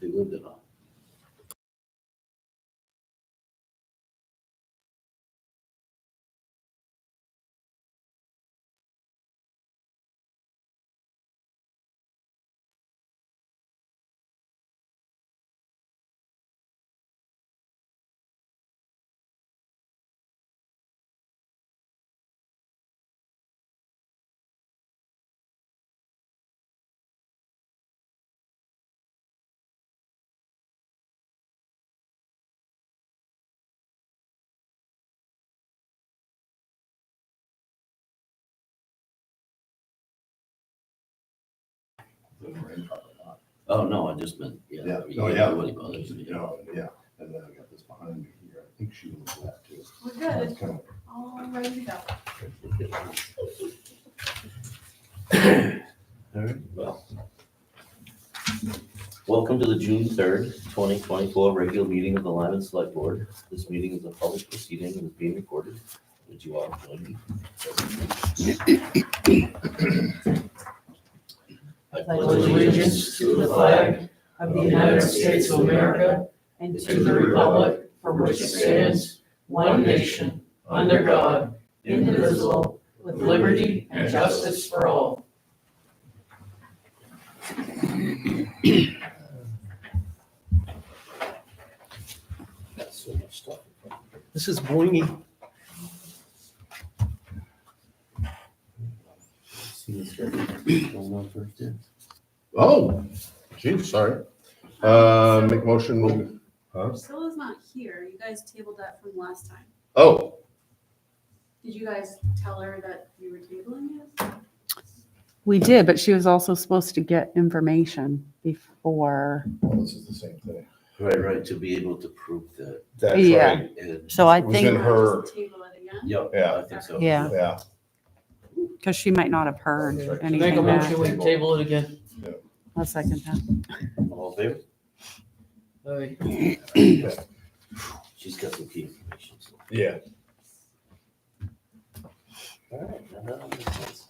they lived it on. Oh, no, I just meant, Yeah. yeah. Oh, yeah. Nobody bothers me. Yeah, and then I got this behind me here. I think she was that too. We're It's good. kind of All ready to go. All right, well. Welcome to the June 3rd, 2024 regular meeting of the Lyman Select Board. This meeting is a public proceeding and is being recorded. Would you all join me? I pledge allegiance to the flag of the United States of America and to the republic for which it stands, one nation, under God, indivisible, with liberty and justice for all. Got so much stuff. This is Boingy. See this guy going on first, yeah? Oh, geez, sorry. Make motion. Huh? Priscilla's not here. You guys tabled that from last time. Oh, Did you guys tell her that you were tabling it? We did, but she was also supposed to get information before. well, this is the same thing. Right, to be able to prove that. That's Yeah. right. And, So I It was in think, her, Just table it again? yep, Yeah. I think so. yeah, yeah. because she might not have heard That's right. Make a anything motion, back. we table it again. I'll second that. All in favor? Aye. She's got some key information. So. Yeah. All right, now that makes sense.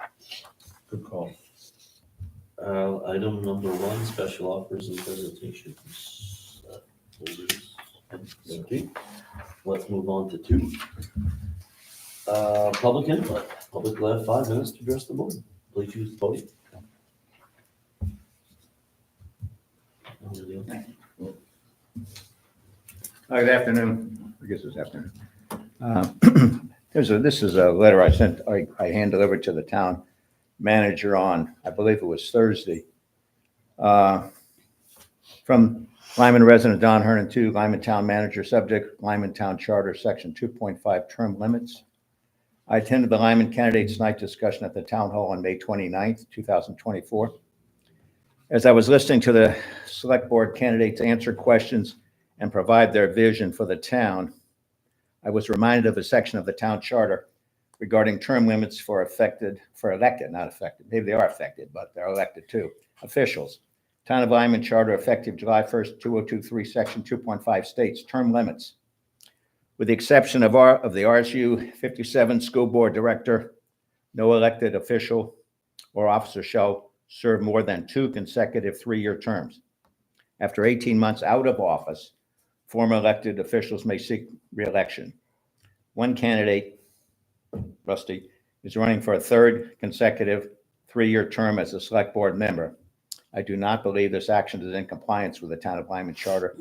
Good call. Item number 1, special offers and presentations. Okay. Let's move on to 2. Public input. Public will have 5 minutes to address the board. Please use the podium. Good afternoon. I guess it's afternoon. This is a letter I hand delivered to the town manager on, I believe it was Thursday, from Lyman resident Don Hernan to Lyman Town Manager, subject Lyman Town Charter, Section 2.5 term limits. I attended the Lyman Candidates Night discussion at the Town Hall on May 29th, 2024. As I was listening to the Select Board candidates answer questions and provide their vision for the town, I was reminded of a section of the town charter regarding term limits for elected, not affected, maybe they are affected, but they're elected too, officials. Town of Lyman Charter effective July 1st, 2023, Section 2.5 states term limits. With the exception of the RSU 57 school board director, no elected official or officer shall serve more than 2 consecutive 3-year terms. After 18 months out of office, former elected officials may seek re-election. One candidate, Rusty, is running for a 3rd consecutive 3-year term as a select board member. I do not believe this action is in compliance with the Town of Lyman Charter,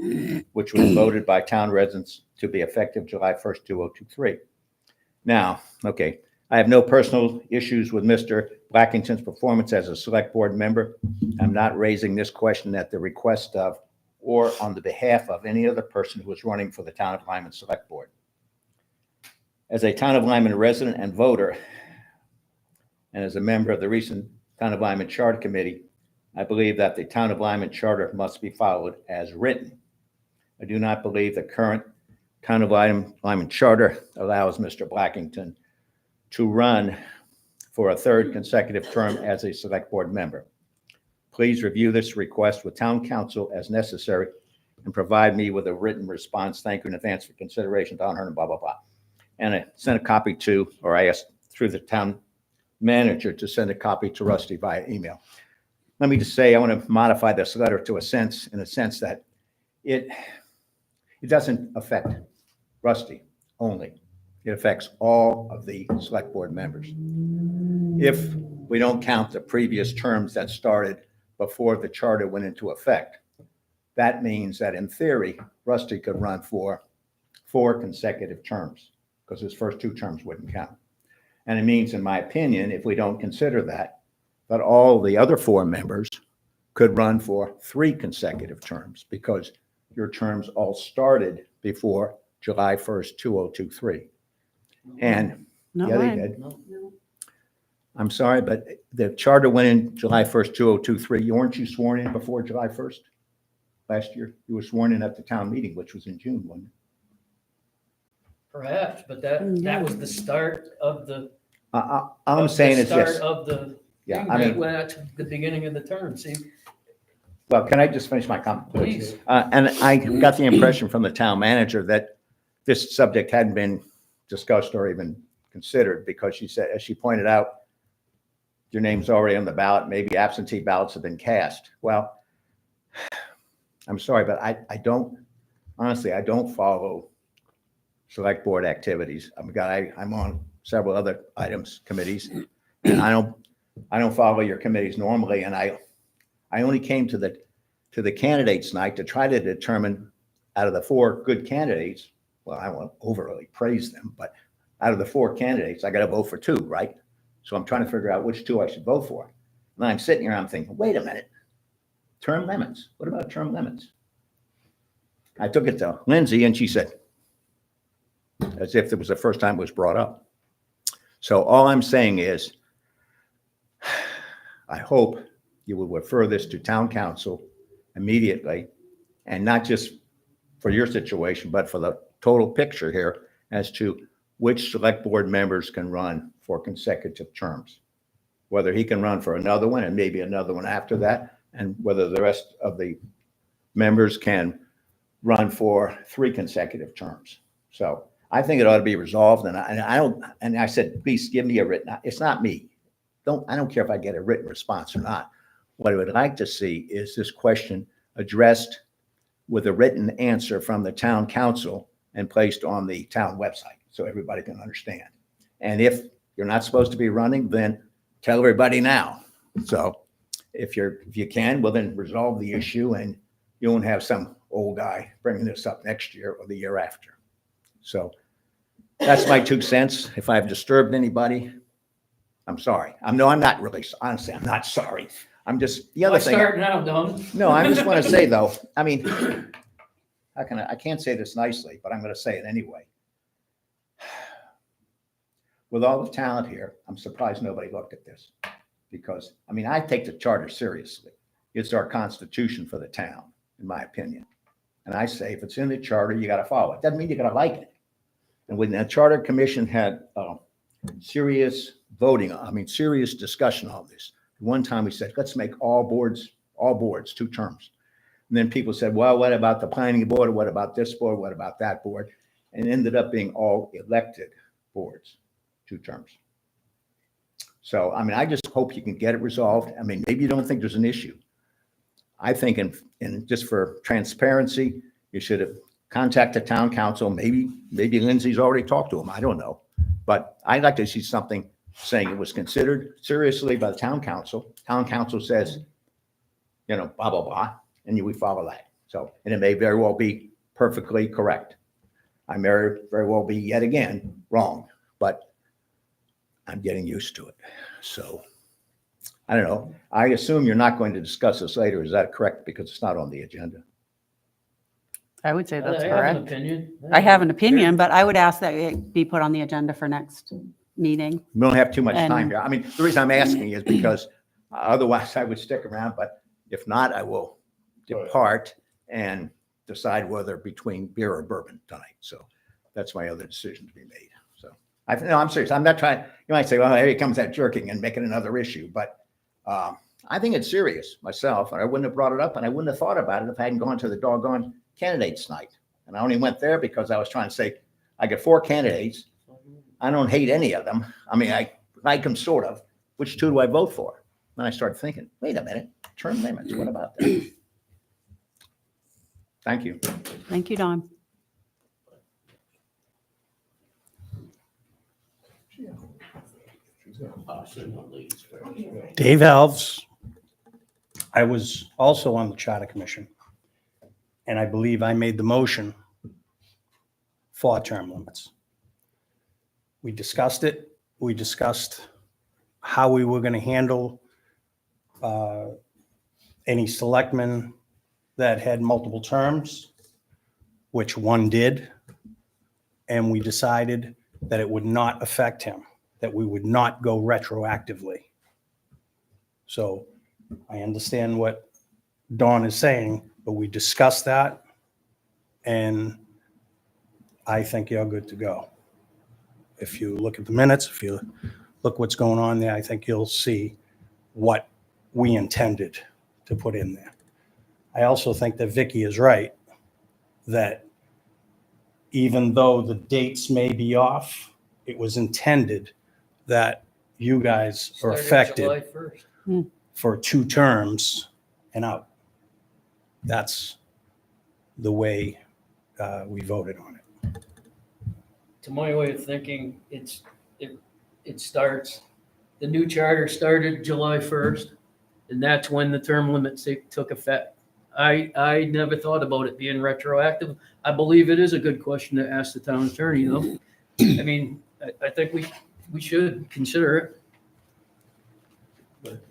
which was voted by town residents to be effective July 1st, 2023. Now, okay, I have no personal issues with Mr. Blackington's performance as a select board member. I'm not raising this question at the request of or on the behalf of any other person who is running for the Town of Lyman Select Board. As a Town of Lyman resident and voter, and as a member of the recent Town of Lyman Charter Committee, I believe that the Town of Lyman Charter must be followed as written. I do not believe the current Town of Lyman Charter allows Mr. Blackington to run for a 3rd consecutive term as a select board member. Please review this request with town council as necessary and provide me with a written response. Thank you in advance for consideration, Don Hernan, blah, blah, blah. And I sent a copy to, or I asked through the town manager to send a copy to Rusty via email. let me just say, I want to modify this letter to in a sense that it doesn't affect Rusty only. It affects all of the select board members. If we don't count the previous terms that started before the charter went into effect, that means that in theory, Rusty could run for 4 consecutive terms because his first 2 terms wouldn't count. And it means, in my opinion, if we don't consider that all the other 4 members could run for 3 consecutive terms because your terms all started before July 1st, 2023. And Not yeah, they mine. did. I'm sorry, but the charter went in July 1st, 2023. Weren't you sworn in before July 1st last year? You were sworn in at the town meeting, which was in June, wasn't it? Perhaps, but that was the start of the. All I'm saying is this. Start of the. Yeah, thing I that mean, went out to the beginning of the term, see, well, can I just finish my comment? please. And I got the impression from the town manager that this subject hadn't been discussed or even considered because she said, as she pointed out, your name's already on the ballot, maybe absentee ballots have been cast. Well, I'm sorry, but I don't, honestly, I don't follow select board activities. I'm on several other committees, and I don't follow your committees normally. And I only came to the candidates night to try to determine out of the 4 good candidates, well, I won't overly praise them, but out of the 4 candidates, I got to vote for 2, right? So I'm trying to figure out which 2 I should vote for. And I'm sitting here, I'm thinking, wait a minute, term limits. What about term limits? I took it to Lindsay and she said, as if it was the first time it was brought up. So all I'm saying is, I hope you will refer this to town council immediately, and not just for your situation, but for the total picture here as to which select board members can run for consecutive terms, whether he can run for another one and maybe another one after that, and whether the rest of the members can run for 3 consecutive terms. So I think it ought to be resolved, and I said, please give me a written, it's not me. I don't care if I get a written response or not. What I would like to see is this question addressed with a written answer from the town council and placed on the town website so everybody can understand. And if you're not supposed to be running, then tell everybody now. So if you can, well, then resolve the issue and you won't have some old guy bringing this up next year or the year after. So that's my 2 cents. If I've disturbed anybody, I'm sorry. I'm not really, honestly, I'm not sorry. I'm just, the other Why thing. start now, Don? No, I just want to say though, I mean, I can't say this nicely, but I'm going to say it anyway. With all the talent here, I'm surprised nobody looked at this because, I mean, I take the charter seriously. It's our constitution for the town, in my opinion. And I say, if it's in the charter, you got to follow it. Doesn't mean you got to like it. And when the charter commission had serious serious discussion on this. One time we said, let's make all boards 2 terms. And then people said, well, what about the planning board? What about this board? What about that board? And it ended up being all elected boards, 2 terms. So, I mean, I just hope you can get it resolved. I mean, maybe you don't think there's an issue. I think in just for transparency, you should have contacted town council. Maybe Lindsay's already talked to him. I don't know. But I'd like to see something saying it was considered seriously by the town council. Town council says, blah, blah, blah, and we follow that. So, and it may very well be perfectly correct. I may very well be yet again wrong, but I'm getting used to it. So I don't know. I assume you're not going to discuss this later. Is that correct? Because it's not on the agenda. I would say that's I have an correct. opinion. I have an opinion, but I would ask that it be put on the agenda for next meeting. We don't have too much time And- here. I mean, the reason I'm asking is because otherwise I would stick around, but if not, I will depart and decide whether between beer or bourbon tonight. So that's my other decision to be made. So no, I'm serious. I'm not trying, you might say, well, here comes that jerking and making another issue, but I think it's serious myself, and I wouldn't have brought it up and I wouldn't have thought about it if I hadn't gone to the doggone candidates night. And I only went there because I was trying to say, I got 4 candidates. I don't hate any of them. I mean, I like them sort of. Which 2 do I vote for? Then I started thinking, wait a minute, term limits, what about that? Thank you. Thank you, Don. Not ladies first. Dave Alves. I was also on the Charter Commission, and I believe I made the motion for term limits. We discussed it. We discussed how we were going to handle any selectmen that had multiple terms, which one did, and we decided that it would not affect him, that we would not go retroactively. So I understand what Dawn is saying, but we discussed that, and I think you're good to go. If you look at the minutes, if you look what's going on there, I think you'll see what we intended to put in there. I also think that Vicky is right, that even though the dates may be off, it was intended that you guys are Started July affected 1st. for 2 terms and out. That's the way we voted on it. To my way of thinking, it starts, the new charter started July 1st, and that's when the term limits took effect. I never thought about it being retroactive. I believe it is a good question to ask the town attorney, though. I mean, I think we should consider it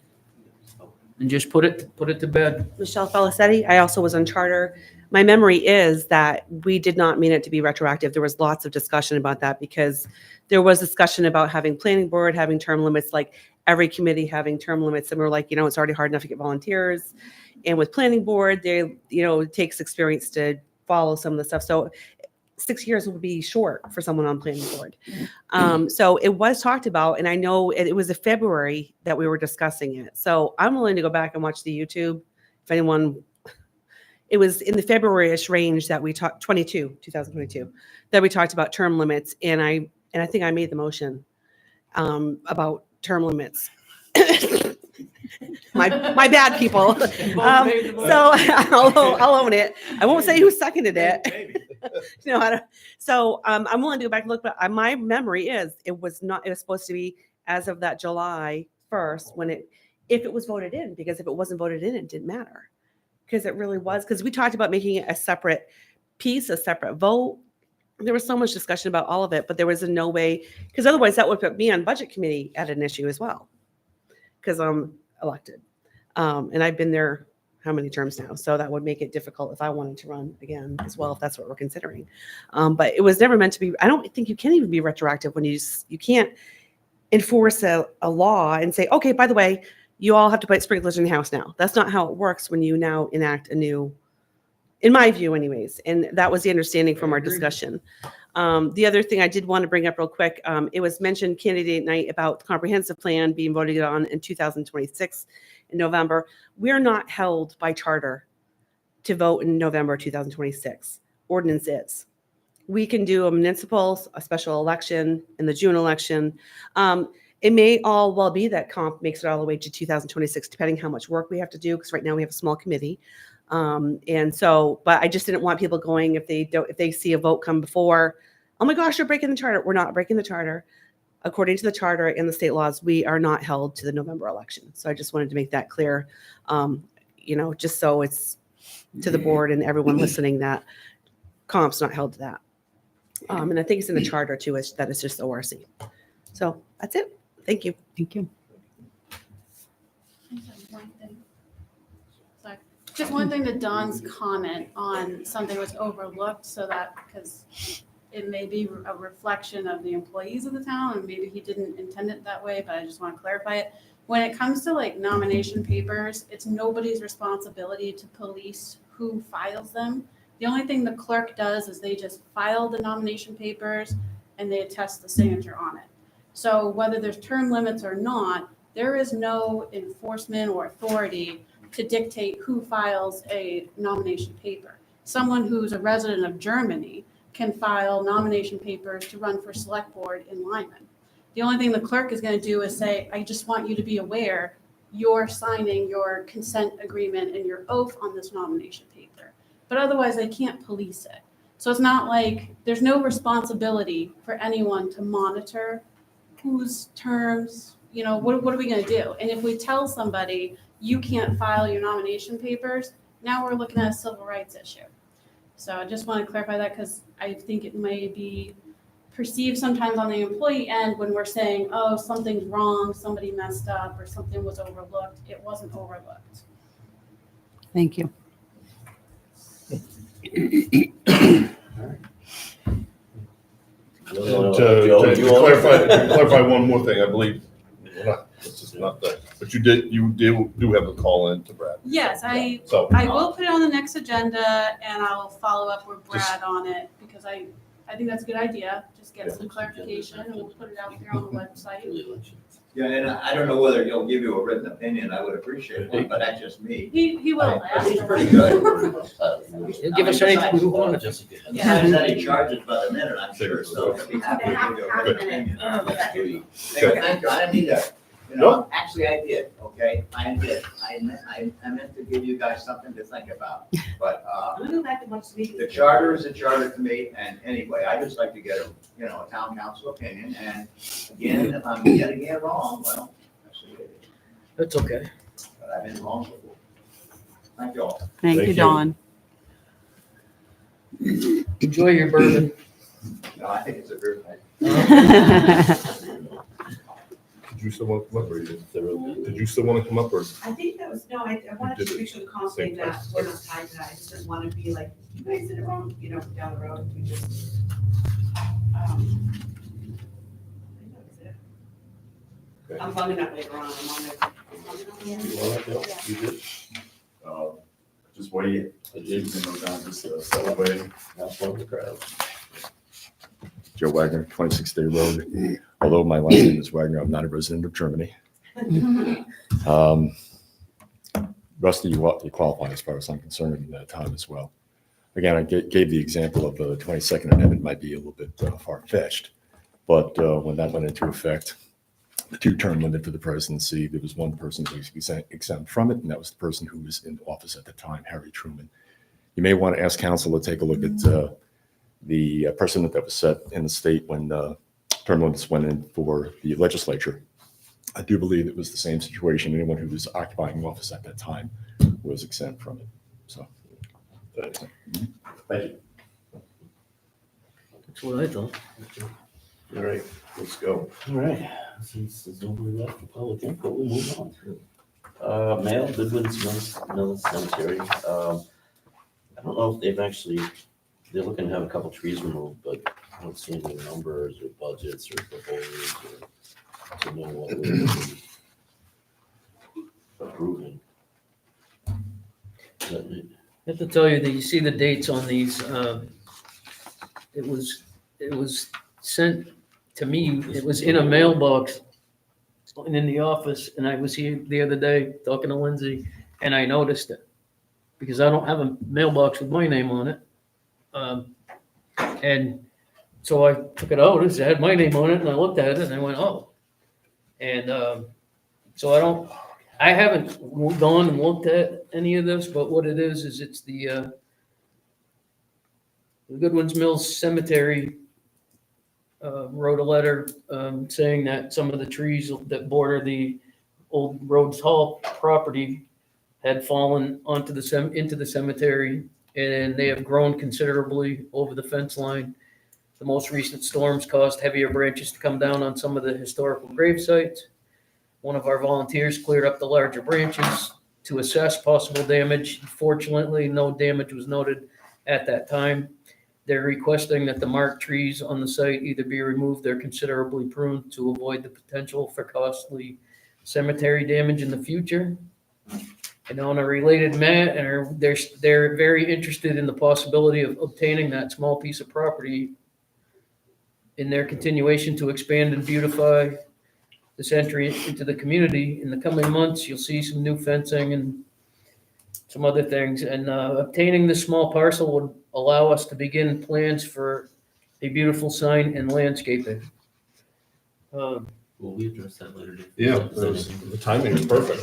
and just put it to bed. Michelle Felicetti. I also was on charter. My memory is that we did not mean it to be retroactive. There was lots of discussion about that because there was discussion about having planning board, having term limits, like every committee having term limits. And we're like, it's already hard enough to get volunteers. And with planning board, it takes experience to follow some of the stuff. So 6 years would be short for someone on planning board. So it was talked about, and I know it was in February that we were discussing it. So I'm willing to go back and watch the YouTube. If anyone, it was in the February-ish range that we talked, 2022, that we talked about term limits. And I think I made the motion about term limits. my bad, people. So I'll own it. I won't say who seconded it. So I'm willing to go back and look, but my memory is it was supposed to be as of that July 1st if it was voted in, because if it wasn't voted in, it didn't matter. Because it really was, because we talked about making it a separate piece, a separate vote. There was so much discussion about all of it, but there was no way, because otherwise that would put me on budget committee at an issue as well, because I'm elected. And I've been there how many terms now? So that would make it difficult if I wanted to run again as well, if that's what we're considering. But it was never meant to be. I don't think you can even be retroactive when you can't enforce a law and say, okay, by the way, you all have to put sprinklers in your house now. That's not how it works when you now enact a new, in my view anyways. And that was the understanding from our discussion. The other thing I did want to bring up real quick, it was mentioned candidate night about the comprehensive plan being voted on in 2026 in November. We're not held by charter to vote in November 2026. Ordinance is. We can do a municipal, a special election, and the June election. It may all well be that comp makes it all the way to 2026, depending how much work we have to do, because right now we have a small committee. And so, but I just didn't want people going if they see a vote come before, oh my gosh, you're breaking the charter. We're not breaking the charter. According to the charter and the state laws, we are not held to the November election. So I just wanted to make that clear, just so it's to the board and everyone listening that comp's not held to that. And I think it's in the charter too, that it's just ORC. So that's it. Thank you. Thank you. One thing. Sorry. Just one thing to Don's comment on something was overlooked, so that, because it may be a reflection of the employees of the town, and maybe he didn't intend it that way, but I just want to clarify it. When it comes to like nomination papers, it's nobody's responsibility to police who files them. The only thing the clerk does is they just file the nomination papers and they attest the signature on it. So whether there's term limits or not, there is no enforcement or authority to dictate who files a nomination paper. Someone who's a resident of Germany can file nomination papers to run for select board in Lyman. The only thing the clerk is going to do is say, I just want you to be aware, you're signing your consent agreement and your oath on this nomination paper. But otherwise, they can't police it. So it's not like, there's no responsibility for anyone to monitor whose terms, what are we gonna do? And if we tell somebody, you can't file your nomination papers, now we're looking at a civil rights issue. So I just want to clarify that because I think it may be perceived sometimes on the employee end when we're saying, oh, something's wrong, somebody messed up, or something was overlooked. It wasn't overlooked. Thank you. To clarify one more thing, I believe, this is not that, but you do have a call in to Brad. Yes, I So, will put it on the next agenda and I'll follow up with Brad on it because I think that's a good idea. Just get some clarification and we'll put it out there on the website. Yeah, and I don't know whether he'll give you a written opinion, I would appreciate one, but that's just me. He will. I think he's pretty good. He'll give us anything we want. Jessica. Yeah. Besides that, he charges by the minute, I'm sure, so he'll be happy to give you a written opinion. Anyway, thank you, I didn't need that. Actually, I did, okay, I did. I meant to give you guys something to think about, but, the charter is a charter to me, and anyway, I just like to get a town council opinion, and again, if I'm yet again wrong, well, that's the way it is. That's okay. But I've been wrong before. Thank you all. Thank Thank you, you. Dawn. Enjoy your bourbon. No, I think it's a good thing. did you still want to come up, or did you still want to come up, or? I think that was, no, I wanted did to it make sure the call same stayed that place. we're not tied to that. I just didn't want to be like, you guys did it wrong, down the road. We just, I think that was it. Okay. I'm bugging up later on. I'm on there. You want to go? You did? Just wait. Celebrating. Have fun with the crowd. Joe Wagner, 26 Day Road. Although my last name is Wagner, I'm not a resident of Germany. Rusty, you qualify as far as I'm concerned in that time as well. Again, I gave the example of the 22nd Amendment might be a little bit far-fetched, but when that went into effect, the two-term limit for the presidency, there was one person who was exempt from it, and that was the person who was in office at the time, Harry Truman. You may want to ask council to take a look at the precedent that was set in the state when term limits went in for the legislature. I do believe it was the same situation. Anyone who was occupying office at that time was exempt from it. So, Thank you. That's what I thought. All right, let's go. All right, since there's nobody left for public input, we'll move on. Mail, Goodwin's Mills Cemetery. I don't know if they're looking to have a couple trees removed, but I don't see any numbers or budgets or proposals or to know what we're gonna be approving. Is that it? I have to tell you that you see the dates on these. It was sent to me. It was in a mailbox and in the office, and I was here the other day talking to Lindsay, and I noticed it because I don't have a mailbox with my name on it. And so I took it out. It had my name on it, and I looked at it, and I went, "Oh." And so I haven't gone and looked at any of this, but what it is it's the Goodwin's Mills Cemetery wrote a letter saying that some of the trees that border the old Rhodes Hall property had fallen into the cemetery, and they have grown considerably over the fence line. The most recent storms caused heavier branches to come down on some of the historical grave sites. One of our volunteers cleared up the larger branches to assess possible damage. Fortunately, no damage was noted at that time. They're requesting that the marked trees on the site either be removed or considerably pruned to avoid the potential for costly cemetery damage in the future. And on a related matter, they're very interested in the possibility of obtaining that small piece of property in their continuation to expand and beautify this entry into the community. In the coming months, you'll see some new fencing and some other things. And obtaining this small parcel would allow us to begin plans for a beautiful sign and landscaping. Who Will we address that later? Dave? Yeah, Is that- the timing is perfect.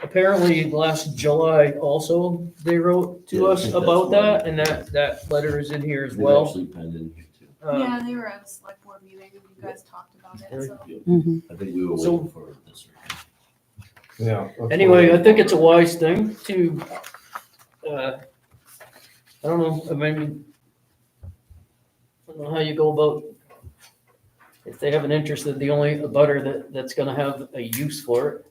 Apparently, last July also, they wrote to Yeah, I us think that's about why. that, and that letter is in here as They've well. actually penned in here too. Yeah, they were at a select board meeting and you guys talked about it, so. Mhm. I think we were So- waiting for this. Yeah. that's Anyway, what- I think it's a wise thing to, I don't know, I mean, I don't know how you go about, if they have an interest in the only butter that's gonna have a use for it.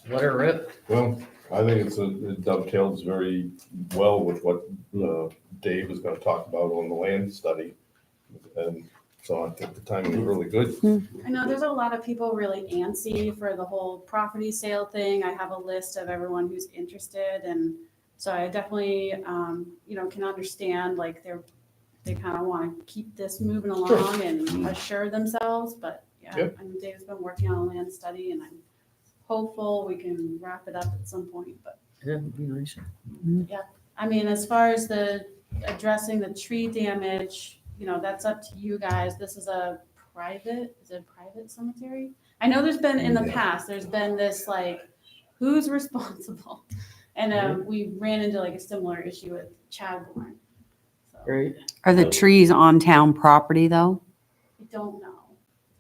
Let her rip. Well, I think it dovetails very well with what Dave is gonna talk about on the land study. And so I think the timing is really good. I know there's a lot of people really antsy for the whole property sale thing. I have a list of everyone who's interested, and so I definitely, can understand, like, they kind of want to keep this moving along and assure themselves, but yeah, Yep. I mean, Dave's been working on a land study, and I'm hopeful we can wrap it up at some point, but Yeah, it'd be nice. I mean, as far as addressing the tree damage, that's up to you guys. This is is it a private cemetery? I know there's been, in the past, there's been this, like, who's responsible? And we ran into like a similar issue with Chadbourne. So Right? Are the trees on town property, though? I don't know.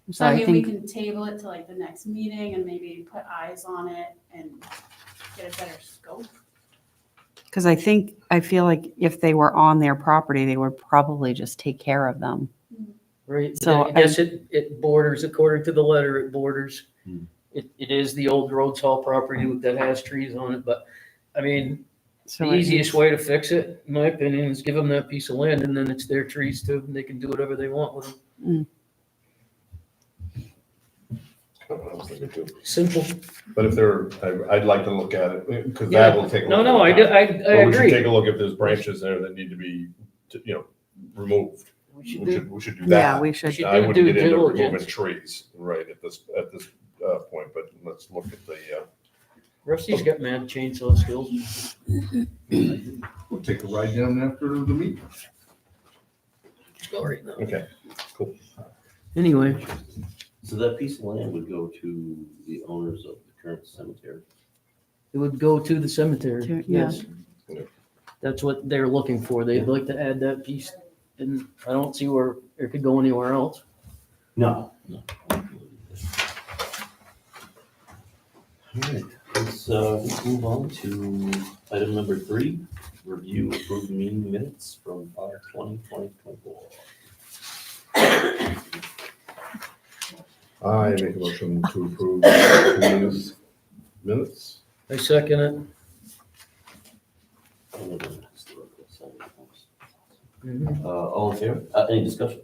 So So I I mean, we think, can table it to like the next meeting and maybe put eyes on it and get a better scope. because I feel like if they were on their property, they would probably just take care of them. Right, So so I guess it borders, according to the letter, it borders. Hmm. It is the old Rhodes Hall property that has trees on it, but, I mean, So the easiest way to fix it, in my opinion, is give them that piece of land, and then it's their trees too, and they can do whatever they want with them. That's what I was thinking too. Simple. But if I'd like to look at it, because Yeah. that will take. a No, little no, I time. I But we should agree. take a look if there's branches there that need to be, removed. We should We do, should, we should do that. Yeah, we we should. should I do wouldn't due get into removing diligence. trees, right, at this point, but let's look at the, Rusty's got mad chainsaw skills. we'll take a ride down after the meeting. Let's go right now. Okay. Anyway, So that piece of land would go to the owners of the current cemetery. it would go to the cemetery, Yeah. yes. Yeah. That's what they're looking for. They'd like to add that piece, and I don't see where it could go anywhere else. No. All right, let's move on to item number 3, review approved meeting minutes from 5/20/2024. I make a motion to approve these minutes. I second it. All in favor? Any discussion?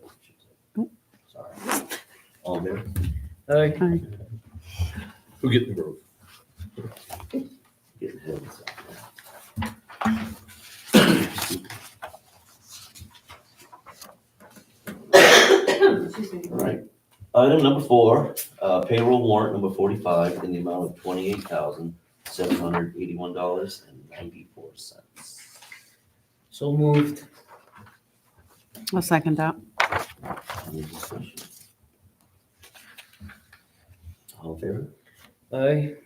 Sorry. All in favor? Aye. Who get the grove? Getting ahead of myself. All right. Item number 4, payroll warrant number 45 in the amount of $28,781.94. So moved. I'll second that. Any discussion? All in favor? Aye.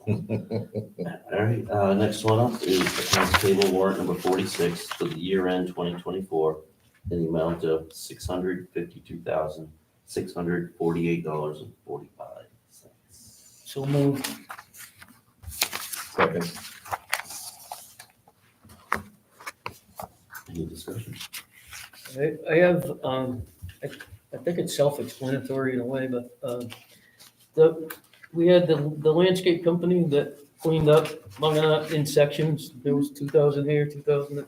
All right, next one up is accounts payable warrant number 46 for the year end 2024 in the amount of $652,648.45. So moved. Second. Any discussion? I have, I think it's self-explanatory in a way, but, we had the landscape company that cleaned up Munganut in sections. There was 2,000 here, 2,000.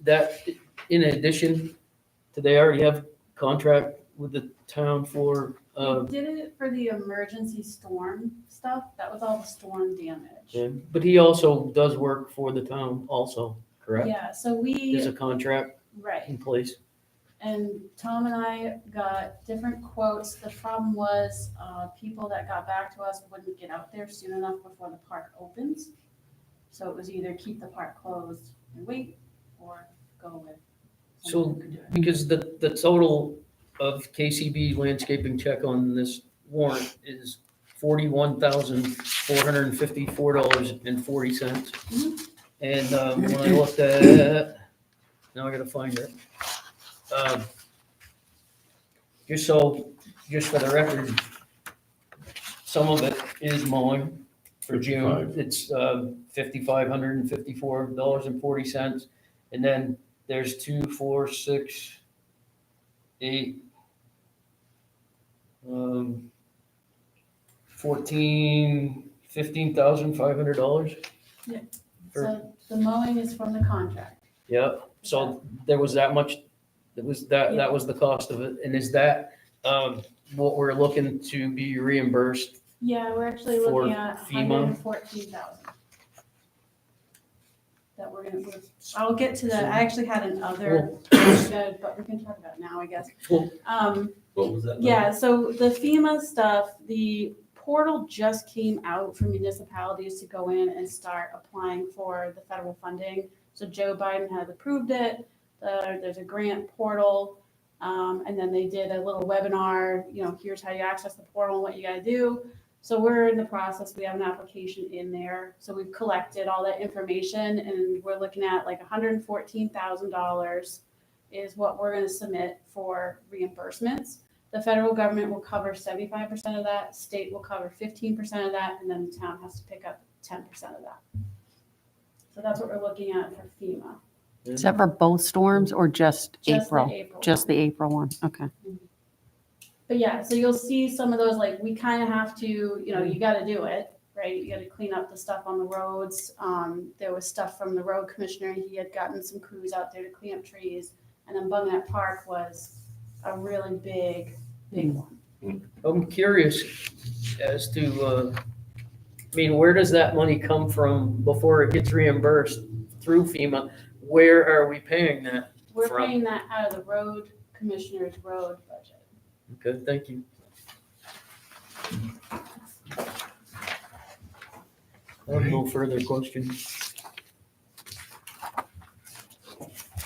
That, in addition to, they already have contract with the town for, We did it for the emergency storm stuff. That was all the storm damage. but he also does work for the town also, correct? Yeah, so There's a we, contract right. in place. And Tom and I got different quotes. The problem was, people that got back to us wouldn't get out there soon enough before the park opens. So it was either keep the park closed and wait, or go with. So, someone who could do it. because the total of KCB landscaping check on this warrant is $41,454.40. Mhm. And when I looked at, now I gotta find it. Just for the record, some of it is mowing for June. It's $5,554.40. And then there's 2, 4, 6, 8, 14, $15,500. Yeah. For- So the mowing is from the contract. Yep, so there was that much, that was the cost of it, and is that, what we're looking to be reimbursed? Yeah, we're actually For looking at FEMA? 114,000. That I'll get to I actually had another, but we can talk about it now, I guess. Well- What was that? Yeah, so the FEMA stuff, the portal just came out for municipalities to go in and start applying for the federal funding. So Joe Biden has approved it. There's a grant portal. And then they did a little webinar, here's how you access the portal and what you gotta do. So we're in the process. We have an application in there. So we've collected all that information and we're looking at like $114,000 is what we're gonna submit for reimbursements. The federal government will cover 75% of that, state will cover 15% of that, and then the town has to pick up 10% of that. So that's what we're looking at for FEMA. Is that for both storms or just Just the April? April Just one. the April one, okay. But yeah, so you'll see some of those, like, we kind of have to, you gotta do it, right? You gotta clean up the stuff on the roads. There was stuff from the road commissioner, he had gotten some crews out there to clean up trees. And then Bungnet Park was a really big one. I'm curious as to, where does that money come from before it gets reimbursed through FEMA? Where are we paying that? We're From- paying that out of the road commissioner's road budget. Okay, thank you. I have no further questions.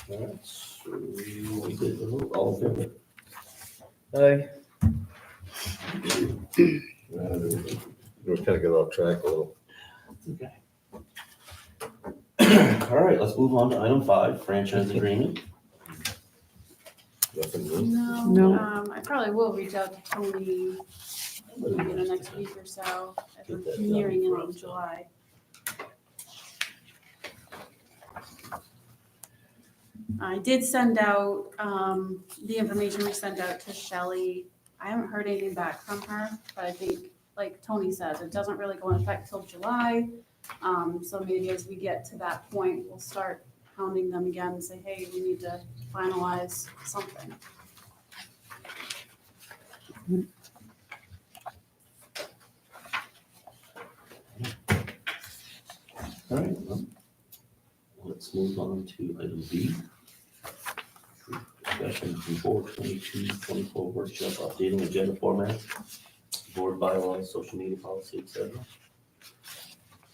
All right, so we did the vote, all in favor? Aye. We're kind of get off track a little. Okay. All right, let's move on to item 5, franchise agreement. Nothing new. No. I probably will reach out to Tony in the next week or so, as we're Get that done nearing in for on us. July. I did send out, the information we sent out to Shelley. I haven't heard anything back from her, but I think, like Tony says, it doesn't really go in effect till July. So maybe as we get to that point, we'll start hounding them again and say, hey, we need to finalize something. All right, well, let's move on to item B. Discussion before 22-24 workshop, updating agenda format, board bylaws, social media policy, etc.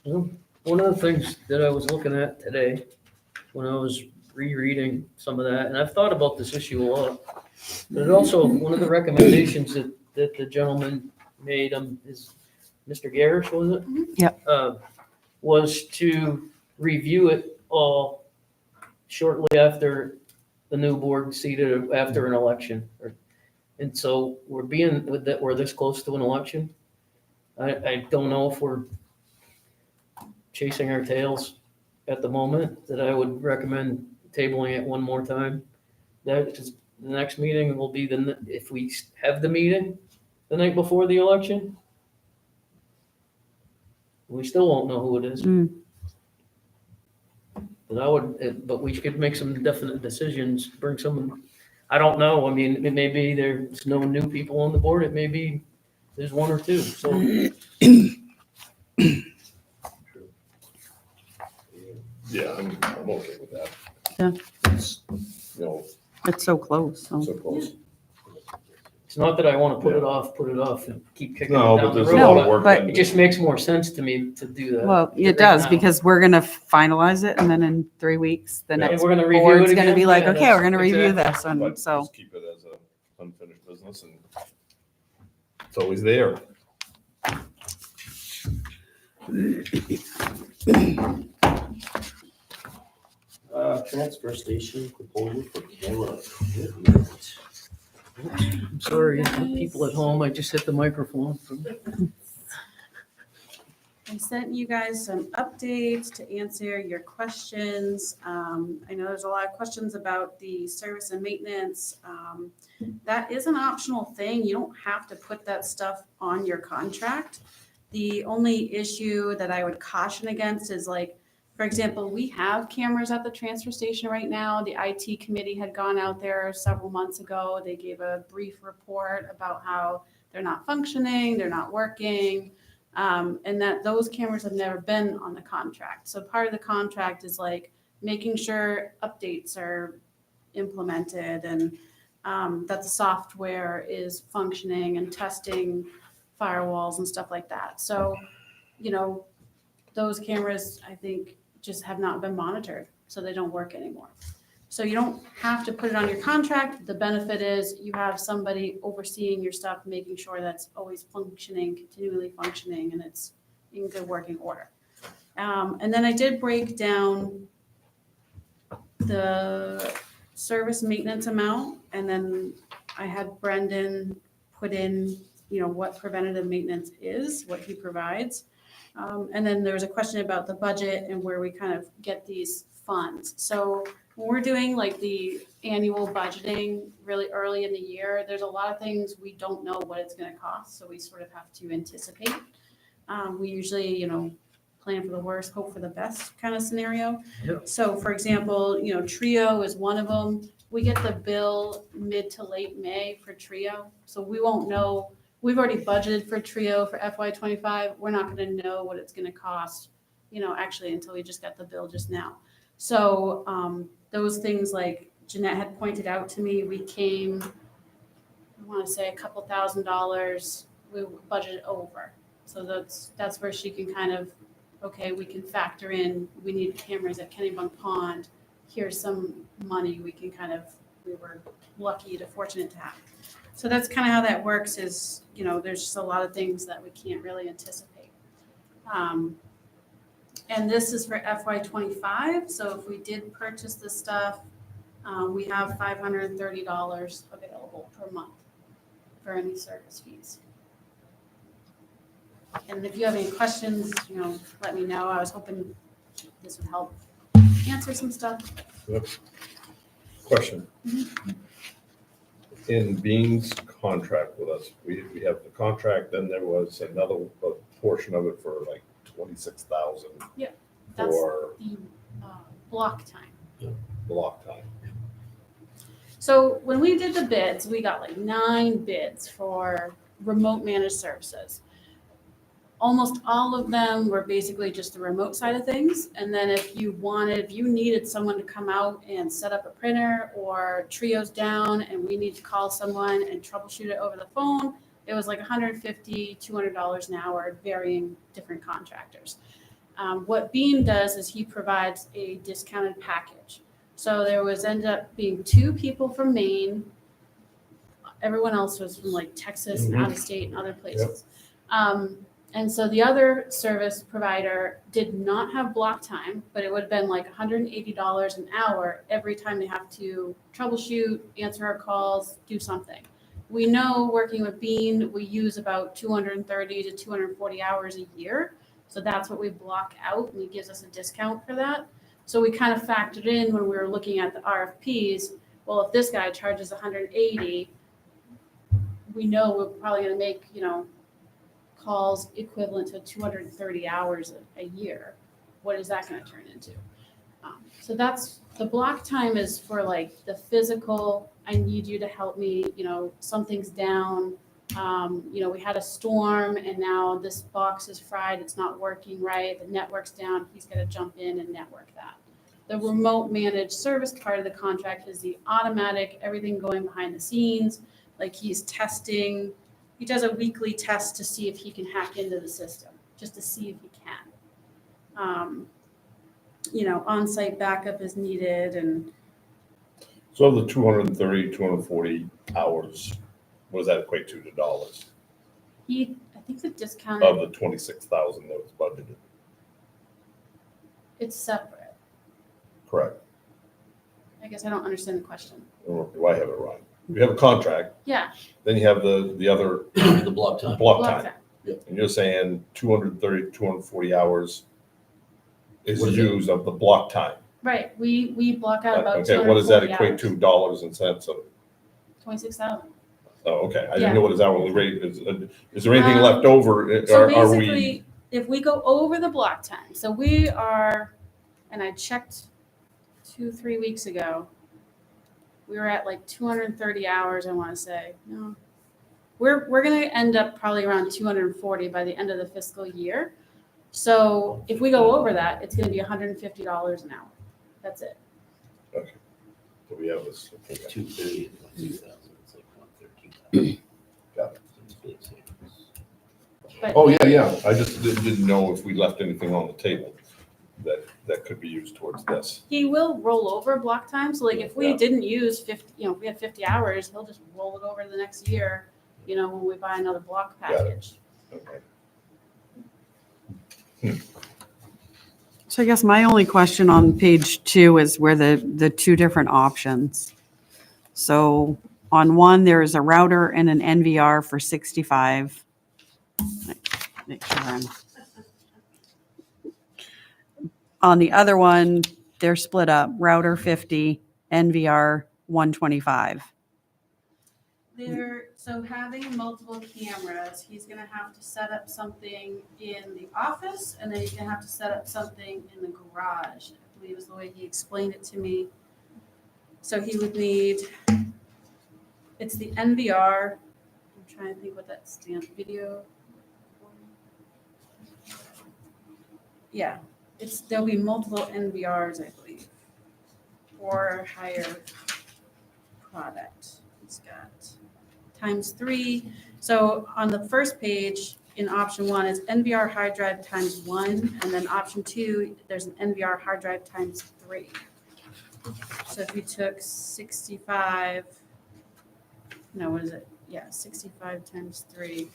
One of the things that I was looking at today, when I was rereading some of that, and I've thought about this issue a lot, but also one of the recommendations that the gentleman made, is Mr. Garrish, was it? Yep. Was to review it all shortly after the new board seated after an election. And so we're this close to an election. I don't know if we're chasing our tails at the moment, that I would recommend tabling it one more time. That is, the next meeting will be if we have the meeting the night before the election, we still won't know who it is. Mm. But we could make some definite decisions, bring someone, I don't know, it may be there's no new people on the board, it may be there's one or two, so. Yeah, I'm okay with that. Yeah. It's, It's so close, so. So close. It's not that I want to put it off and keep kicking it No, down but the there's a lot road. of work. but- It just makes more sense to me to do that. Well, it right does, now. because we're gonna finalize it, and then in 3 weeks, the Yeah. next We're gonna review board's it gonna be again? like, Yeah, okay, we're gonna that's- review exactly. this, and But so. just keep it as a unfinished business and it's always there. Transfer station proposal for camera equipment. I'm sorry, people at home, I just hit the microphone. I sent you guys some updates to answer your questions. I know there's a lot of questions about the service and maintenance. That is an optional thing. You don't have to put that stuff on your contract. The only issue that I would caution against is like, for example, we have cameras at the transfer station right now. The IT committee had gone out there several months ago. They gave a brief report about how they're not functioning, they're not working. And that those cameras have never been on the contract. So part of the contract is like making sure updates are implemented and that the software is functioning and testing firewalls and stuff like that. So, you know, those cameras, I think, just have not been monitored, so they don't work anymore. So you don't have to put it on your contract. The benefit is you have somebody overseeing your stuff, making sure that's always functioning, continually functioning, and it's in good working order. And then I did break down the service maintenance amount, and then I had Brendan put in, you know, what preventative maintenance is, what he provides. And then there was a question about the budget and where we kind of get these funds. So when we're doing like the annual budgeting really early in the year, there's a lot of things we don't know what it's gonna cost, so we sort of have to anticipate. We usually, you know, plan for the worst, hope for the best kind of scenario. Yep. So for example, you know, Trio is one of them. We get the bill mid to late May for Trio, so we won't know. We've already budgeted for Trio for FY '25. We're not gonna know what it's gonna cost, you know, actually until we just got the bill just now. So those things like Jeanette had pointed out to me, we came, I wanna say a couple $1,000s, we budgeted over. So that's where she can kind of, okay, we can factor in, we need cameras at Kennybunk Pond. Here's some money we can kind of, we were lucky to fortunate to have. So that's kind of how that works is, you know, there's just a lot of things that we can't really anticipate. And this is for FY '25, so if we did purchase this stuff, we have $530 available per month for any service fees. And if you have any questions, you know, let me know. I was hoping this would help answer some stuff. Question. In Bean's contract with us, we have the contract, then there was another portion of it for like 26,000 That's for the block time. block time. So when we did the bids, we got like 9 bids for remote managed services. Almost all of them were basically just the remote side of things. And then if you needed someone to come out and set up a printer or Trio's down and we need to call someone and troubleshoot it over the phone, it was like $150, $200 an hour, varying different contractors. What Beam does is he provides a discounted package. So there ended up being 2 people from Maine. Everyone else was from like Texas and out of state and other places. And so the other service provider did not have block time, but it would have been like $180 an hour every time they have to troubleshoot, answer our calls, do something. We know working with Bean, we use about 230 to 240 hours a year. So that's what we block out, and he gives us a discount for that. So we kind of factored in when we were looking at the RFPs, well, if this guy charges 180, we know we're probably going to make, you know, calls equivalent to 230 hours a year. What is that going to turn into? So that's the block time is for like the physical. I need you to help me. You know, something's down. You know, we had a storm and now this box is fried. It's not working right. The network's down. He's going to jump in and network that. The remote managed service part of the contract is the automatic, everything going behind the scenes. Like he's testing, he does a weekly test to see if he can hack into the system, just to see if he can. On-site backup is needed and So of the 230, 240 hours, what does that equate to dollars? I think the discount, Of the 26,000 that was budgeted, it's separate. correct? I guess I don't understand the question. Or do I have it wrong? We have a contract, Yeah. then you have the other The block time. block block time. time. And you're saying 230, 240 hours is What is it? used of the block time. Right, we block out about Okay, what does that 240 equate hours. to dollars and cents of? 26,000. Oh, okay, I Yeah. didn't know what his hourly rate is. Is there anything Um, left over? So Are we? basically, if we go over the block time, so we are, and I checked 2-3 weeks ago, we were at like 230 hours, I want to say. No, we're going to end up probably around 240 by the end of the fiscal year. So if we go over that, it's going to be $150 an hour. That's it. So we have this. At 230, it's like 2,000, it's like 113,000. Got it. It's big savings. But Oh, yeah. I just didn't know if we left anything on the table that could be used towards this. he will roll over block time. So like if we Yeah. didn't use 50, if we have 50 hours, he'll just roll it over to the next year, when we buy another block Got it. package. Okay. So I guess my only question on page 2 is where the two different options. So on one, there is a router and an NVR for 65. Make sure I'm. On the other one, they're split up, router 50, NVR 125. So having multiple cameras, he's gonna have to set up something in the office and then he's gonna have to set up something in the garage. I believe is the way he explained it to me. So he would need, it's the NVR. I'm trying to think what that stands, video. Yeah, there'll be multiple NVRs, I believe, for higher product. It's got ×3. So on the first page, in option 1 is NVR hard drive ×1, and then option 2, there's an NVR hard drive ×3. So if you took 65, what is it? Yeah, 65 × 3.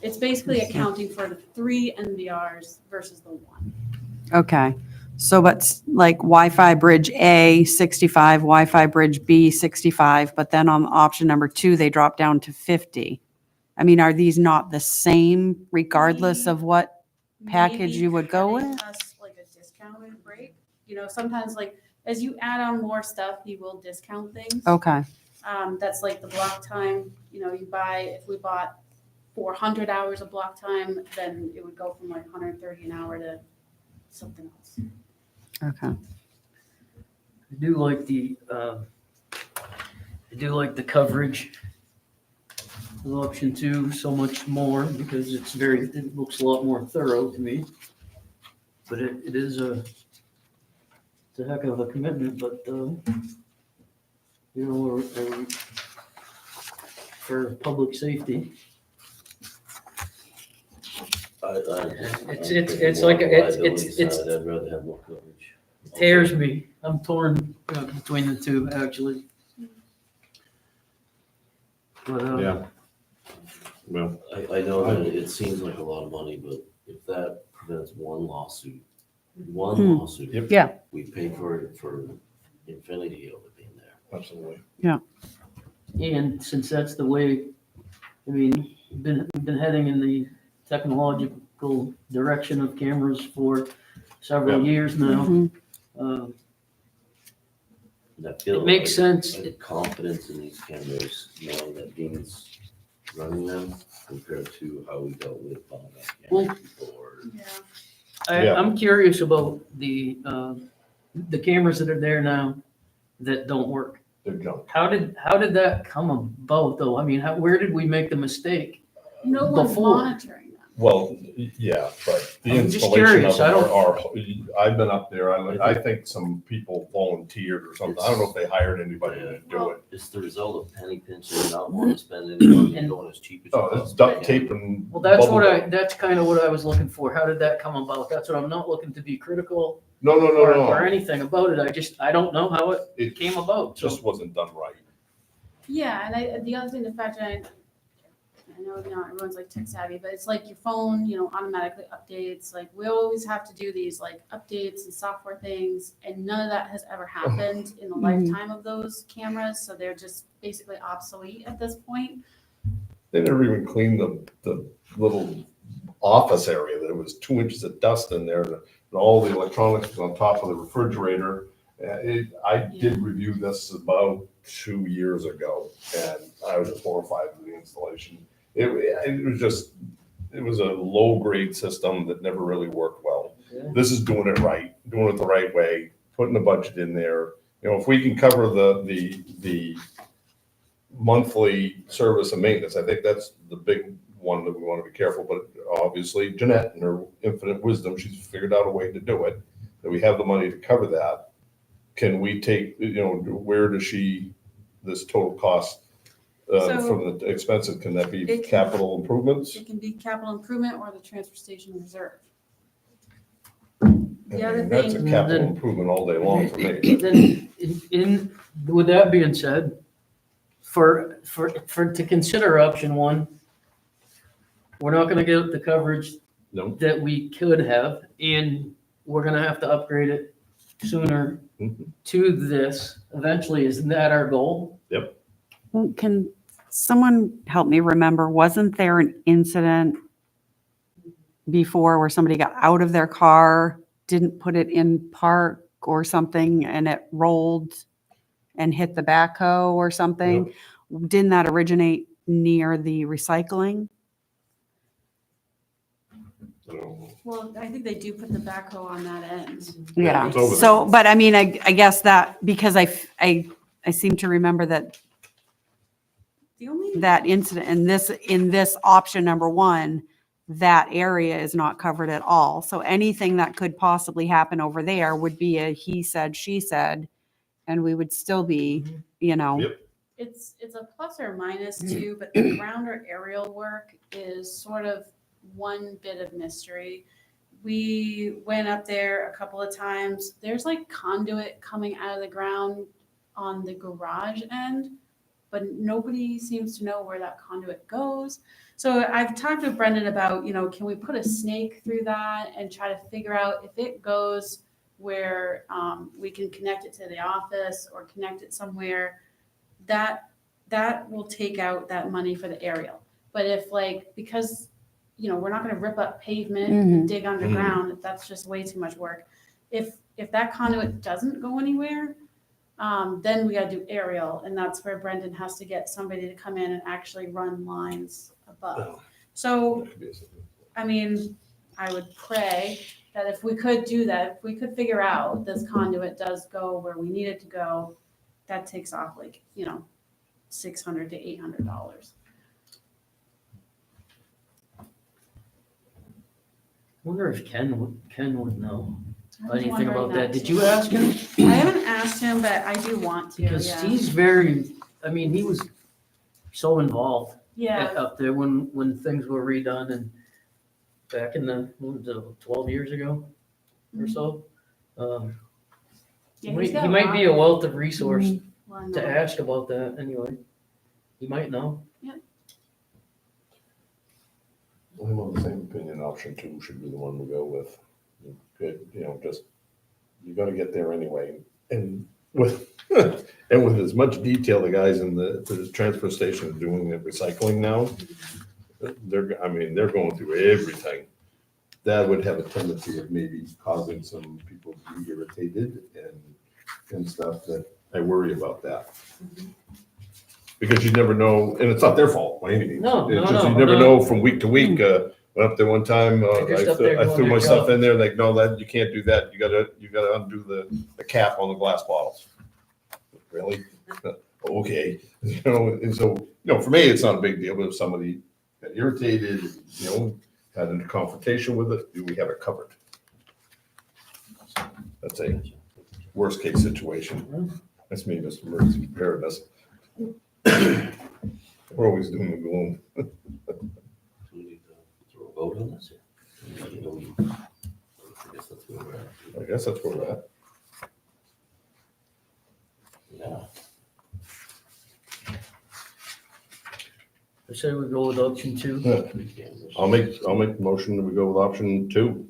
It's basically accounting for the 3 NVRs versus the 1. Okay, so but like Wi-Fi bridge A, 65, Wi-Fi bridge B, 65, but then on option number 2, they drop down to 50. I mean, are these not the same regardless of what package you would go Maybe with? cutting us like a discounted rate. Sometimes like as you add on more stuff, he will discount things. Okay, That's like the block time, if we bought 400 hours of block time, then it would go from like 130 an hour to something else. okay. I do like the coverage of option 2 so much more because it looks a lot more thorough to me. But it is it's a heck of a commitment, but for public safety. It's like I'd rather have more coverage. It tears me. I'm torn between the two, actually. But, Yeah. Well, I know that it seems like a lot of money, but if that prevents one lawsuit, Yep. Yeah. we pay for it for infinity of it being there. absolutely. and since that's the way, we've been heading in the technological direction of cameras for several years now. Mhm. And I feel It makes like sense. the confidence in these cameras, knowing that Dean's running them compared to how we dealt with Well- cameras before. Yeah. Yeah. I'm curious about the cameras that are there now that don't work. They're junk. How did that come about though? I mean, where did we make the mistake? No one's Before. monitoring them. Well, yeah, but the I'm just installation of curious, them I don't- are, I've been up there, I think some people volunteered or something, I don't know if they hired anybody to do it. It's the result of penny pinching and not wanting to spend any money and going as cheap as you Oh, it's possibly duct can. tape and. Well, that's bubble gum. that's kind of what I was looking for. How did that come about? That's what I'm not looking to be critical No, or anything about it. I don't know how it It came about. So just wasn't done right. Yeah, and the other thing to factor in, I know not everyone's like tech savvy, but it's like your phone, automatically updates. Like we always have to do these like updates and software things, and none of that has ever happened in the lifetime of those cameras. So they're just basically obsolete at this point. They never even cleaned the little office area. There was 2 inches of dust in there, and all the electronics was on top of the refrigerator. I did review this about 2 years ago, and I was horrified with the installation. It was a low-grade system that never really worked well. Yeah. This is doing it right, doing it the right way, putting the budget in there. If we can cover the monthly service and maintenance, I think that's the big one that we want to be careful, but obviously Jeanette in her infinite wisdom, she's figured out a way to do it, that we have the money to cover that. Can we take, where does this total cost So- from the expenses, can that be It can- capital improvements? It can be capital improvement or the transfer station reserve. I The other mean, that's a thing, capital Then- improvement all day long for me. then, with that being said, for to consider option one, we're not going to get the coverage No. that we could have, and we're going to have to upgrade it sooner Mhm. to this. Eventually, isn't that our goal? Well, can someone help me remember, wasn't there an incident before where somebody got out of their car, didn't put it in park or something, and it rolled and hit the backhoe or something? Didn't that originate near the recycling? So, well, I think they do put the backhoe on that end. Yeah, it's over so, but I mean, I guess that, because I seem to remember that The only, that incident in this option number one, that area is not covered at all. So anything that could possibly happen over there would be a he said, she said, and we would still be, Yep. it's a plus or minus too, but the ground or aerial work is sort of one bit of mystery. We went up there a couple of times. There's like conduit coming out of the ground on the garage end, but nobody seems to know where that conduit goes. So I've talked with Brendan about, can we put a snake through that and try to figure out if it goes where we can connect it to the office or connect it somewhere, that will take out that money for the aerial. But if because, we're not going to rip up pavement and dig underground, that's just way too much work. If that conduit doesn't go anywhere, then we got to do aerial, and that's where Brendan has to get somebody to come in and actually run lines above. So, I mean, I would pray that if we could do that, if we could figure out this conduit does go where we need it to go, that takes off $600 to $800. I wonder if Ken would know I was anything wondering about that. Did too. you ask him? I haven't asked him, but I do want to. Because Yeah. he's very, he was so involved Yeah. up there when things were redone and back in the, 12 years ago or so. Yeah, He he's got might be a lot wealth of resource of- to ask about that anyway. He might know. I'm on the same opinion, option two should be the one we go with. Good, just, you gotta get there anyway. And with, and with as much detail the guys in the transfer station are doing the recycling now, they're going through everything. That would have a tendency of maybe causing some people to be irritated and stuff, that I worry about that. Because you never know, and it's not their fault by any means. No, It's no, just no, you never no. know from week to week. Went up there one time, They're just up there I doing threw their my stuff job. in there, like, no, that, you can't do that. You gotta undo the cap on the glass bottles. Really? Okay, and so, for me, it's not a big deal, but if somebody got irritated, had a confrontation with it, do we have it covered? That's a worst case situation. That's me, Mr. Emergency Preparedness. We're always doom and gloom. Do we need to throw a vote on this? I guess that's where we're at. I guess that's where we're at. Yeah. I say we go with option 2. I'll make the motion that we go with option 2.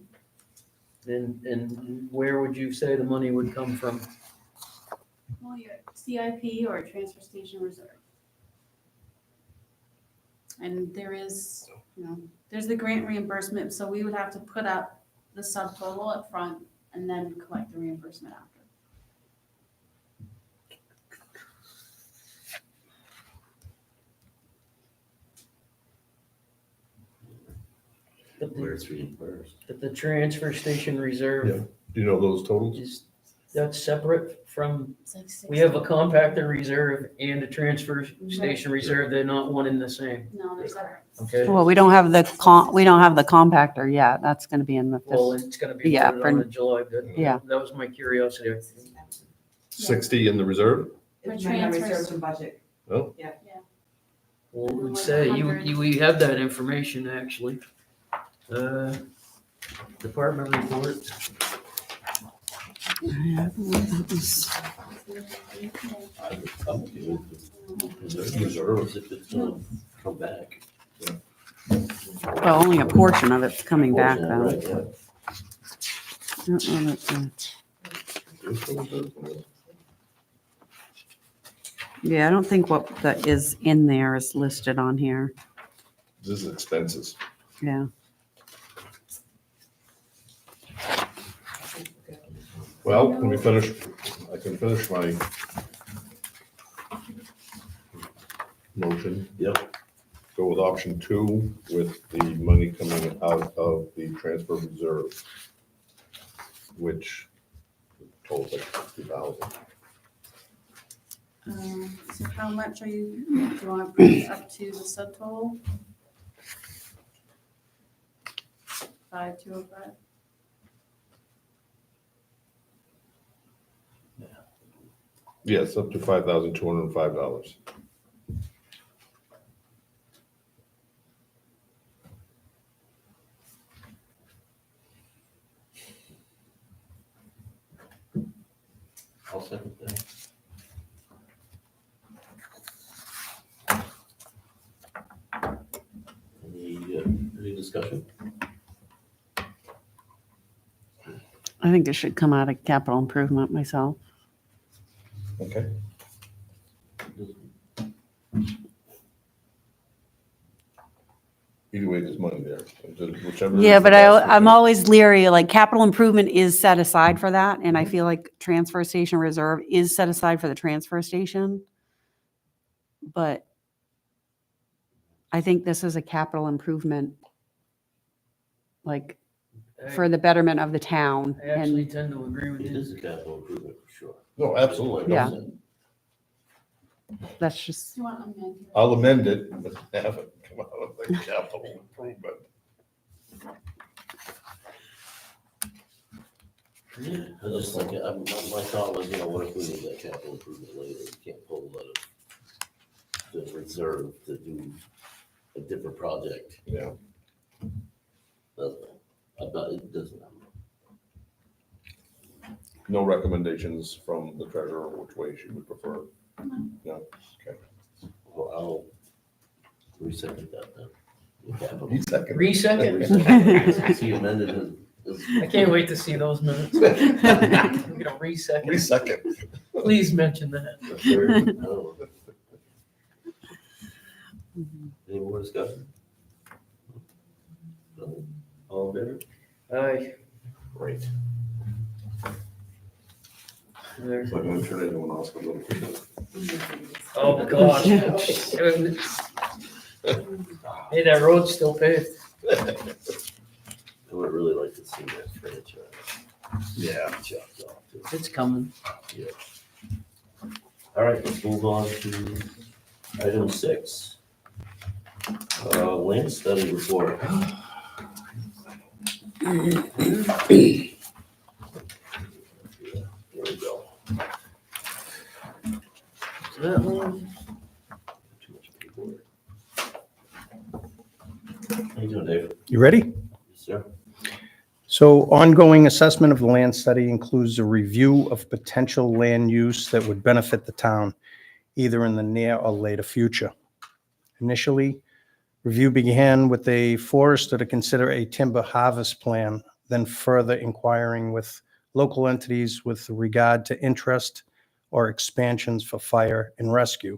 And where would you say the money would come from? Well, your CIP or transfer station reserve. And there is, there's the grant reimbursement, so we would have to put up the subtotal up front and then collect the reimbursement after. But Where the, it's reimbursed. but the transfer station reserve, Yeah. Do you know those totals? is, that's separate from, It's like we have a compactor reserve and a transfer station reserve. They're not one and the same. No, they're separate. Okay? Well, we don't have the compactor yet. That's going to be in the Well, fifth. it's gonna be Yeah, voted on in July, but Yeah. that was my curiosity. 60 in the reserve? It's my transfers. reserves and budget. Oh, Well, would say, we have that information, actually. Department report. I'm okay with the reserves if it's gonna come back. Well, only a portion of it's coming back though. Right, yeah. I don't know that Yeah, I don't think what that is in there is listed on here. this is expenses. Yeah. Well, let me finish, I can finish my motion. Yep. Go with option 2 with the money coming out of the transfer reserve, which totals like 60,000. So how much do you want to bring it up to the subtotal? 5,205. Yes, up to $5,205. I'll second that. Any discussion? I think it should come out of capital improvement myself. Okay. Either way, there's money there. Whichever. Yeah, is the but best for I'm you. always leery, like capital improvement is set aside for that. And I feel like transfer station reserve is set aside for the transfer station. But I think this is a capital improvement, like for the betterment of the town. I actually And tend to agree with It you. is a capital improvement for sure. No, absolutely. Yeah. that's just, Do you want to amend? I'll amend it, but have it come out of the capital improvement. Yeah, I just like, my thought was, what if we need that capital improvement later? You can't pull that of the reserve to do a different project. Yeah. It doesn't. No recommendations from the treasurer which way she would prefer. No, okay. Well, I'll resecond that then. Capital. He's second. Resecond. See amended I can't wait to see those minutes. I'm gonna resecond. We second. Please mention that. the third, no. Any more discussion? No? All in favor? Aye. Great. There. So I'm gonna turn anyone else a little bit. Oh, gosh. Hey, that road's still paved. I would really like to see that franchise. Yeah. Chopped off too. It's coming. Yeah. All right, let's move on to item 6. Land study report. There we go. That one. Too much paperwork. How you doing, Dave? You ready? Yes, sir. So ongoing assessment of the land study includes a review of potential land use that would benefit the town, either in the near or later future. Initially, review began with a forester to consider a timber harvest plan, then further inquiring with local entities with regard to interest or expansions for fire and rescue,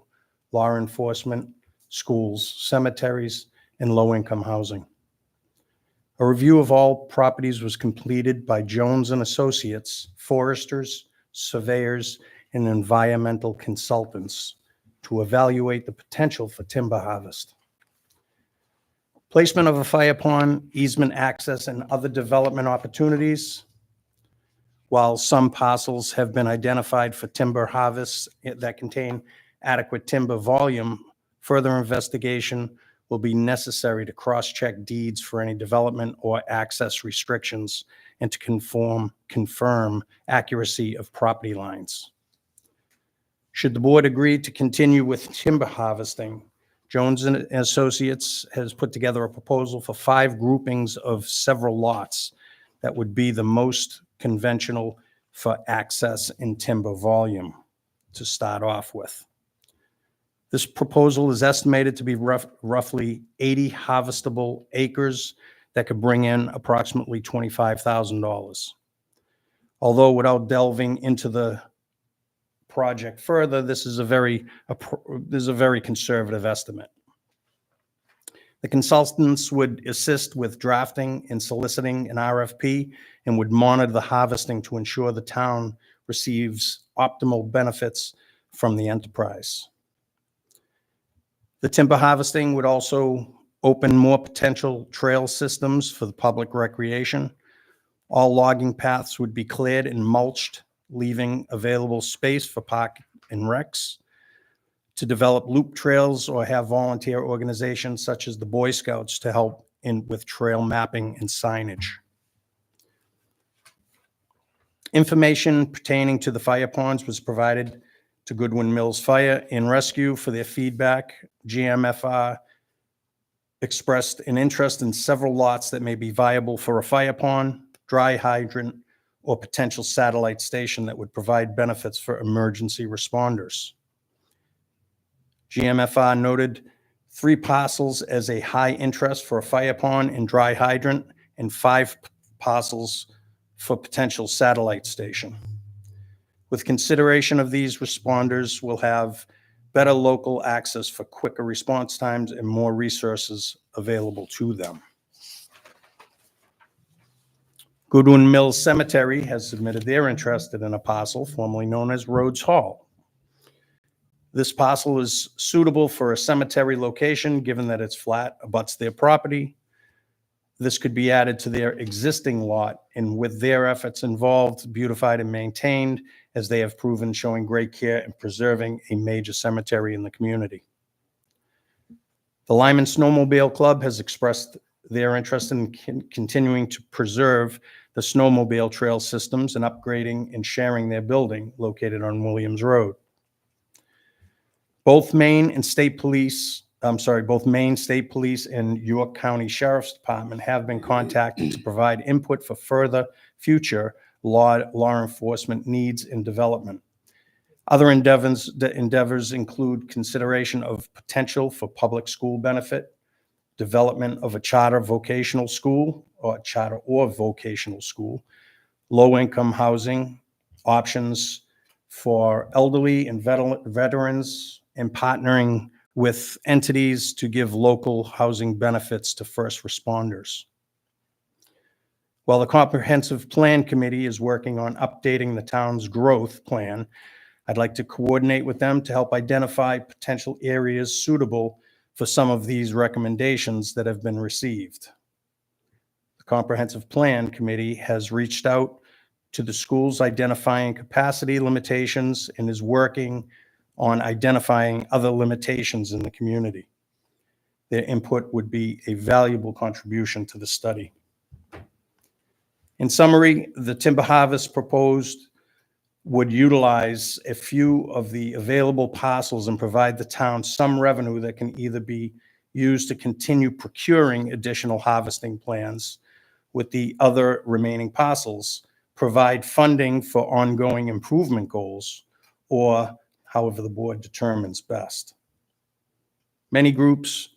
law enforcement, schools, cemeteries, and low-income housing. A review of all properties was completed by Jones and Associates, foresters, surveyors, and environmental consultants to evaluate the potential for timber harvest. Placement of a fire pond, easement access, and other development opportunities. While some parcels have been identified for timber harvests that contain adequate timber volume, further investigation will be necessary to cross-check deeds for any development or access restrictions and to confirm accuracy of property lines. Should the board agree to continue with timber harvesting, Jones and Associates has put together a proposal for 5 groupings of several lots that would be the most conventional for access in timber volume to start off with. This proposal is estimated to be roughly 80 harvestable acres that could bring in approximately $25,000. Although without delving into the project further, this is a very conservative estimate. The consultants would assist with drafting and soliciting an RFP and would monitor the harvesting to ensure the town receives optimal benefits from the enterprise. The timber harvesting would also open more potential trail systems for the public recreation. All logging paths would be cleared and mulched, leaving available space for park and recs. To develop loop trails or have volunteer organizations such as the Boy Scouts to help with trail mapping and signage. Information pertaining to the fire ponds was provided to Goodwin Mills Fire and Rescue for their feedback. GMFR expressed an interest in several lots that may be viable for a fire pond, dry hydrant, or potential satellite station that would provide benefits for emergency responders. GMFR noted 3 parcels as a high interest for a fire pond and dry hydrant, and 5 parcels for potential satellite station. With consideration of these, responders will have better local access for quicker response times and more resources available to them. Goodwin Mills Cemetery has submitted their interest in a parcel formerly known as Rhodes Hall. This parcel is suitable for a cemetery location given that it's flat, abuts their property. This could be added to their existing lot, and with their efforts involved, beautified and maintained, as they have proven, showing great care in preserving a major cemetery in the community. The Lyman Snowmobile Club has expressed their interest in continuing to preserve the snowmobile trail systems and upgrading and sharing their building located on Williams Road. Both Maine State Police and York County Sheriff's Department have been contacted to provide input for further future law enforcement needs and development. Other endeavors include consideration of potential for public school benefit, development of a charter vocational school, low-income housing, options for elderly and veterans, and partnering with entities to give local housing benefits to first responders. While the Comprehensive Plan Committee is working on updating the town's growth plan, I'd like to coordinate with them to help identify potential areas suitable for some of these recommendations that have been received. The Comprehensive Plan Committee has reached out to the schools identifying capacity limitations and is working on identifying other limitations in the community. Their input would be a valuable contribution to the study. In summary, the timber harvest proposed would utilize a few of the available parcels and provide the town some revenue that can either be used to continue procuring additional harvesting plans with the other remaining parcels, provide funding for ongoing improvement goals, or however the board determines best. Many groups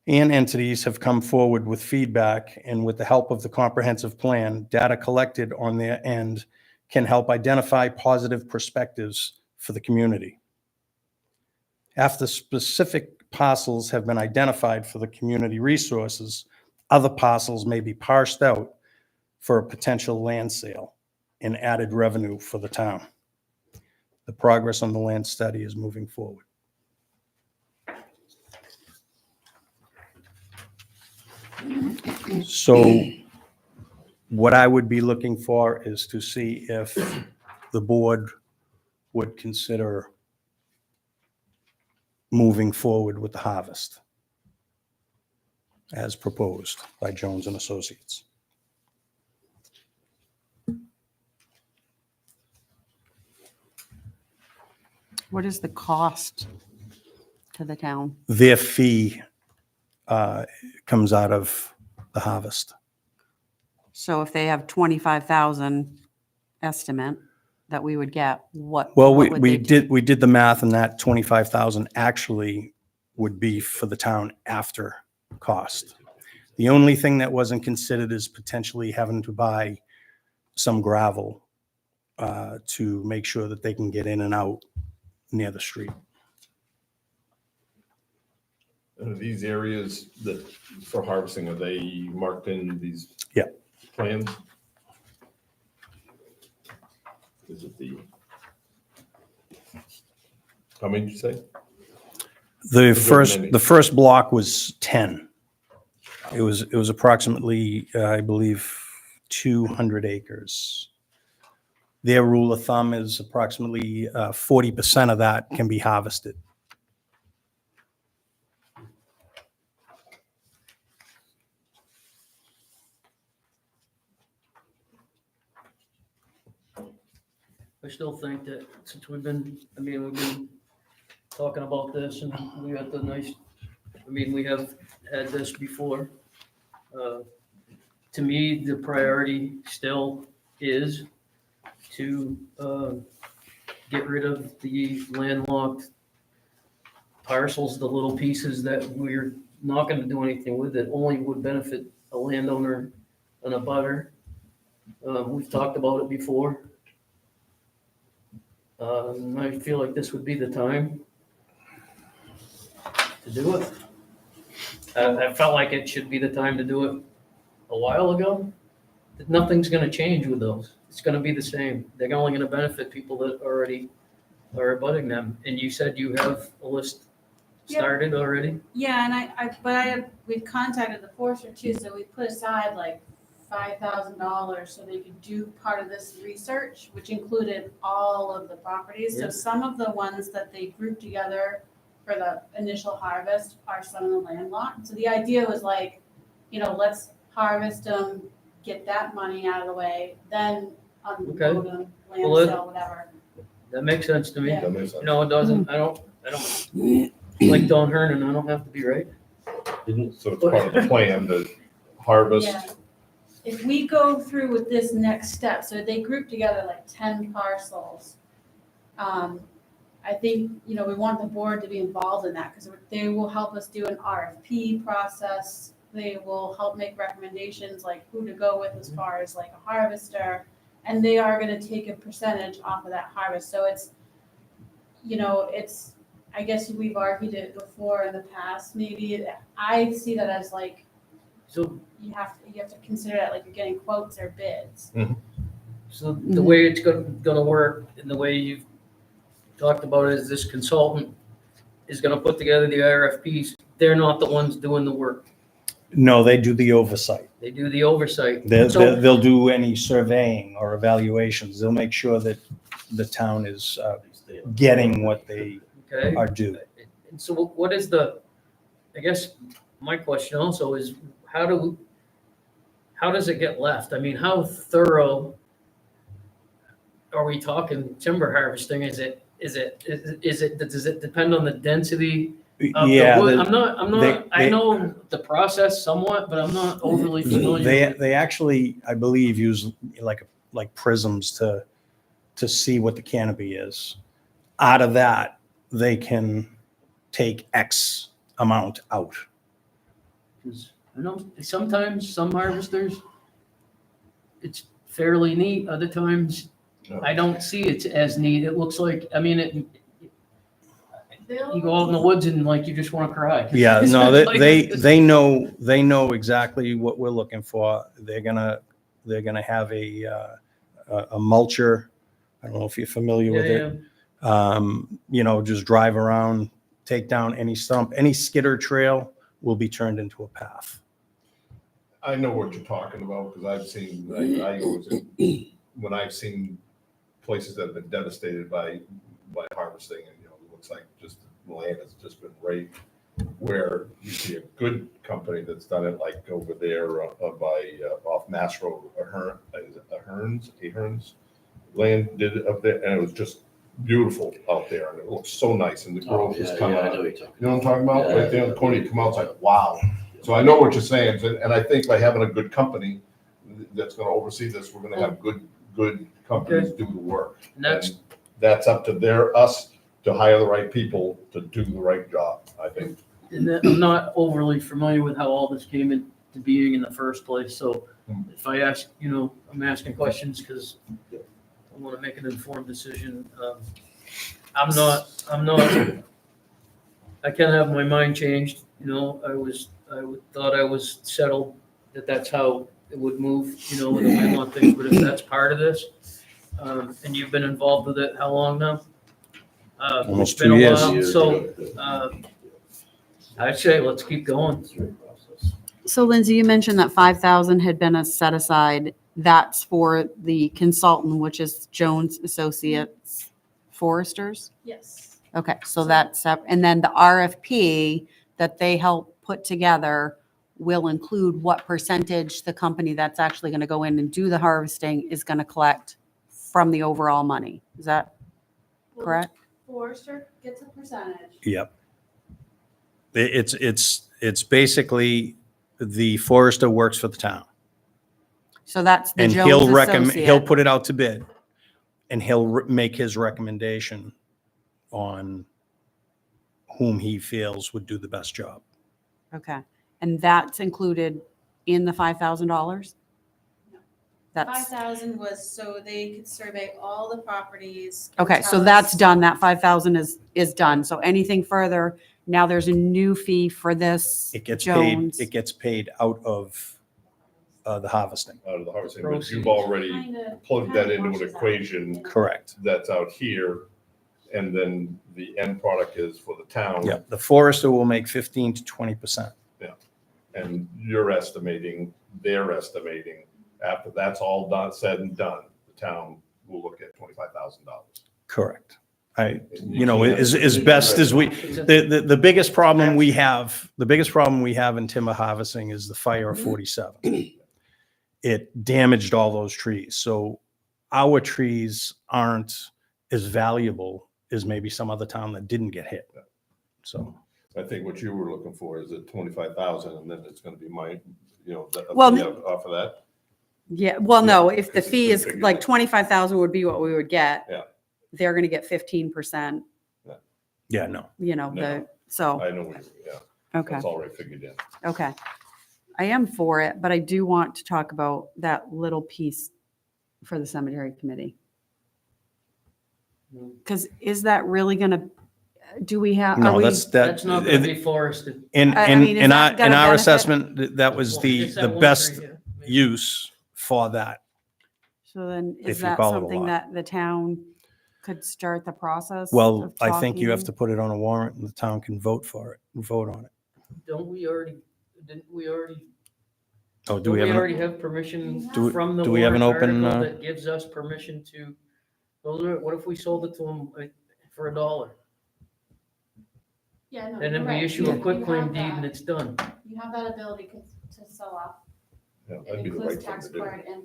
and entities have come forward with feedback, and with the help of the comprehensive plan, data collected on their end can help identify positive perspectives for the community. After specific parcels have been identified for the community resources, other parcels may be parsed out for a potential land sale and added revenue for the town. The progress on the land study is moving forward. So what I would be looking for is to see if the board would consider moving forward with the harvest as proposed by Jones and Associates. What is the cost to the town? Their fee comes out of the harvest. So if they have 25,000 estimate that we would get, what? Well, what would they do? we did the math, and that 25,000 actually would be for the town after cost. The only thing that wasn't considered is potentially having to buy some gravel to make sure that they can get in and out near the street. And are these areas that, for harvesting, are they marked in these? Yeah. Plans? Is it how many did you say? The there many? first block was 10. It was approximately, I believe, 200 acres. Their rule of thumb is approximately 40% of that can be harvested. I still think that since we've been talking about this and we got the nice, we have had this before. To me, the priority still is to get rid of the landlocked parcels, the little pieces that we're not gonna do anything with, that only would benefit a landowner and a butter. We've talked about it before. I feel like this would be the time to do it. I felt like it should be the time to do it a while ago. Nothing's gonna change with those. It's gonna be the same. They're only gonna benefit people that already are abutting them. And you said you have a list Yep. started already? Yeah, and we've contacted the forester too, so we put aside like $5,000 so they could do part of this research, which included all of the properties. So Yeah. some of the ones that they grouped together for the initial harvest are some of the landlocked. So the idea was like, let's harvest them, get that money out of the way, then unload them, land Well, sale, whatever. That makes sense to me. Yeah. That makes sense. No, it doesn't. I don't like Don Hernan. I don't have to be right. So it's part of the plan to harvest. Yeah. If we go through with this next step, so they group together like 10 parcels. I think, we want the board to be involved in that because they will help us do an RFP process. They will help make recommendations like who to go with as far as like a harvester. And they are going to take a percentage off of that harvest. So it's, I guess we've argued it before in the past, maybe. I see that as like, So, you have to consider it like you're getting quotes or bids. so the way it's gonna work and the way you've talked about it is this consultant is gonna put together the RFPs. They're not the ones doing the work. No, they do the oversight. They do the oversight. They'll do any surveying or evaluations. They'll make sure that the town is getting what they Okay. are due. And so what is I guess my question also is, how how does it get left? I mean, how thorough are we talking timber harvesting? Does it depend on the density of the Yeah, wood? the- I'm not, I they- know the process somewhat, but I'm not overly familiar with it. They actually, I believe, use like prisms to see what the canopy is. Out of that, they can take X amount out. 'Cause I know sometimes some harvesters, it's fairly neat. Other times, I don't see it as neat. It looks like, I mean, you go out in the woods and like you just want to cry. Yeah, no, It's like- they know exactly what we're looking for. They're gonna have a mulcher. I don't know if you're familiar with Yeah, it. yeah. Just drive around, take down any stump, any skidder trail will be turned into a path. I know what you're talking about, because I've seen, I always, when I've seen places that have been devastated by harvesting, and, it looks like just the land has just been raped, where you see a good company that's done it, like over there off Mass Road, Ahern's land did it up there, and it was just beautiful out there, and it looked so nice, and the Oh, growth was yeah, coming yeah, I up. know what you're talking You know what I'm talking about? Yeah. Right there on the corner, you come out, it's like, wow. So I know what you're saying, and I think by having a good company that's gonna oversee this, we're gonna have good companies do the work. Next, And that's up to us to hire the right people to do the right job, I think. and then I'm not overly familiar with how all this came into being in the first place, so if I ask, I'm asking questions because I want to make an informed decision. I'm not, I can have my mind changed, thought I was settled, that's how it would move, with the wind on things, but if that's part of this, and you've been involved with it, how long now? Almost It's been 2 a years. while, So, I'd say let's keep going. So Lindsay, you mentioned that 5,000 had been set aside. That's for the consultant, which is Jones Associates Foresters? Yes. Okay, so that's, and then the RFP that they help put together will include what percentage the company that's actually going to go in and do the harvesting is going to collect from the overall money. Is that correct? Forester gets a percentage. Yep. It's basically the forester works for the town. So that's the And Jones he'll Associate. put it out to bid, and he'll make his recommendation on whom he feels would do the best job. Okay, and that's included in the $5,000? No. That's, 5,000 was so they could survey all the properties. okay, so tell that's us- done. That 5,000 is done. So anything further, now there's a new fee for this It gets Jones. paid out of the harvesting. Out of the harvesting, but Proceeds. you've already Kinda- plugged that kinda into an washes out. equation Correct. that's out here, and then the end product is for the town. Yeah, the forester will make 15 to 20%. And you're estimating, they're estimating, after that's all done, said and done, the town will look at $25,000. Correct. As best as we, the biggest problem we have, in timber harvesting is the fire of 47. It damaged all those trees. So our trees aren't as valuable as maybe some other town that didn't get hit. So, I think what you were looking for is at 25,000, and then it's gonna be Well, off of that. Yeah, well, no, if the Because it's fee been is figured like out. 25,000 would be what we would get. Yeah. They're going to get 15%, yeah, no. No. So, I know, okay, that's already figured in. okay. I am for it, but I do want to talk about that little piece for the cemetery committee. Because is that really going to, do we have, are No, we? that's not going to be forested. I mean, is in that our, gonna in our benefit? assessment, that was Well, the just that one best tree here. use for that. So then if is you that call it a something lot. that the town could start the process? Well, of I think you have talking? to put it on a warrant and the town can vote on it. Didn't we already, Oh, do don't we we have, already an- have permission Do we- from the do we have an warrant open, article that gives us permission to, what if we sold it to them for $1? Yeah, no. And then you're we right. issue You a quitclaim have deed that. and it's done. You have that ability to sell off Yeah, It that'd be the includes right thing tax to do. acquired and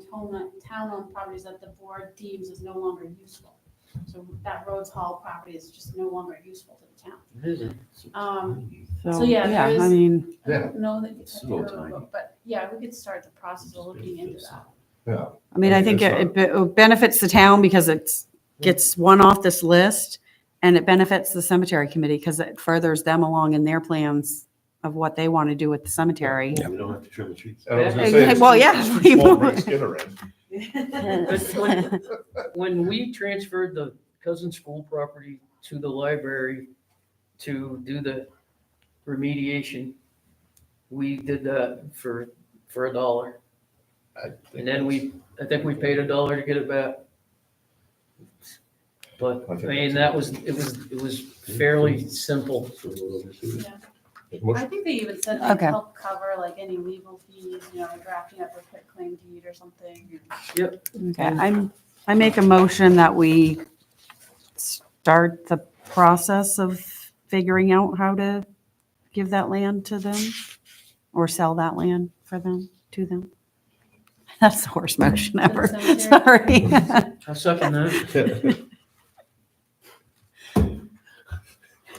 town-owned properties that the board deems is no longer useful. So that Rhodes Hall property is just no longer useful to the town. So yeah, there I is- mean, I don't know that, It's so tiny. but yeah, we could start the process of looking into that. Yeah, I mean, I think it benefits the town because it gets one off this list, and it benefits the cemetery committee because it furthers them along in their plans of what they want to do with the cemetery. We don't have to trim the trees. and I was gonna say, it's- Well, yeah. it's small bring Skinner in. When we transferred the Cousin School property to the library to do the remediation, we did that for $1. I think And then I think we paid $1 to get it back. But, I mean, it was fairly simple. I think they even said Okay. they'd help cover like any legal fees, drafting up a quick claim deed or something. Okay, I make a motion that we start the process of figuring out how to give that land to them or sell that land for them, to them. That's the worst motion ever. cemetery? Sorry. I second that.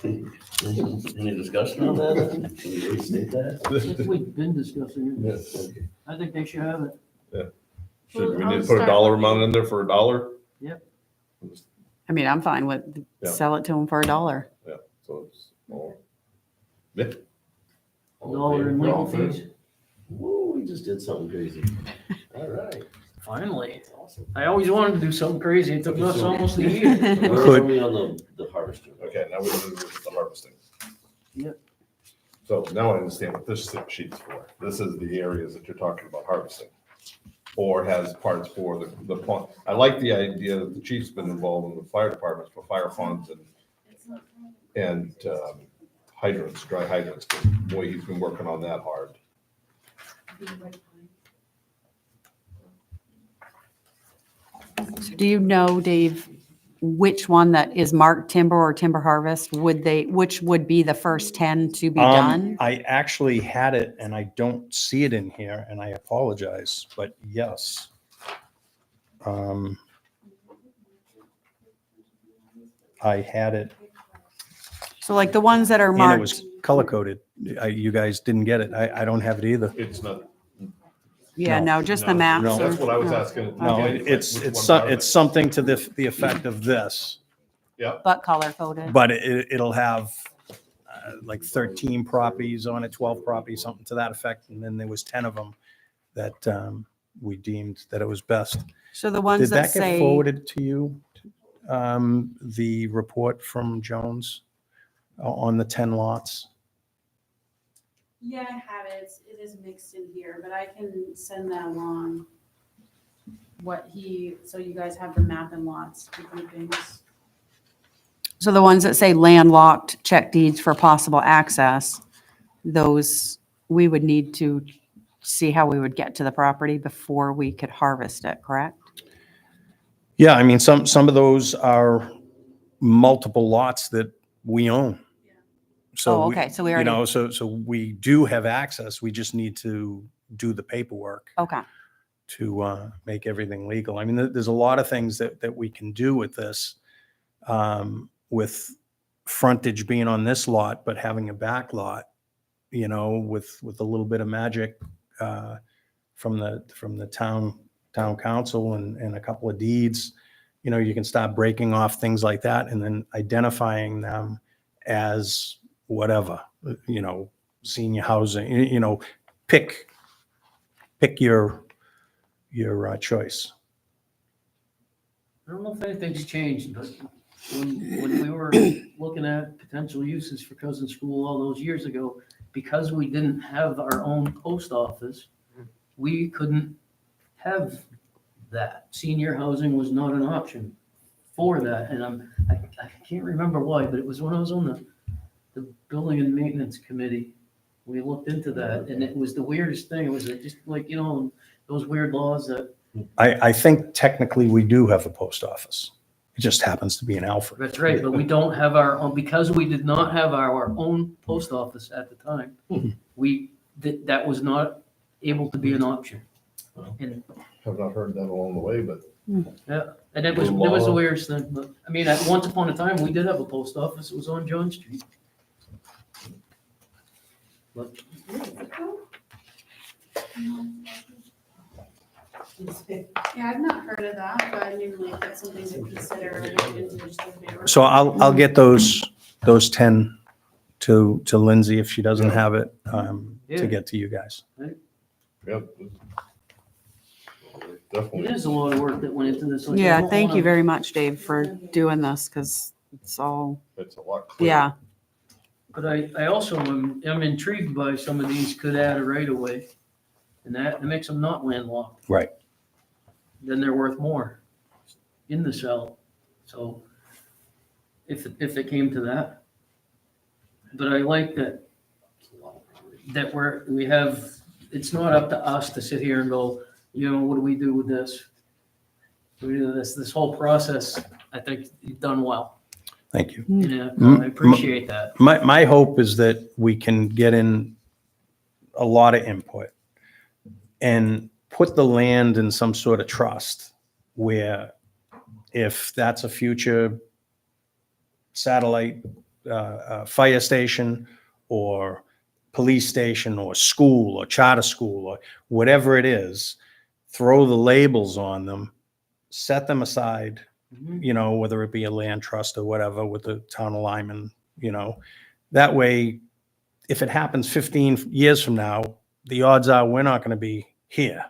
Any discussion on that? Can you restate that? I think we've been discussing it. Yes. I think they should have it. Should we I'll need to put a start dollar looking. amount in there for $1? Yep. I mean, I'm fine with, Yeah. sell it to them for $1. Yeah, so it's all. Yeah. $1 in legal fees. Whoa, we just did something crazy. All right. Finally. Awesome. I always wanted to do something crazy. It took us almost a year. Where are we on the harvester? Okay, now we're gonna do the harvesting. Yep. So now I understand what this sheet's for. This is the areas that you're talking about harvesting. Or has parts for the pond. I like the idea that the chief's been involved in the fire departments for fire funds and hydrants, dry hydrants. Boy, he's been working on that hard. So do you know, Dave, which one that is marked timber or timber harvest, which would be the first 10 to be done? I actually had it and I don't see it in here and I apologize, but yes. I had it So like the ones that are and it marked, was color coded. You guys didn't get it. I don't have it either. It's not. yeah, no, no, just the maps. no. That's what I was no. asking. No, it's something to the effect of this, But color coded. but it'll have like 13 properties on it, 12 properties, something to that effect. And then there was 10 of them that we deemed that it was best. So the Did ones that that get say, forwarded to you? The report from Jones on the 10 lots? Yeah, I have it. It is mixed in here, but I can send that along. So you guys have the map and lots groupings. so the ones that say landlocked, check deeds for possible access, those, we would need to see how we would get to the property before we could harvest it, correct? Yeah, I mean, some of those are multiple lots that we own. So Oh, we- okay, so we You already, know, so we do have access. We just need to do the paperwork okay, to make everything legal. I mean, there's a lot of things that we can do with this, with frontage being on this lot, but having a back lot, you know, with a little bit of magic from the town council and a couple of deeds, you know, you can start breaking off things like that and then identifying them as whatever, you know, senior housing, you know, pick your choice. I don't know if anything's changed, but when we were looking at potential uses for Cousin School all those years ago, because we didn't have our own post office, we couldn't have that. Senior housing was not an option for that. And I can't remember why, but it was when I was on the building and maintenance committee. We looked into that and it was the weirdest thing. It was just like, you know, those weird laws that. I think technically we do have a post office. It just happens to be in Alfred. That's right, but we don't have our own, because we did not have our own post office at the time. That was not able to be an option. And, Have not heard that along the way, but yeah, and it was the weirdest thing, but, I mean, at once upon a time, we did have a post office, it was on John Street. But Yeah, I've not heard of that, but I mean, like, that's something to consider. So I'll get those 10 to Lindsay if she doesn't have it, Yeah. to get to you guys. yep. it Definitely. is a lot of work that went into this. like, I Yeah, don't thank you wanna- very much, Dave, for doing this, because it's all, It's a lot clearer. yeah. But I also am intrigued by some of these could add a right of way. And that makes them not landlocked. Right. Then they're worth more in the sale. So if it came to that. But I like that we have, it's not up to us to sit here and go, what do we do with this? We do this whole process, I think you've done well. Thank you. Yeah, I appreciate that. My hope is that we can get in a lot of input and put the land in some sort of trust where if that's a future satellite fire station or police station or school or charter school or whatever it is, throw the labels on them, set them aside, Mhm. whether it be a land trust or whatever with the town of Lyman, that way, if it happens 15 years from now, the odds are we're not going to be here.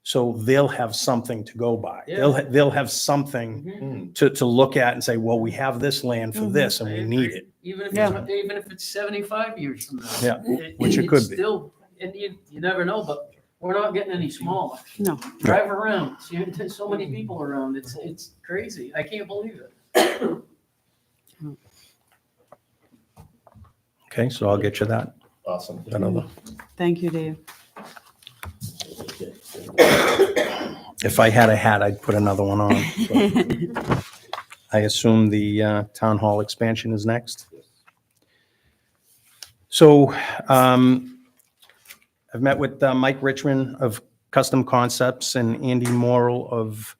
So they'll have something to go by. Yeah. They'll have something Mhm. to look at and say, well, we have this land for this and I we need agree. it. Even if it's 75 years from now. Yeah, which it could it's be. Still, and you never know, but we're not getting any smaller. No. Drive around, see, there's so many people around, it's crazy, I can't believe it. Okay, so I'll get you that. Awesome. Other. Thank you, Dave. If I had a hat, I'd put another one on. but I assume the town hall expansion is next. So I've met with Mike Richmond of Custom Concepts and Andy Morrill of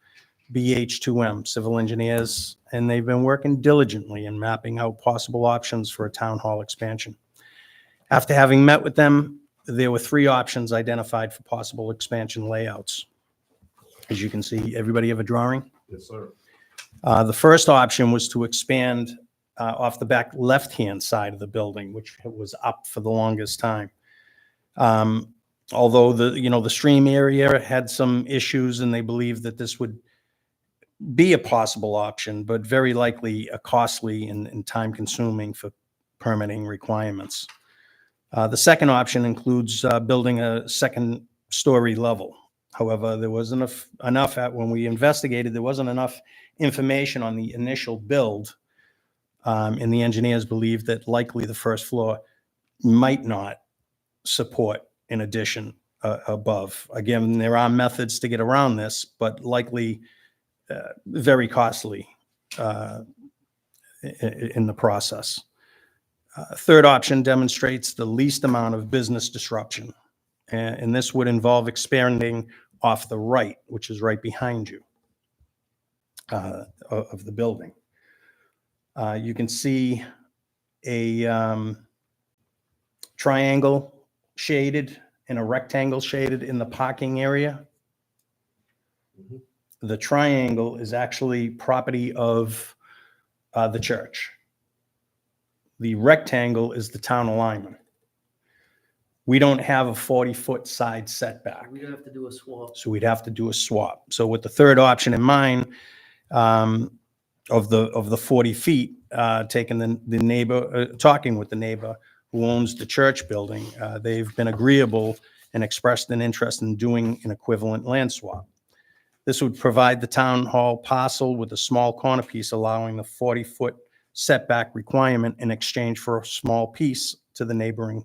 BH2M Civil Engineers, and they've been working diligently in mapping out possible options for a town hall expansion. After having met with them, there were 3 options identified for possible expansion layouts. As you can see, everybody have a drawing? Yes, sir. The first option was to expand off the back left-hand side of the building, which was up for the longest time. Although the stream area had some issues and they believed that this would be a possible option, but very likely a costly and time-consuming for permitting requirements. The second option includes building a second-story level. However, there wasn't enough when we investigated, there wasn't enough information on the initial build, and the engineers believed that likely the first floor might not support an addition above. Again, there are methods to get around this, but likely very costly in the process. Third option demonstrates the least amount of business disruption, and this would involve expanding off the right, which is right behind you of the building. You can see a triangle shaded and a rectangle shaded in the parking area. The triangle is actually property of the church. The rectangle is the town of Lyman. We don't have a 40-foot side setback, We're gonna have to do a swap. so we'd have to do a swap. So with the third option in mind, of the 40 feet, taking the neighbor, talking with the neighbor who owns the church building, they've been agreeable and expressed an interest in doing an equivalent land swap. This would provide the town hall parcel with a small corner piece, allowing the 40-foot setback requirement in exchange for a small piece to the neighboring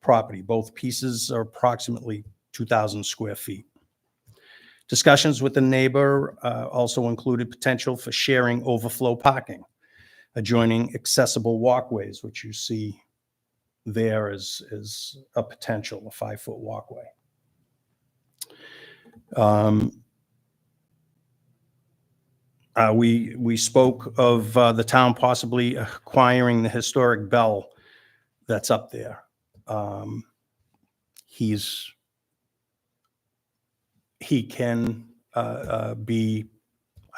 property. Both pieces are approximately 2,000 square feet. Discussions with the neighbor also included potential for sharing overflow parking, adjoining accessible walkways, which you see there is a potential, a 5-foot walkway. We spoke of the town possibly acquiring the historic bell that's up there. He can be,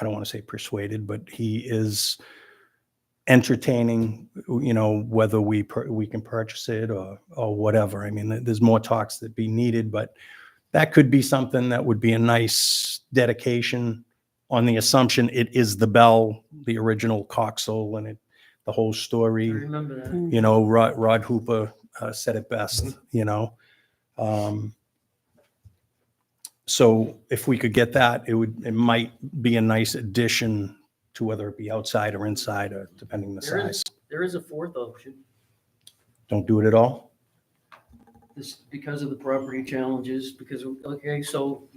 I don't want to say persuaded, but he is entertaining, whether we can purchase it or whatever. I mean, there's more talks that be needed, but that could be something that would be a nice dedication on the assumption it is the bell, the original Coxel, and the whole I story. remember that. Rod Hooper said it best, So if we could get that, it might be a nice addition to whether it be outside or inside, or depending the size. There is a fourth option. Don't do it at all? This, because of the property challenges, because, okay, so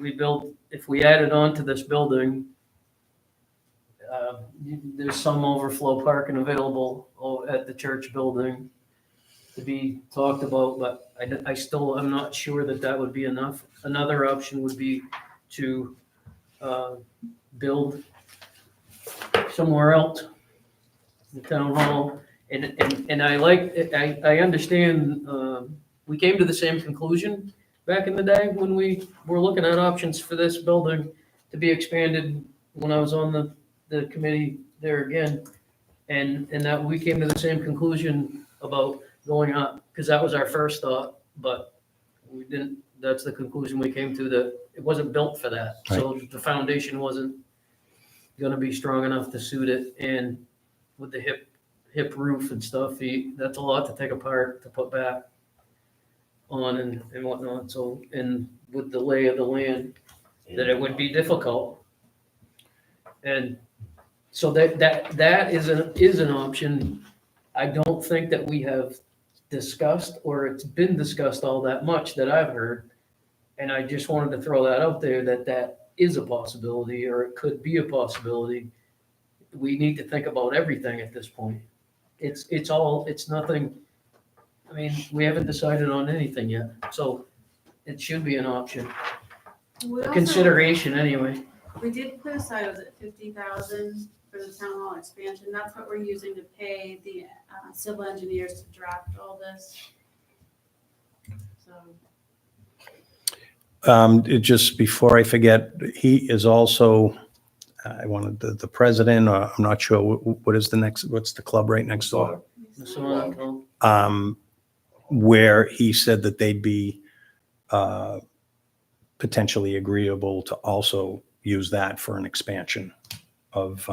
if we added on to this building, there's some overflow parking available at the church building to be talked about, but I'm not sure that would be enough. Another option would be to build somewhere else, the town hall. And I understand, we came to the same conclusion back in the day when we were looking at options for this building to be expanded when I was on the committee there again. And that we came to the same conclusion about going up, because that was our first thought, but we didn't, that's the conclusion we came to, that it wasn't built for that. So the foundation wasn't gonna be strong enough to suit it, and with the hip roof and stuff, that's a lot to take apart to put back on and whatnot. So, and with the lay of the land, that it would be difficult. And so that is an option. I don't think that we have discussed, or it's been discussed all that much that I've heard. And I just wanted to throw that out there, that is a possibility, or it could be a possibility. We need to think about everything at this point. It's nothing, I mean, we haven't decided on anything yet, so it should be an option, We a also- consideration anyway. We did put aside, was it 50,000 for the town hall expansion? That's what we're using to pay the civil engineers to draft all this. So, Just before I forget, he is also, I wanted the president, or I'm not sure, what's the club right next door? So, Where he said that they'd be potentially agreeable to also use that for an expansion of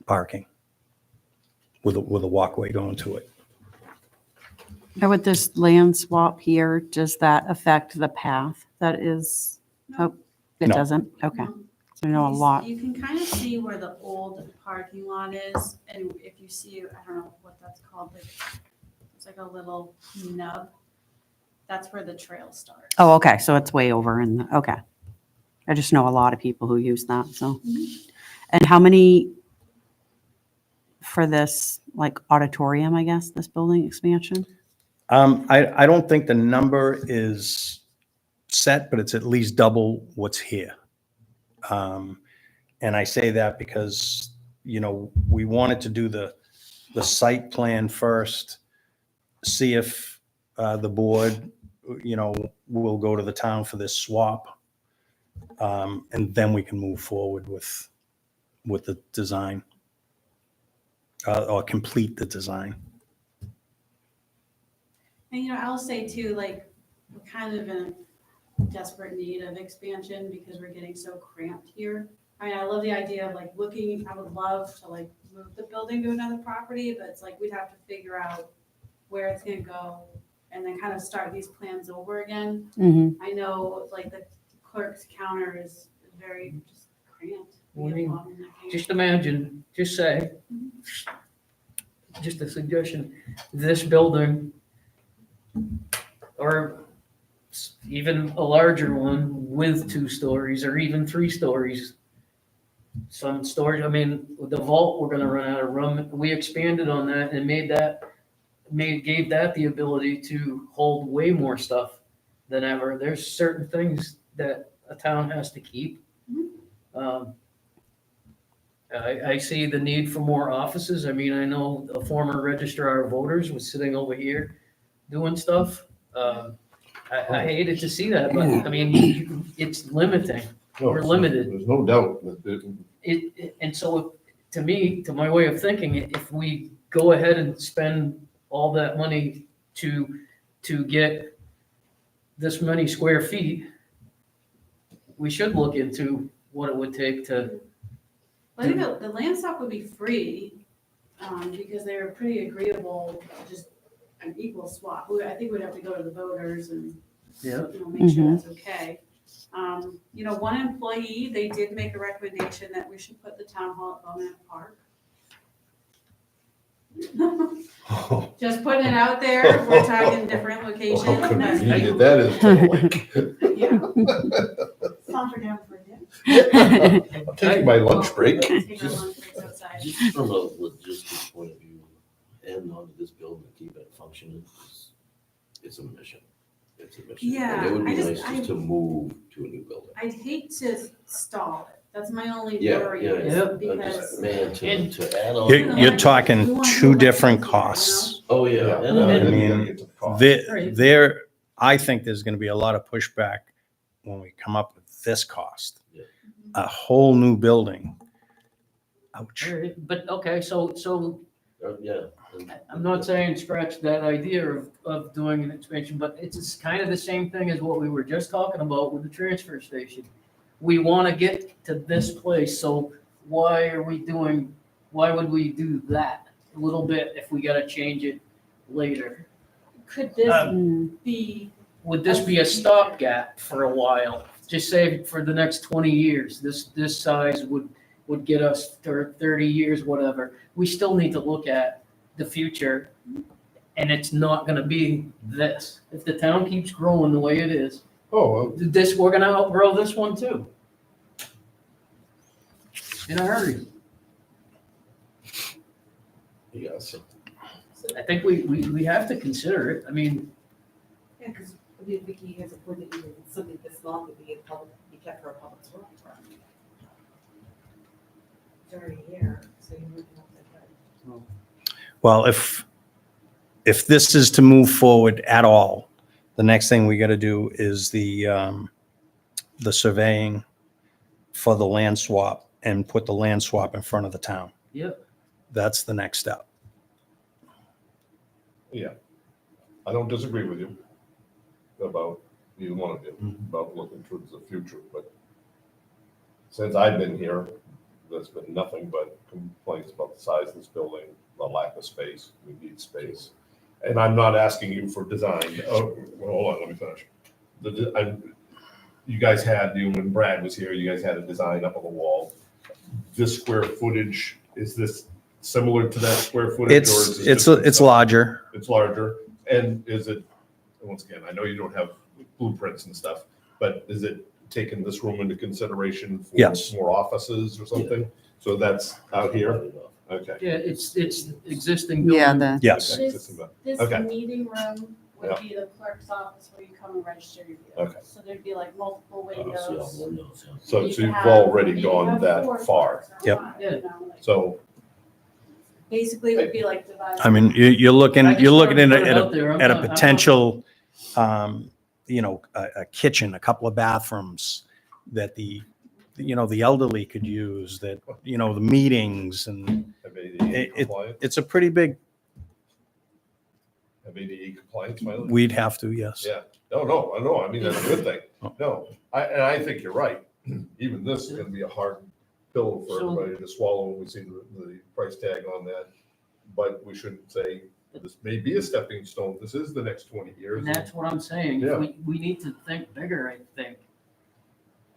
parking with a walkway going to it. Now with this land swap here, does that affect the path that is, oh, it No. doesn't? Okay. No. So I know a lot. You can kind of see where the old parking lot is, and if you see, I don't know what that's called, but it's like a little nub. That's where the trail starts. Oh, okay. So it's way over okay. I just know a lot of people who use that, so. And how many for this, like auditorium, I guess, this building expansion? I don't think the number is set, but it's at least double what's here. And I say that because, we wanted to do the site plan first, see if the board, will go to the town for this swap. And then we can move forward with the design, or complete the design. And, I'll say too, like, we're kind of in a desperate need of expansion because we're getting so cramped here. I mean, I love the idea of like I would love to like move the building to another property, but it's like we'd have to figure out where it's gonna go and then kind of start these plans over again. Mm-hmm. I know like the clerk's counter is very just cramped. What do you mean? Just imagine, just say, just a suggestion, this building, or even a larger one with 2 stories or even 3 stories. Some storage, I mean, with the vault, we're gonna run out of room. We expanded on that and gave that the ability to hold way more stuff than ever. There's certain things that a town has to keep. I see the need for more offices. I mean, I know a former registrar of voters was sitting over here doing stuff. I hated to see that, but I mean, it's limiting. No, We're limited. There's no doubt that And so to me, to my way of thinking, if we go ahead and spend all that money to get this many square feet, we should look into what it would take to, I think the land swap would be free, because they were pretty agreeable, just an equal swap. I think we'd have to go to the voters and, make sure that's okay. One employee, they did make a recommendation that we should put the town hall at Bowman Park. Just putting it out there, we're talking different locations. how convenient that is to Saunter down for a dip. I'm taking my lunch break. Take our lunch breaks outside. Just from a logistics point of view, adding on to this building and keep it functioning, it's a mission. It's a mission. Yeah, And it would be I nice just to move to a new building. I'd hate to stall it. That's my only Yeah, worry yeah, is yeah. I'm because. just, man, to add on. You're talking two different costs. Oh, yeah. Yeah. And, I Then you mean, gotta get to the cost. I think there's going to be a lot of pushback when we come up with this cost. Yeah. A whole new building. Ouch. but okay, so yeah. I'm not saying scratch that idea of doing an expansion, but it's kind of the same thing as what we were just talking about with the transfer station. We want to get to this place, so why would we do that a little bit if we got to change it later? Could this Um, be, Would this be a stopgap for a while? Just say for the next 20 years, this size would get us for 30 years, whatever. We still need to look at the future, and it's not gonna be this. If the town keeps growing the way it is, Oh, we're gonna outgrow this one too. In a hurry. yes. I think we have to consider it. I mean, Yeah, because Vicky has a point that even something this long could be kept for a public works project. It's already here, so you wouldn't have to. Well, if this is to move forward at all, the next thing we got to do is the surveying for the land swap and put the land swap in front of the town. yep. That's the next step. Yeah. I don't disagree with you about either one of you, Mm-hmm. about looking towards the future, but since I've been here, there's been nothing but complaints about the size of this building, the lack of space, we need space. And I'm not asking you for design. Oh, well, hold on, let me finish. You guys had, when Brad was here, you guys had a design up on the wall. This square footage, is this similar to that square footage? or is it just- It's larger. It's larger, and is it, once again, I know you don't have blueprints and stuff, but is it taking this room into consideration for Yes. more offices or something? So that's out here? Okay. Yeah, it's existing Yeah, building. Yes. Okay, this, just about- this Okay. meeting room would Yeah. be the clerk's office where you come and register your vehicles. Okay. So there'd be like multiple See all windows. windows, yeah. So You you've could have- already you could gone have that 4 far. clerks or Yep. 5, Yeah. like, So, basically, it would be like divided. I mean, you're looking I just at wanted to put it out a, there. I'm at a not- I'm not- potential, a kitchen, a couple of bathrooms that the elderly could use, that, the meetings, and have ADA It- compliance, it's a pretty big, have ADA compliance, Miley? we'd have to, yes. Yeah, no, I mean, that's a good thing. Oh. No, I think you're right. Even this is gonna be a hard pill for So- everybody to swallow when we see the price tag on that. But we shouldn't say, this may be a stepping stone, this is the next 20 years. And that's what I'm saying. Yeah. We need to think bigger, I think.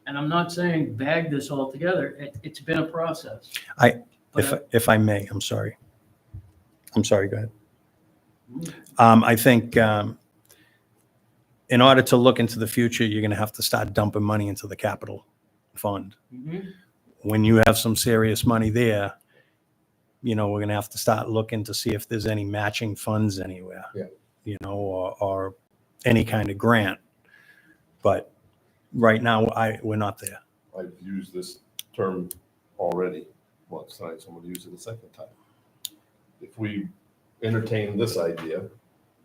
And I'm not saying bag this all together. It's been a process. I- But If I may, I'm sorry. I'm sorry, go ahead. I think in order to look into the future, you're going to have to start dumping money into the capital fund. Mhm. When you have some serious money there, we're going to have to start looking to see if there's any matching funds anywhere. Yeah. Or any kind of grant. But right now, we're not there. I've used this term already once tonight, so I'm gonna use it a second time. If we entertain this idea,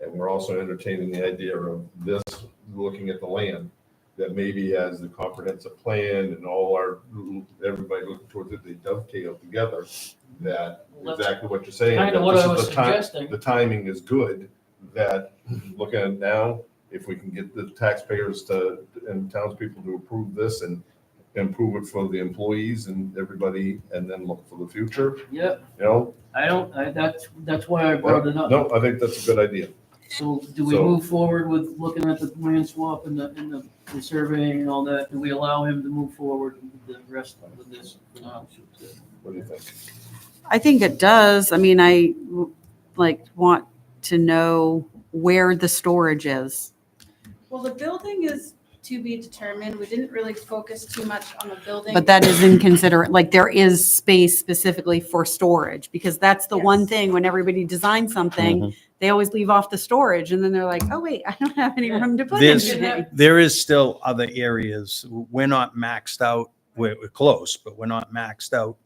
and we're also entertaining the idea of this, looking at the land, that maybe as the comprehensive plan and all our, everybody looking towards it, they dovetail together, that exactly what you're saying. Kind of that what this I is was the time- suggesting. The timing is good, that looking at it now, if we can get the taxpayers to, and townspeople to approve this and improve it for the employees and everybody, and then look for the future, Yep, you know? that's why I brought it up. No, I think that's a good idea. So do we So- move forward with looking at the land swap and the surveying and all that? Do we allow him to move forward with the rest of this? What do you think? I think it does. I mean, I want to know where the storage is. Well, the building is to be determined. We didn't really focus too much on the building. But that is inconsiderate, like there is space specifically for storage, because that's the one Yes. thing when everybody designs something, they always leave off the storage and then they're like, oh wait, I don't have any room to put There's- anything. There is still other areas. We're not maxed out. We're close, but we're not maxed out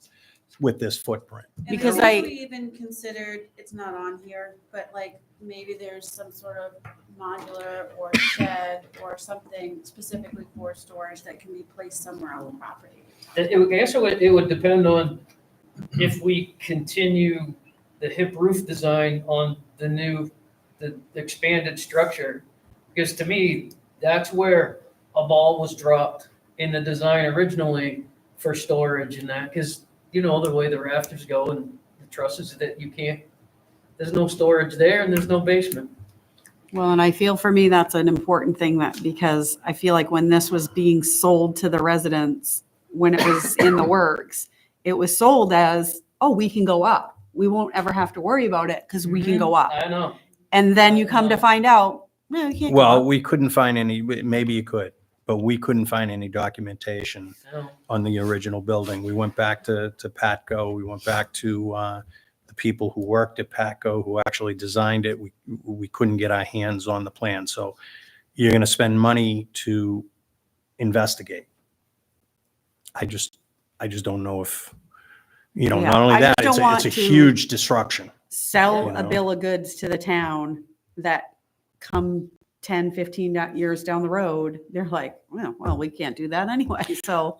with this footprint. And Because I I- think we even considered, it's not on here, but like maybe there's some sort of modular or shed or something specifically for storage that can be placed somewhere on the property. I guess it would depend on if we continue the hip roof design on the expanded structure. Because to me, that's where a ball was dropped in the design originally for storage and that, because you know, the way the rafters go and the trusses that you can't, there's no storage there and there's no basement. Well, and I feel for me, that's an important thing because I feel like when this was being sold to the residents, when it was in the works, it was sold as, oh, we can go up. We won't ever have to worry about it because we can go up. I know. And then you come to find out, no, you can't go Well, up. we couldn't find any, maybe you could, but we couldn't find any documentation I know. on the original building. We went back to Patco. We went back to the people who worked at Patco, who actually designed it. We couldn't get our hands on the plan. So you're going to spend money to investigate. I just don't know if, Yeah, not only I that, just don't it's a want to- huge destruction. Sell You a know. bill of goods to the town that come 10, 15 years down the road, they're like, well, we can't do that anyway. So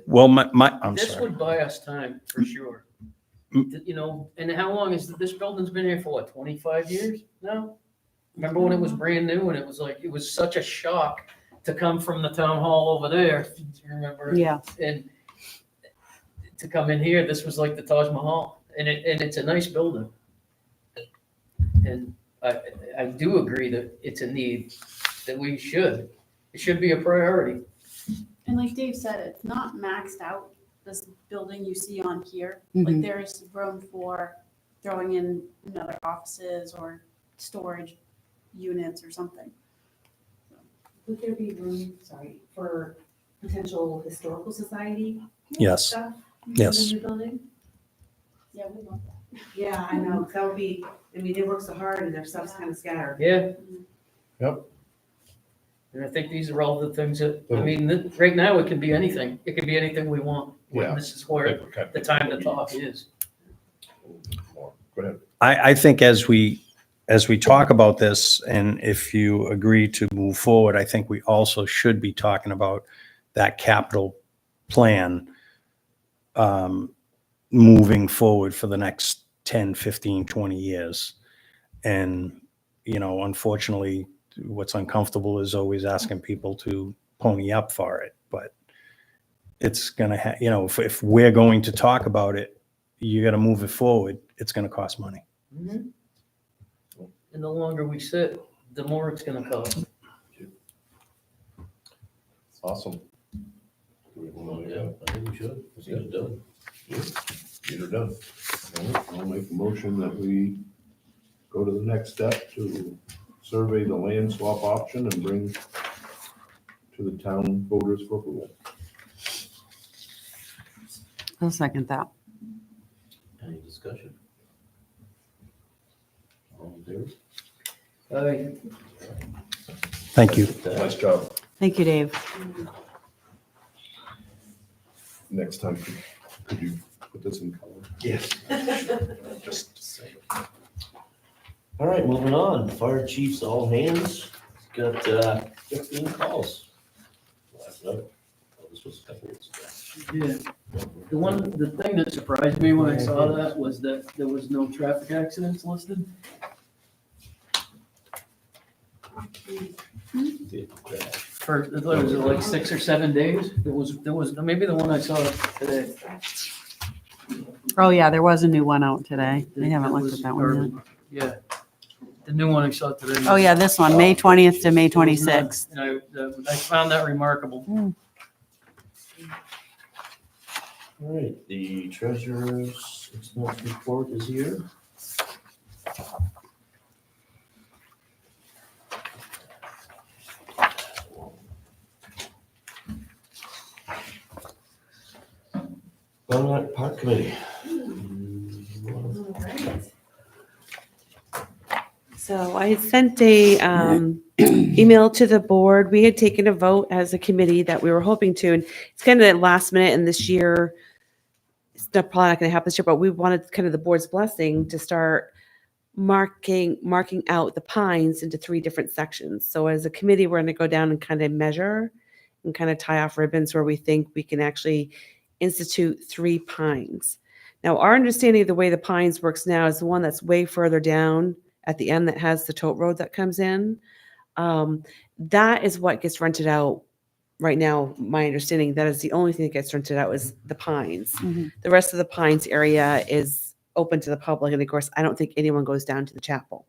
Well, I'm This sorry. would buy us time for sure. You know, and how long is this building's been here for, what, 25 years now? Remember when it was brand new and it was like, it was such a shock to come from the town hall over there, if you remember? yeah, And to come in here, this was like the Taj Mahal, and it's a nice building. And I do agree that it's a need, that it should be a priority. And like Dave said, it's not maxed out, this building you see on here. Like Mhm. there's room for throwing in another offices or storage units or something. Would there be room, for potential historical society Yes, stuff? Yes. In the new building? Yeah, we love that. Yeah, I know, 'cause that would be, they work so hard and their stuff's kind of scattered. Yeah. Yep. And I think these are all the things that, I mean, right now, it can be anything. It can be anything we want. Yeah. This is where the time to talk is. Go ahead. I think as we talk about this, and if you agree to move forward, I think we also should be talking about that capital plan moving forward for the next 10, 15, 20 years. And, unfortunately, what's uncomfortable is always asking people to pony up for it. But it's going to if we're going to talk about it, you got to move it forward. It's going to cost money. And the longer we sit, the more it's gonna cost. Awesome. Do we want to, I think we should. Let's get it done. get her done? All right, I'll make a motion that we go to the next step to survey the land swap option and bring to the town voters for approval. I'll second that. Any discussion? All in favor? I Thank you. Nice job. Thank you, Dave. Next time, could you put this in color? Yes. Just a second. All right, moving on. Fire chiefs, all hands. Got 15 calls. Last night. Oh, this was a couple weeks ago. Yeah. The thing that surprised me when I saw that was that there was no traffic accidents listed. For, I thought it was like 6 or 7 days. There was, maybe the one I saw today. Oh, yeah, there was a new one out today. I haven't That looked was- at that one yet. Yeah. The new one I saw today. Oh, yeah, this one, May 20th to May 26th. And I found that remarkable. All right, the treasurer's expense report is here. Belmont Park Committee. So I had sent a email to the board. We had taken a vote as a committee that we were hoping to, and it's kind of last minute in this year. It's probably not going to happen this year, but we wanted kind of the board's blessing to start marking out the pines into 3 different sections. So as a committee, we're going to go down and kind of measure and kind of tie off ribbons where we think we can actually institute 3 pines. Now, our understanding of the way the pines works now is the one that's way further down at the end that has the tote road that comes in. That is what gets rented out right now. My understanding, that is the only thing that gets rented out is the pines. Mhm. The rest of the pines area is open to the public. And of course, I don't think anyone goes down to the chapel.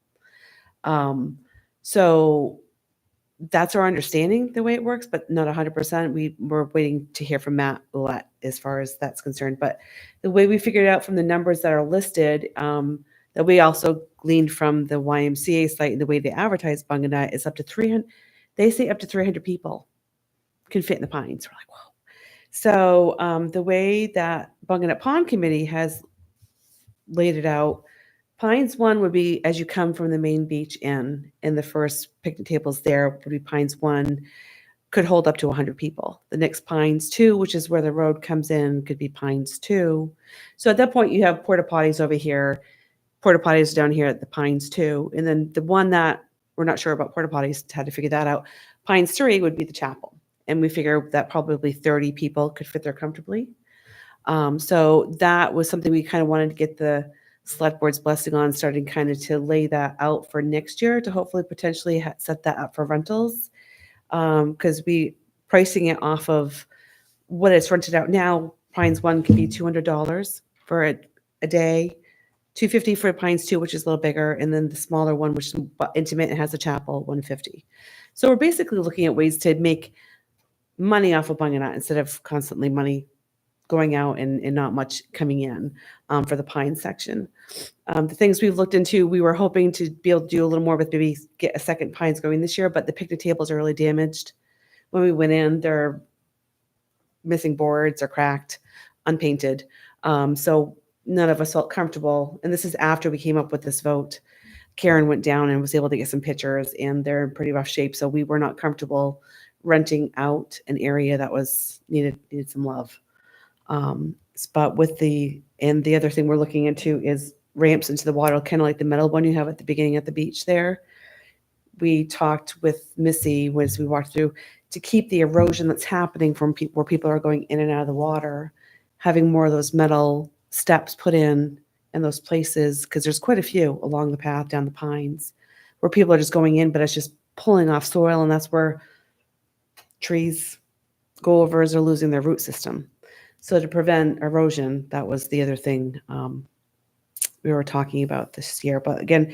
So that's our understanding, the way it works, but not 100%. We're waiting to hear from Matt Ouellette as far as that's concerned. But the way we figured it out from the numbers that are listed, that we also gleaned from the YMCA site and the way they advertise Bunganut is up to 300. They say up to 300 people can fit in the pines. We're like, whoa. So the way that Bunganut Pond Committee has laid it out, Pines 1 would be as you come from the main beach in, and the first picnic tables there would be Pines 1, could hold up to 100 people. The next Pines 2, which is where the road comes in, could be Pines 2. So at that point, you have porta potties over here, porta potties down here at the Pines 2. And then the one that we're not sure about porta potties, had to figure that out. Pines 3 would be the chapel. And we figure that probably 30 people could fit there comfortably. So that was something we kind of wanted to get the select board's blessing on, starting kind of to lay that out for next year to hopefully potentially set that up for rentals. Because we pricing it off of what it's rented out now. Pines 1 can be $200 for a day, $250 for Pines 2, which is a little bigger, and then the smaller one, which is intimate and has a chapel, $150. So we're basically looking at ways to make money off of Bunganut instead of constantly money going out and not much coming in for the pine section. The things we've looked into, we were hoping to be able to do a little more with maybe get a second pines going this year, but the picnic tables are really damaged. When we went in, they're missing boards or cracked, unpainted. So none of us felt comfortable. And this is after we came up with this vote. Karen went down and was able to get some pictures, and they're in pretty rough shape. So we were not comfortable renting out an area that was needed some love. But with the other thing we're looking into is ramps into the water, kind of like the metal one you have at the beginning at the beach there. We talked with Missy as we walked through to keep the erosion that's happening from where people are going in and out of the water, having more of those metal steps put in those places, because there's quite a few along the path down the pines where people are just going in, but it's just pulling off soil, and that's where trees go over as they're losing their root system. So to prevent erosion, that was the other thing we were talking about this year. But again,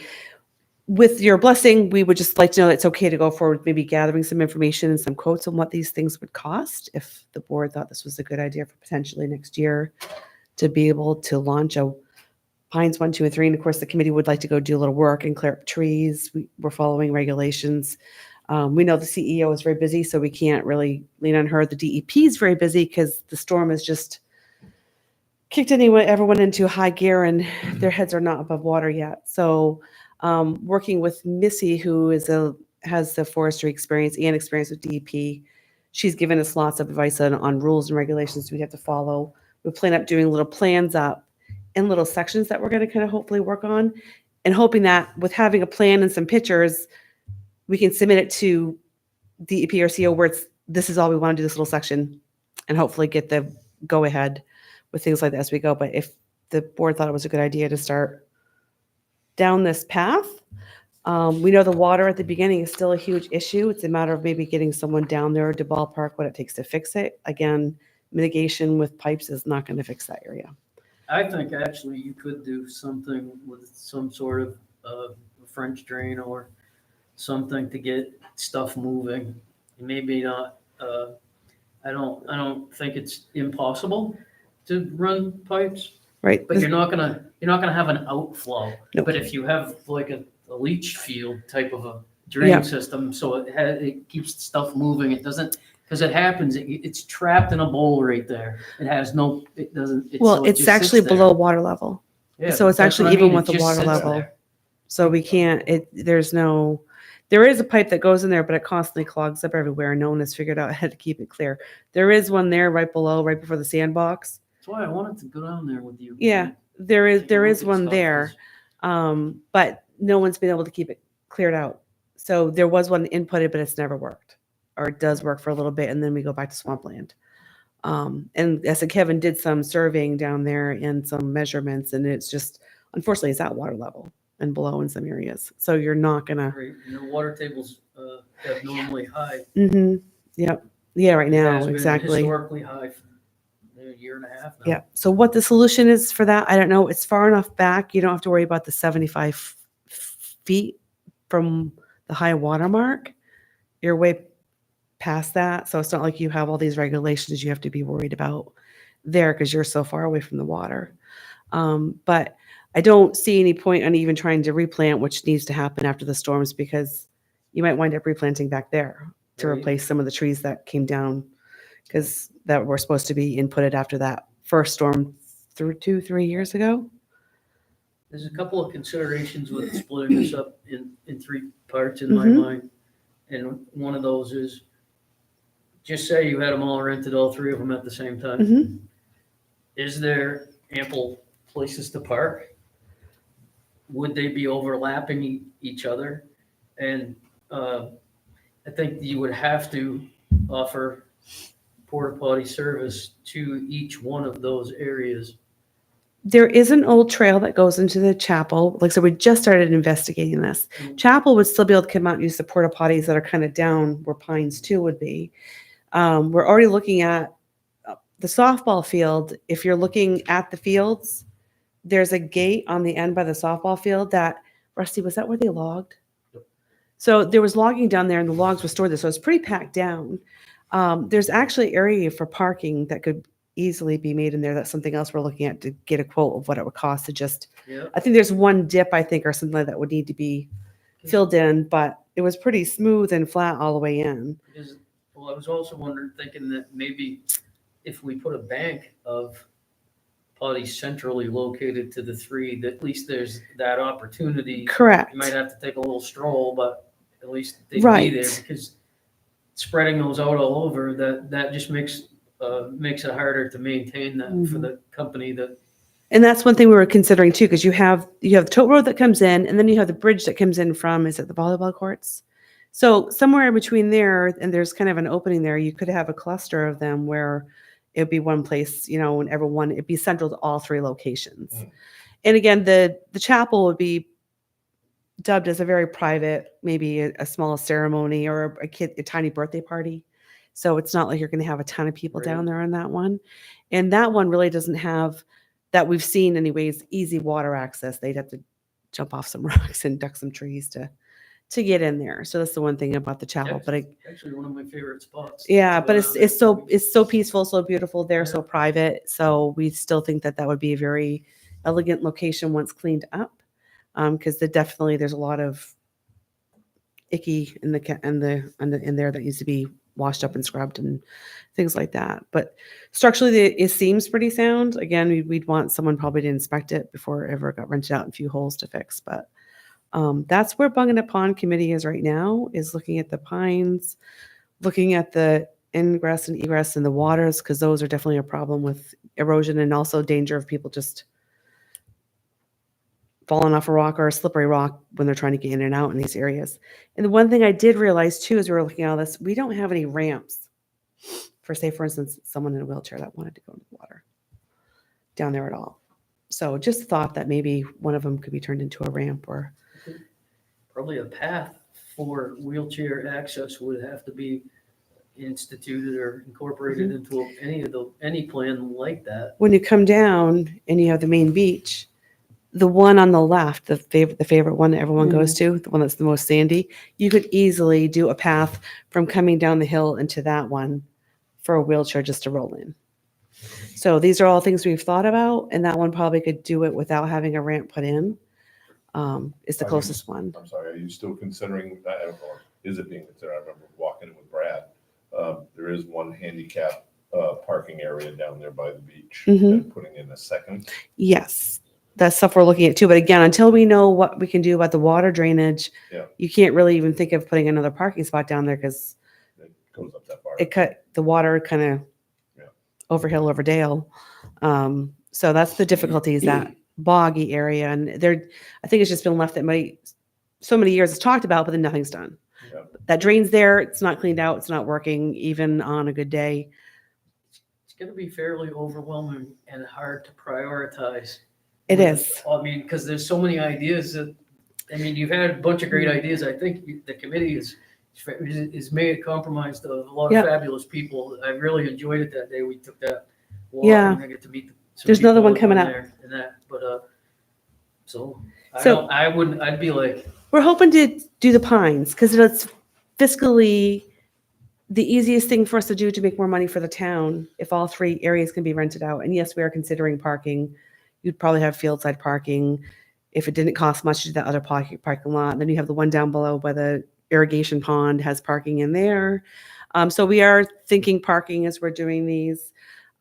with your blessing, we would just like to know that it's okay to go forward, maybe gathering some information and some quotes on what these things would cost if the board thought this was a good idea for potentially next year to be able to launch a Pines 1, 2, and 3. And of course, the committee would like to go do a little work and clear up trees. We're following regulations. We know the CEO is very busy, so we can't really lean on her. The DEP is very busy because the storm has just kicked everyone into high gear, and their heads are not above water yet. So working with Missy, who is a has the forestry experience and experience with DEP. She's given us lots of advice on rules and regulations we have to follow. We plan up doing little plans up and little sections that we're going to kind of hopefully work on, and hoping that with having a plan and some pictures, we can submit it to DEP or CO where this is all we want to do, this little section, and hopefully get the go ahead with things like that as we go. But if the board thought it was a good idea to start down this path, we know the water at the beginning is still a huge issue. It's a matter of maybe getting someone down there to ballpark what it takes to fix it. Again, mitigation with pipes is not going to fix that area. I think actually you could do something with some sort of French drain or something to get stuff moving. Maybe not, I don't think it's impossible to run pipes, Right. but you're not gonna have an outflow. Nope. But if you have like a leach field type of a Yeah. drain system, so it keeps stuff moving, it doesn't, because it happens, it's trapped in a bowl right there. It doesn't. Well, so it it's just actually sits there. below water level. Yeah, So it's that's what actually I even mean, with it the just water sits level. there. So we can't, there is a pipe that goes in there, but it constantly clogs up everywhere. No one has figured out how to keep it clear. There is one there right before the sandbox. That's why I wanted to go down there with you. Yeah, there is Take a look at one stuff, there. 'cause But no one's been able to keep it cleared out. So there was one inputted, but it's never worked. Or it does work for a little bit, and then we go back to swampland. And as I said, Kevin did some surveying down there and some measurements, and it's just, unfortunately, it's at water level and below in some areas. So you're not gonna. Right, and the water tables abnormally high. Yep. Yeah, right It now, has been exactly. Historically high for a year and a half now. Yeah. So what the solution is for that, I don't know. It's far enough back. You don't have to worry about the 75 feet from the high water mark. You're way past that. So it's not like you have all these regulations you have to be worried about there because you're so far away from the water. But I don't see any point on even trying to replant, which needs to happen after the storms, because you might wind up replanting back there to Right. replace some of the trees that came down because that were supposed to be inputted after that first storm 3 years ago. There's a couple of considerations with splitting this up in three parts in my Mhm. mind. And one of those is, just say you had them all rented, all three of them at the same time. Mhm. Is there ample places to park? Would they be overlapping each other? And I think you would have to offer porta potty service to each one of those areas. There is an old trail that goes into the chapel. Like I said, we just started investigating this. Chapel would still be able to come out and use the porta potties that are kind of down where Pines 2 would be. We're already looking at the softball field. If you're looking at the fields, there's a gate on the end by the softball field that, Rusty, was that where they logged? So there was logging down there and the logs were stored there. So it's pretty packed down. There's actually area for parking that could easily be made in there. That's something else we're looking at to get a quote of what it would cost to just, Yeah. I think there's one dip, I think, or something like that would need to be filled in, but it was pretty smooth and flat all the way in. Because, well, I was also thinking that maybe if we put a bank of potties centrally located to the three, that at least there's that opportunity. Correct. You might have to take a little stroll, but at least they'd Right. be there, because spreading those out all over, that just makes it harder to maintain that for the company that. And that's one thing we were considering too, because you have the tote road that comes in, and then you have the bridge that comes in from, is it the volleyball courts? So somewhere in between there, and there's kind of an opening there, you could have a cluster of them where it'd be one place, and everyone, it'd be central to all three locations. And again, the chapel would be dubbed as a very private, maybe a small ceremony or a tiny birthday party. So it's not like you're going to have a ton of people down there on that one. And that one really doesn't have, that we've seen anyways, easy water access. They'd have to jump off some rocks and duck some trees to get in there. So that's the one thing about the chapel. But Actually, one of my favorite spots. yeah, to but go it's down so peaceful, so beautiful there, Yeah. so private. So we still think that would be a very elegant location once cleaned up. Because there's a lot of icky in there that needs to be washed up and scrubbed and things like that. But structurally, it seems pretty sound. Again, we'd want someone probably to inspect it before it ever got rented out in a few holes to fix. But That's where Bungin Pond Committee is right now, is looking at the pines, looking at the ingress and egress in the waters, because those are definitely a problem with erosion and also danger of people just falling off a rock or a slippery rock when they're trying to get in and out in these areas. And the one thing I did realize too, as we were looking at all this, we don't have any ramps for, say, for instance, someone in a wheelchair that wanted to go in the water down there at all. So just thought that maybe one of them could be turned into a ramp or, Probably a path for wheelchair access would have to be instituted or incorporated into any plan like that. when you come down and you have the main beach, the one on the left, the favorite one that everyone goes to, the one that's the most sandy, you could easily do a path from coming down the hill into that one for a wheelchair just to roll in. So these are all things we've thought about, and that one probably could do it without having a ramp put in. It's the closest one. I'm sorry, are you still considering that, or is it being considered? I remember walking with Brad. There is one handicap parking area down there by the beach, and putting in a second. Yes, that's stuff we're looking at too. But again, until we know what we can do about the water drainage, Yeah. you can't really even think of putting another parking spot down there because Goes up that far. it cut the water kind of Yeah. over hill, over dale. So that's the difficulty, is that boggy area. And I think it's just been left that so many years it's talked about, but then nothing's done. Yeah. That drain's there. It's not cleaned out. It's not working even on a good day. It's gonna be fairly overwhelming and hard to prioritize. It is. I mean, because there's so many ideas you've had a bunch of great ideas. I think the committee is made a compromise of a lot Yep. of fabulous people. I really enjoyed it that day. We took that walk. Yeah. And I get to meet some There's another people one coming on up. there and that, but, so. So- I'd be like, We're hoping to do the Pines because it's fiscally the easiest thing for us to do to make more money for the town if all three areas can be rented out. And yes, we are considering parking. You'd probably have field side parking if it didn't cost much to do that other parking lot. And then you have the one down below by the irrigation pond has parking in there. So we are thinking parking as we're doing these.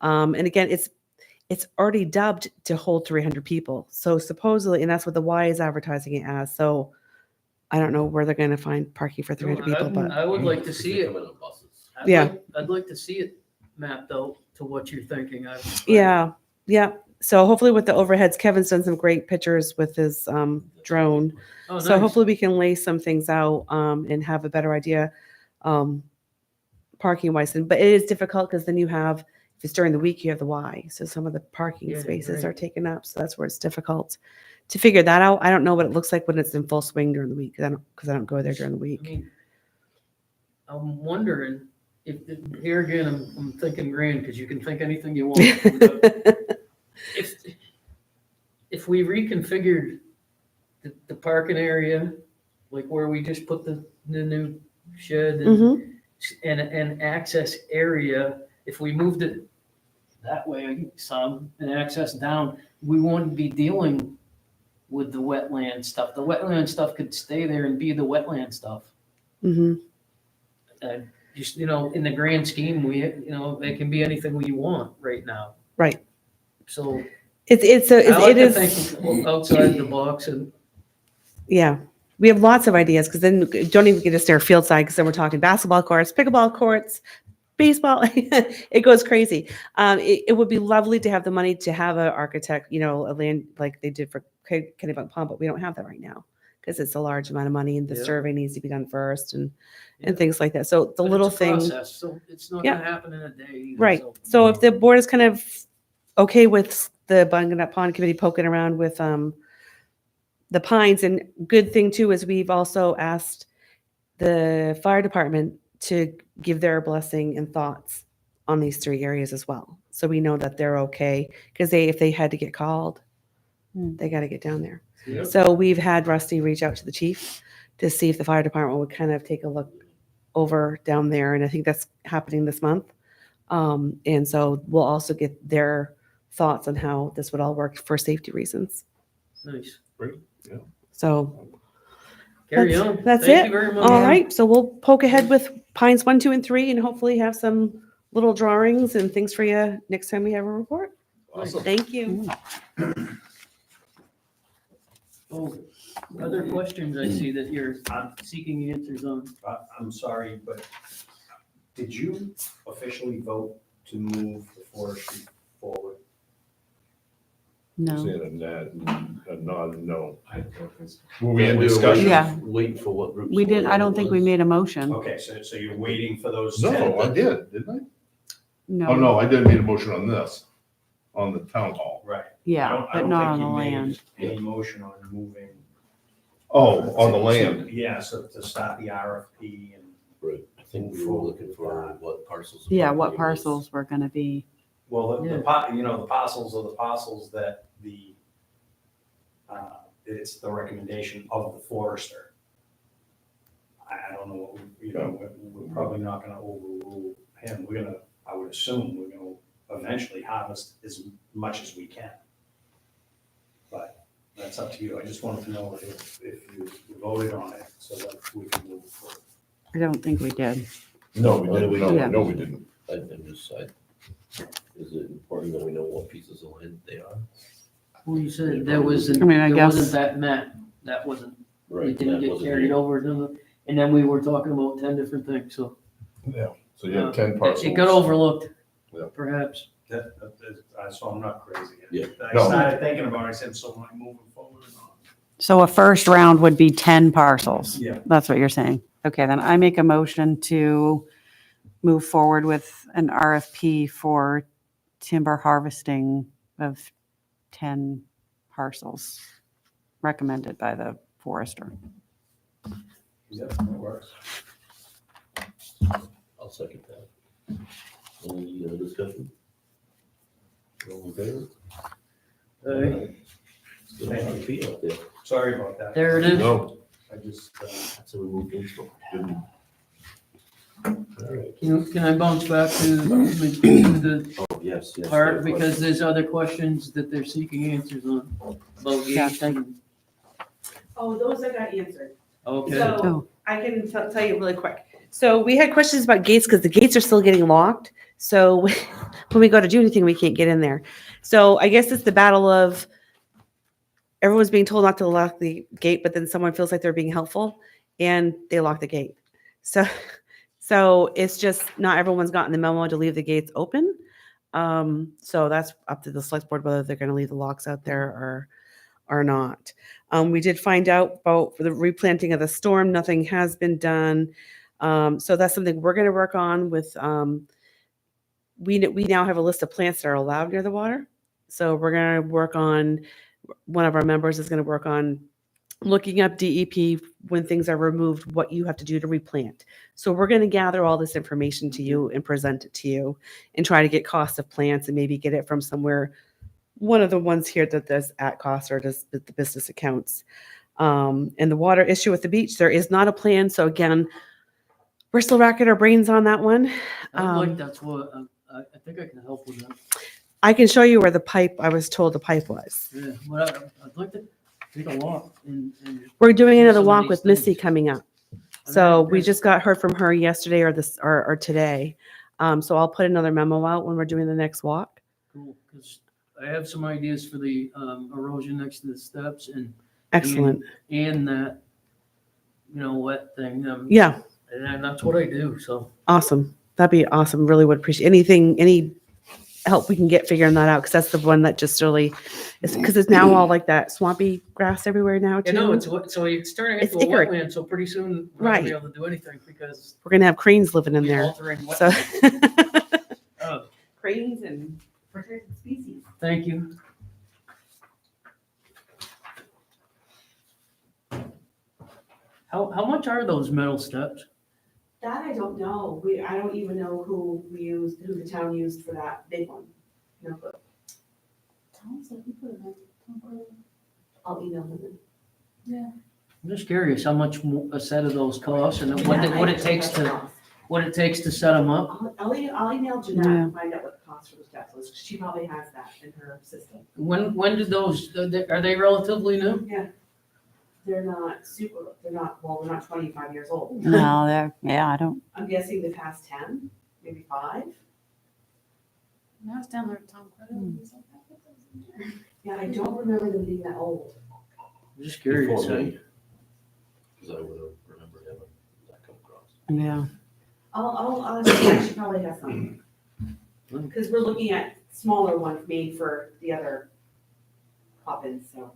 And again, it's already dubbed to hold 300 people. So supposedly, and that's what the Y is advertising it as. So I don't know where they're going to find parking for 300 people, but I would like to see it. Yeah. I'd like to see it mapped out to what you're thinking. yeah. So hopefully with the overheads, Kevin's done some great pictures with his drone. Oh, So nice. hopefully we can lay some things out and have a better idea parking wise. But it is difficult because then you have, if it's during the week, you have the Y. So some of the parking Yeah, spaces right. are taken up. So that's where it's difficult to figure that out. I don't know what it looks like when it's in full swing during the week because I don't go there during the I week. mean, I'm wondering if, here again, I'm thinking grand because you can think anything you want. If we reconfigured the parking area, like where we just put the new shed Mhm. and an access area, if we moved it that way some and access down, we wouldn't be dealing with the wetland stuff. The wetland stuff could stay there and be the wetland stuff. Mhm. Just, in the grand scheme, it can be anything we want right now. Right. So It I like to is. think outside the box and Yeah, we have lots of ideas because then don't even get us near field side because then we're talking basketball courts, pickleball courts, baseball. It goes crazy. It would be lovely to have the money to have an architect, a land like they did for Kennebunk Pond, but we don't have that right now because it's a large amount of money and the Yeah. survey needs to be done first and Yeah. things like that. So the but little it's a thing, process, so it's not Yeah. gonna happen in a day. either, right? so- So if the board is kind of okay with the Bungin Pond Committee poking around with the Pines, and good thing too is we've also asked the fire department to give their blessing and thoughts on these three areas as well. So we know that they're okay because if they had to get called, they got to get down there. Yep. So we've had Rusty reach out to the chief to see if the fire department would kind of take a look over down there. And I think that's happening this month. And so we'll also get their thoughts on how this would all work for safety reasons. Nice. So Carry That's- on. that's Thank it. you very much. all right, so we'll poke ahead with Pines 1, 2, and 3, and hopefully have some little drawings and things for you next time we have a report. Awesome. Thank you. Oh, other questions I see that you're seeking answers on. I'm sorry, but did you officially vote to move the forestry forward? No. Saying a nod, a nod, no. I don't think so. Were we in were discussion? Yeah. Waiting for what groups. We didn't, I don't think we made a motion. Okay, so you're waiting for those. No, I did, didn't I? No. Oh, no, I didn't make a motion on this, on the town hall. Right. Yeah, but not on the land. Any motion on moving. Oh, on the land. Yeah, so to start the RFP and. Right, I think we were looking for what parcels. of Yeah, what property it was. parcels were gonna be. Well, Yeah. the parcels are the parcels that it's the recommendation of the forester. I don't know, we're probably not gonna overrule him. I would assume we're gonna eventually harvest as much as we can. But that's up to you. I just wanted to know if you voted on it so that we can move forward. I don't think we did. No, we didn't, Yeah. no, we didn't. Is it important that we know what pieces of land they are? Well, you said there wasn't, I mean, I there guess- wasn't that map. That wasn't, it Right. didn't that get wasn't carried it. over to the, and then we were talking about 10 different things, so. Yeah. So you had 10 parcels. It got overlooked, Yeah. perhaps. So I'm not crazy. Yeah. I No. started thinking about it, I said, so am I moving forward or not? So a first round would be 10 parcels. Yeah. That's what you're saying. Okay, then I make a motion to move forward with an RFP for timber harvesting of 10 parcels recommended by the forester. Yeah, that works. I'll second that. Any discussion? All in favor? It's gonna have to be out there. Sorry about that. There it is. No, I just, That's a remove things from. All right. Can I bounce back to the Oh, yes, yes. part, good because question. there's other questions that they're seeking answers on about gates and, Oh, those I got answered. okay. So, I can tell you really quick. So we had questions about gates because the gates are still getting locked. So when we go to do anything, we can't get in there. So I guess it's the battle of everyone's being told not to lock the gate, but then someone feels like they're being helpful and they lock the gate. So it's just not everyone's gotten the memo to leave the gates open. So that's up to the select board whether they're going to leave the locks out there or not. We did find out about the replanting of the storm. Nothing has been done. So that's something we're going to work on with, we now have a list of plants that are allowed near the water. So we're going to work on, one of our members is going to work on looking up DEP when things are removed, what you have to do to replant. So we're going to gather all this information to you and present it to you and try to get cost of plants and maybe get it from somewhere, one of the ones here that does at cost or does the business accounts. And the water issue with the beach, there is not a plan. So again, we're still racking our brains on that one. That's what, I think I can help with that. I can show you where the pipe, I was told the pipe was. Yeah, well, I'd like to take a walk and We're doing another Some of walk these with Missy things. coming up. I So mean, we there's- just got heard from her yesterday or today. So I'll put another memo out when we're doing the next walk. Cool, because I have some ideas for the erosion next to the steps and Excellent. and that, wet thing. Yeah, And that's what I do, so. awesome. That'd be awesome. Really would appreciate any help we can get figuring that out. Cause that's the one that just really, it's because it's now all like that swampy grass everywhere now too. You know, it's what, so it's turning It's into a hickory. wetland, so pretty soon we're not gonna be Right. able to do anything because We're going to have cranes living in we're there. altering So wetland. Oh, cranes and protected species. thank you. How much are those metal steps? That I don't know. I don't even know who the town used for that big one. No clue. I'll email them. I'm just curious how much a set of those costs and what it takes to set them up. I'll email Jeanette Yeah. and find out what the cost for the steps was, 'cause she probably has that in her system. When did those, are they relatively new? They're not they're not 25 years old. No, I don't, I'm guessing the past 10, maybe 5. When I was down there at Tom Cruise. Yeah, I don't remember them being that old. Just curious. Before huh? me. Because I would have remembered having that come across. Yeah. I'll she probably has some. Because we're looking at smaller ones made for the other pop-ins, so.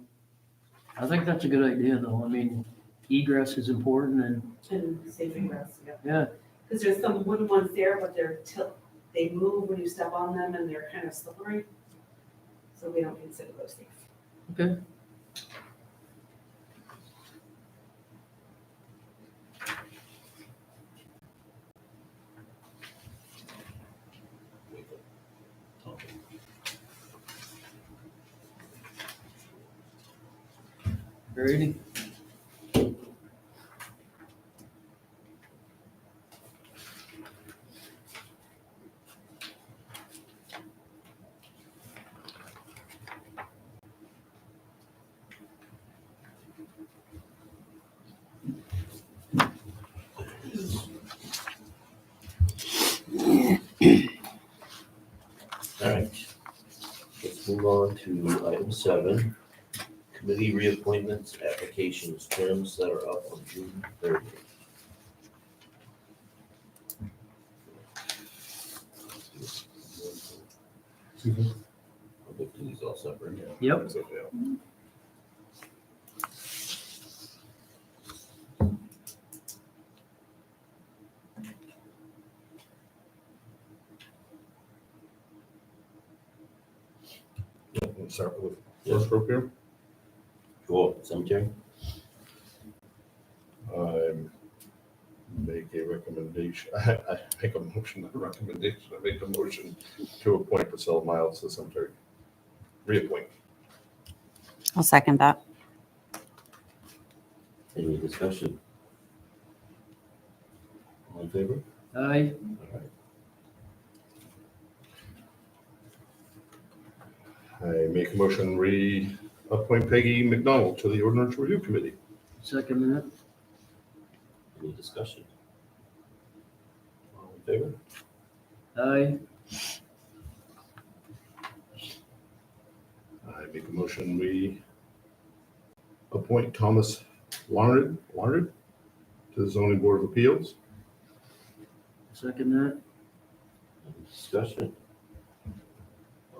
I think that's a good idea, though. I mean, egress is important, and And safe ingress, yeah. yeah, Because there's some wooden ones there, but they move when you step on them and they're kind of slippery. So we don't consider those things. okay. Alrighty. All right. Let's move on to item 7. Committee reappointments, applications, terms that are up on June 30th. I'll look through these all separate. Yep. It's okay. Yeah, we'll start with the first group here. Sure, cemetery. I make a recommendation, I make a motion, not a recommendation, I make a motion to appoint Priscilla Miles to the cemetery. Reappoint. I'll second that. Any discussion? All in favor? Aye. All right. I make a motion, reappoint Peggy McDonald to the Ordinance Review Committee. Second that. Any discussion? All in favor? Aye. I make a motion, we appoint Thomas Larned to the Zoning Board of Appeals. Second that. Any discussion?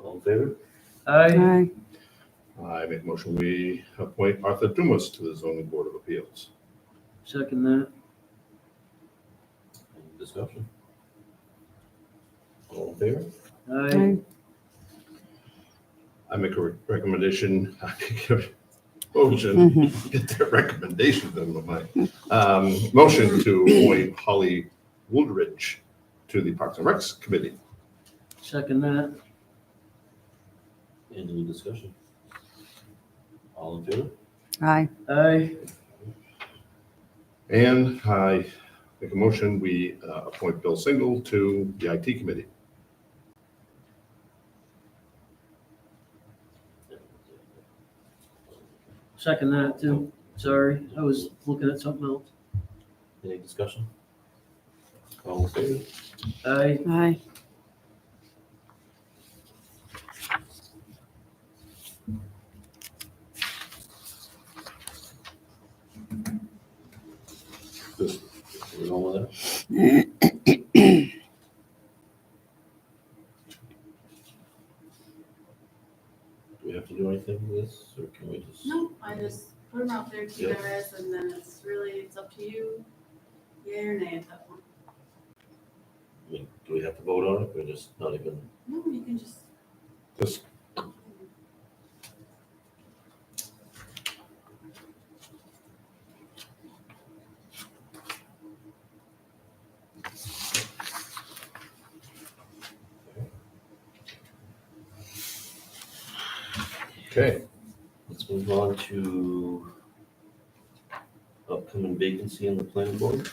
All in favor? Aye. Aye. I make a motion, we appoint Arthur Dumas to the Zoning Board of Appeals. Second that. Any discussion? All in favor? Aye. I make a recommendation, I make a motion, get their recommendations in my mind. Motion to appoint Holly Woolridge to the Parks and Recs Committee. Second that. Any discussion? All in favor? Aye. Aye. And I make a motion, we appoint Bill Single to the IT Committee. Second that too. Sorry, I was looking at something else. Any discussion? All in favor? Aye. Aye. Just We're going with that? Do we have to do anything with this, or can we just? No, I just put them out there to you Yep. guys, and then it's up to you, yay or nay at that point. I mean, do we have to vote on it, or just not even? No, you can just. Just okay. Let's move on to upcoming vacancy on the planning board.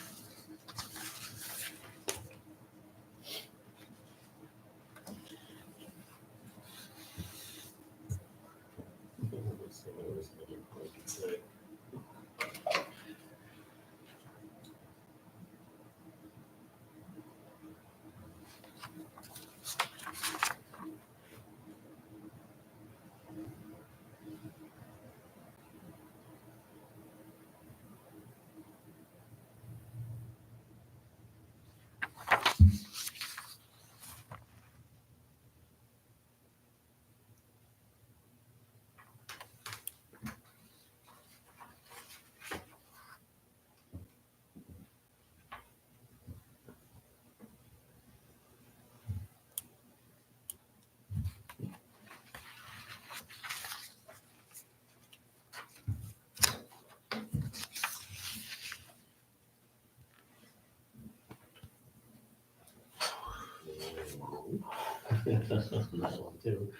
That one too.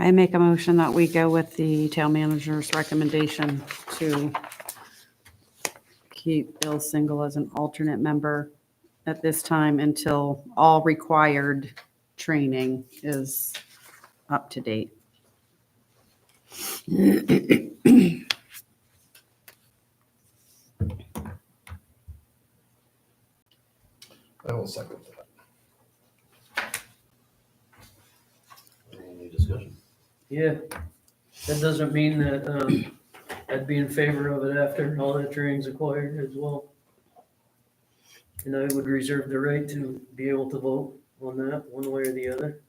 I make a motion that we go with the town manager's recommendation to keep Bill Single as an alternate member at this time until all required training is up to date. I will second that. Any discussion? Yeah, that doesn't mean that, I'd be in favor of it after all that training's acquired as well. And I would reserve the right to be able to vote on that, one way or the other.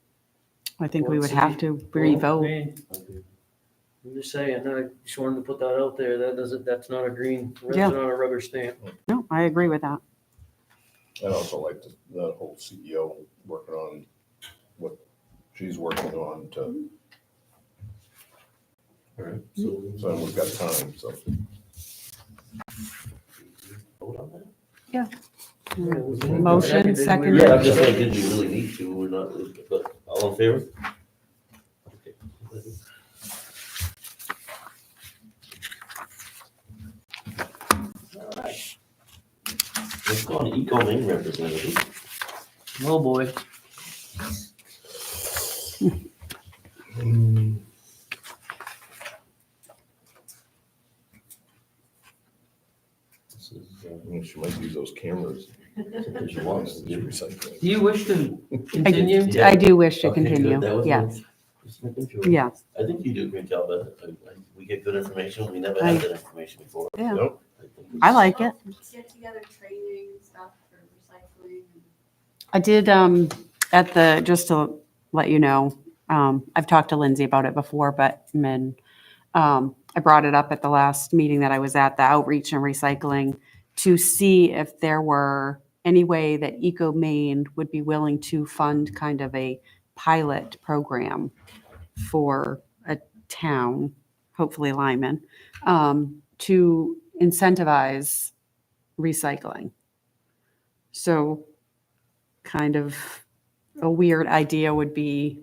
I think we would have to re-vote. Hey, I'm just saying, I just wanted to put that out there, that's not a green, that's Yeah. not a rubber stamp. No, I agree with that. I'd also like the whole CEO working on what she's working on to, All right, so. so we've got time, so. Vote on that? Motion, second. Yeah, I'm just saying, did you really need to, we're not, but all in favor? Okay. All right. Let's go on to Eco Maine representative. Oh, boy. This is, She might use those cameras. she wants to Do do. recycling. Do you wish to continue? I do wish to Okay, good. continue, That was yes, my- just making sure. yes. I think you do a great job, but we get good information, we never had that information before. Yeah. Nope. I like it. Get together training stuff for recycling. I did, at the, just to let you know, I've talked to Lindsay about it before, but I brought it up at the last meeting that I was at, the outreach and recycling, to see if there were any way that Eco Maine would be willing to fund kind of a pilot program for a town, hopefully Lyman, to incentivize recycling. So kind of a weird idea would be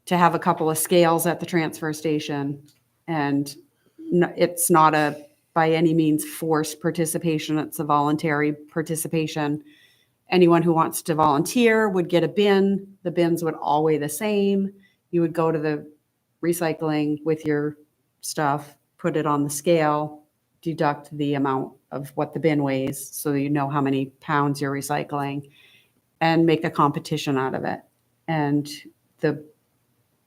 to have a couple of scales at the transfer station, and it's not a by any means forced participation, it's a voluntary participation. Anyone who wants to volunteer would get a bin. The bins would all weigh the same. You would go to the recycling with your stuff, put it on the scale, deduct the amount of what the bin weighs so you know how many pounds you're recycling, and make a competition out of it. And the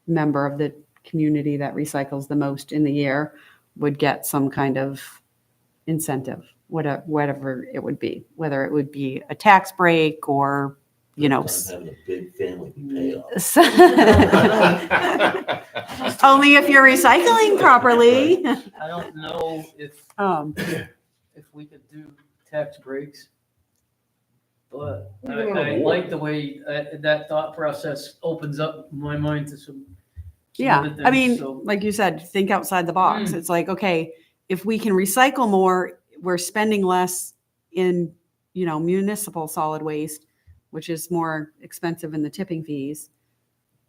member of the community that recycles the most in the year would get some kind of incentive, whatever it would be, whether it would be a tax break or, you know. Having a big family pay off. Only if you're recycling properly. I don't know if we could do tax breaks. But I like the way that thought process opens up my mind to some Yeah, other I things, mean, so- like you said, think outside the box. It's like, okay, if we can recycle more, we're spending less in, municipal solid waste, which is more expensive in the tipping fees.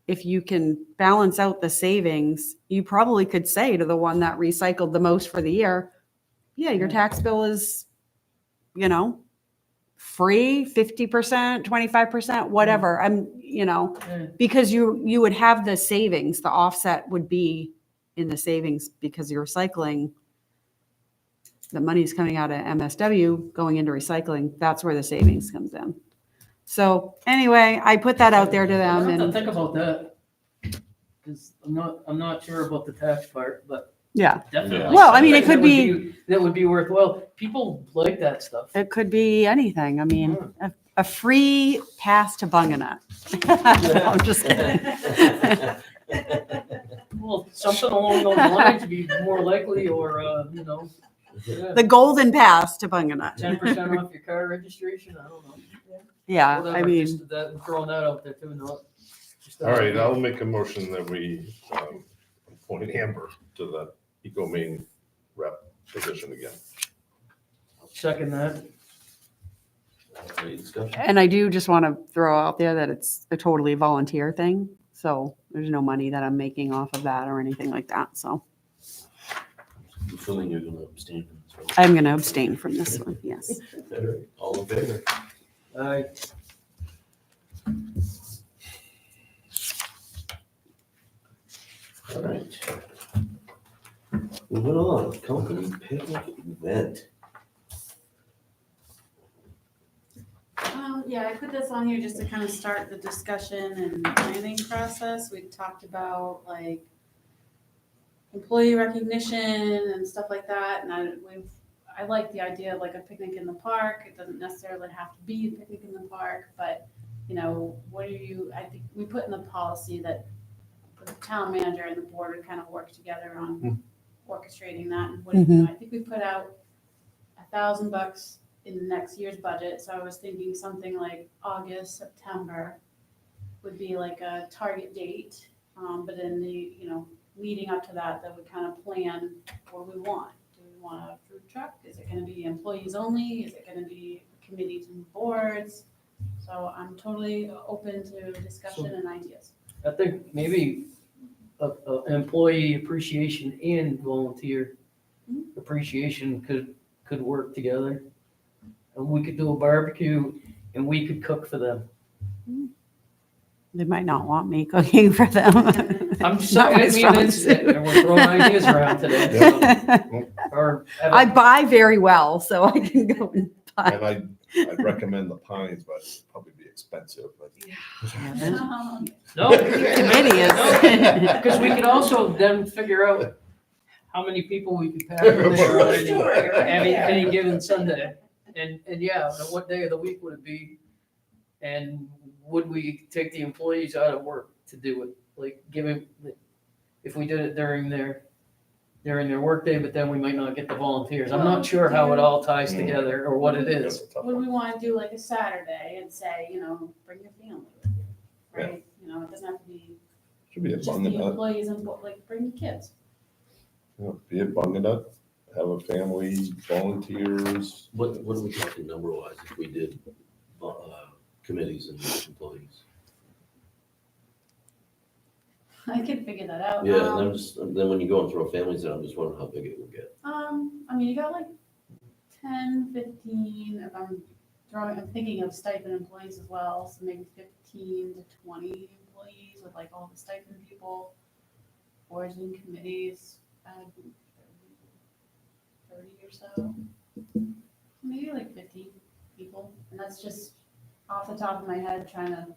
If you can balance out the savings, you probably could say to the one that recycled the most for the year, yeah, your tax bill is, free, 50%, 25%, whatever. Yeah. Because you would have the savings, the offset would be in the savings because you're recycling. The money's coming out of MSW going into recycling. That's where the savings comes in. So anyway, I put that out there to I them have to and think about that. Because I'm not sure about the tax part, but yeah, definitely. Well, I mean, it something could that would be worthwhile. People like that stuff. it could be anything. I mean, a free pass to Bunganut. I'm just kidding. Well, something along those lines would be more likely, or yeah, The golden pass to Bunganut. 10% off your car registration. I don't know. Yeah, I Whatever, mean, just throwing that out there too. All right, I'll make a motion that we appoint Amber to the EcoMaine rep position again. Second that. Any discussion? And I do just want to throw out there that it's a totally volunteer thing. So there's no money that I'm making off of that or anything like that. So I'm assuming you're gonna abstain from this, right? I'm going to abstain from this one. Yes. All right, all in favor? Aye. All right. Moving on, company picnic event. Yeah, I put this on here just to kind of start the discussion and planning process. We talked about like employee recognition and stuff like that. And I like the idea of like a picnic in the park. It doesn't necessarily have to be a picnic in the park, but you know, I think we put in the policy that the town manager and the board would kind of work together on orchestrating that. And I think we put out $1,000 in the next year's budget, so I was thinking something like August, September would be like a target date. But in the, leading up to that we kind of plan what we want. Do we want a food truck? Is it gonna be employees only? Is it gonna be committees and boards? So I'm totally open to discussion and ideas. I think maybe a employee appreciation and volunteer appreciation could work together. And we could do a barbecue and we could cook for them. They might not want me cooking for them. I'm just Not my saying, I mean, strong suit. we're throwing ideas around today. so- Or have a- I buy very well, so I can go and buy. And I'd recommend the Pines, but it'd probably be expensive, but. No. Committee is. Because we could also then figure out how many people we could pack in there on any given Sunday. And yeah, what day of the week would it be? And would we take the employees out of work to do it? Like if we did it during their workday, but then we might not get the volunteers. I'm not sure how it all ties together or what it is. Would we want to do like a Saturday and say, bring your family with you, right? It doesn't have to be Should be a just the Bunganut, employees and bring your kids. be a Bunganut, have a family, volunteers. What are we talking number wise if we did committees and employees? I can figure that out. Yeah, and then when you go and throw families in, I'm just wondering how big it will get. You got like 10, 15, I'm thinking of stipend employees as well, so maybe 15 to 20 employees with like all the stipend people, boards and committees, 30 or so, maybe like 50 people, and that's just off the top of my head trying to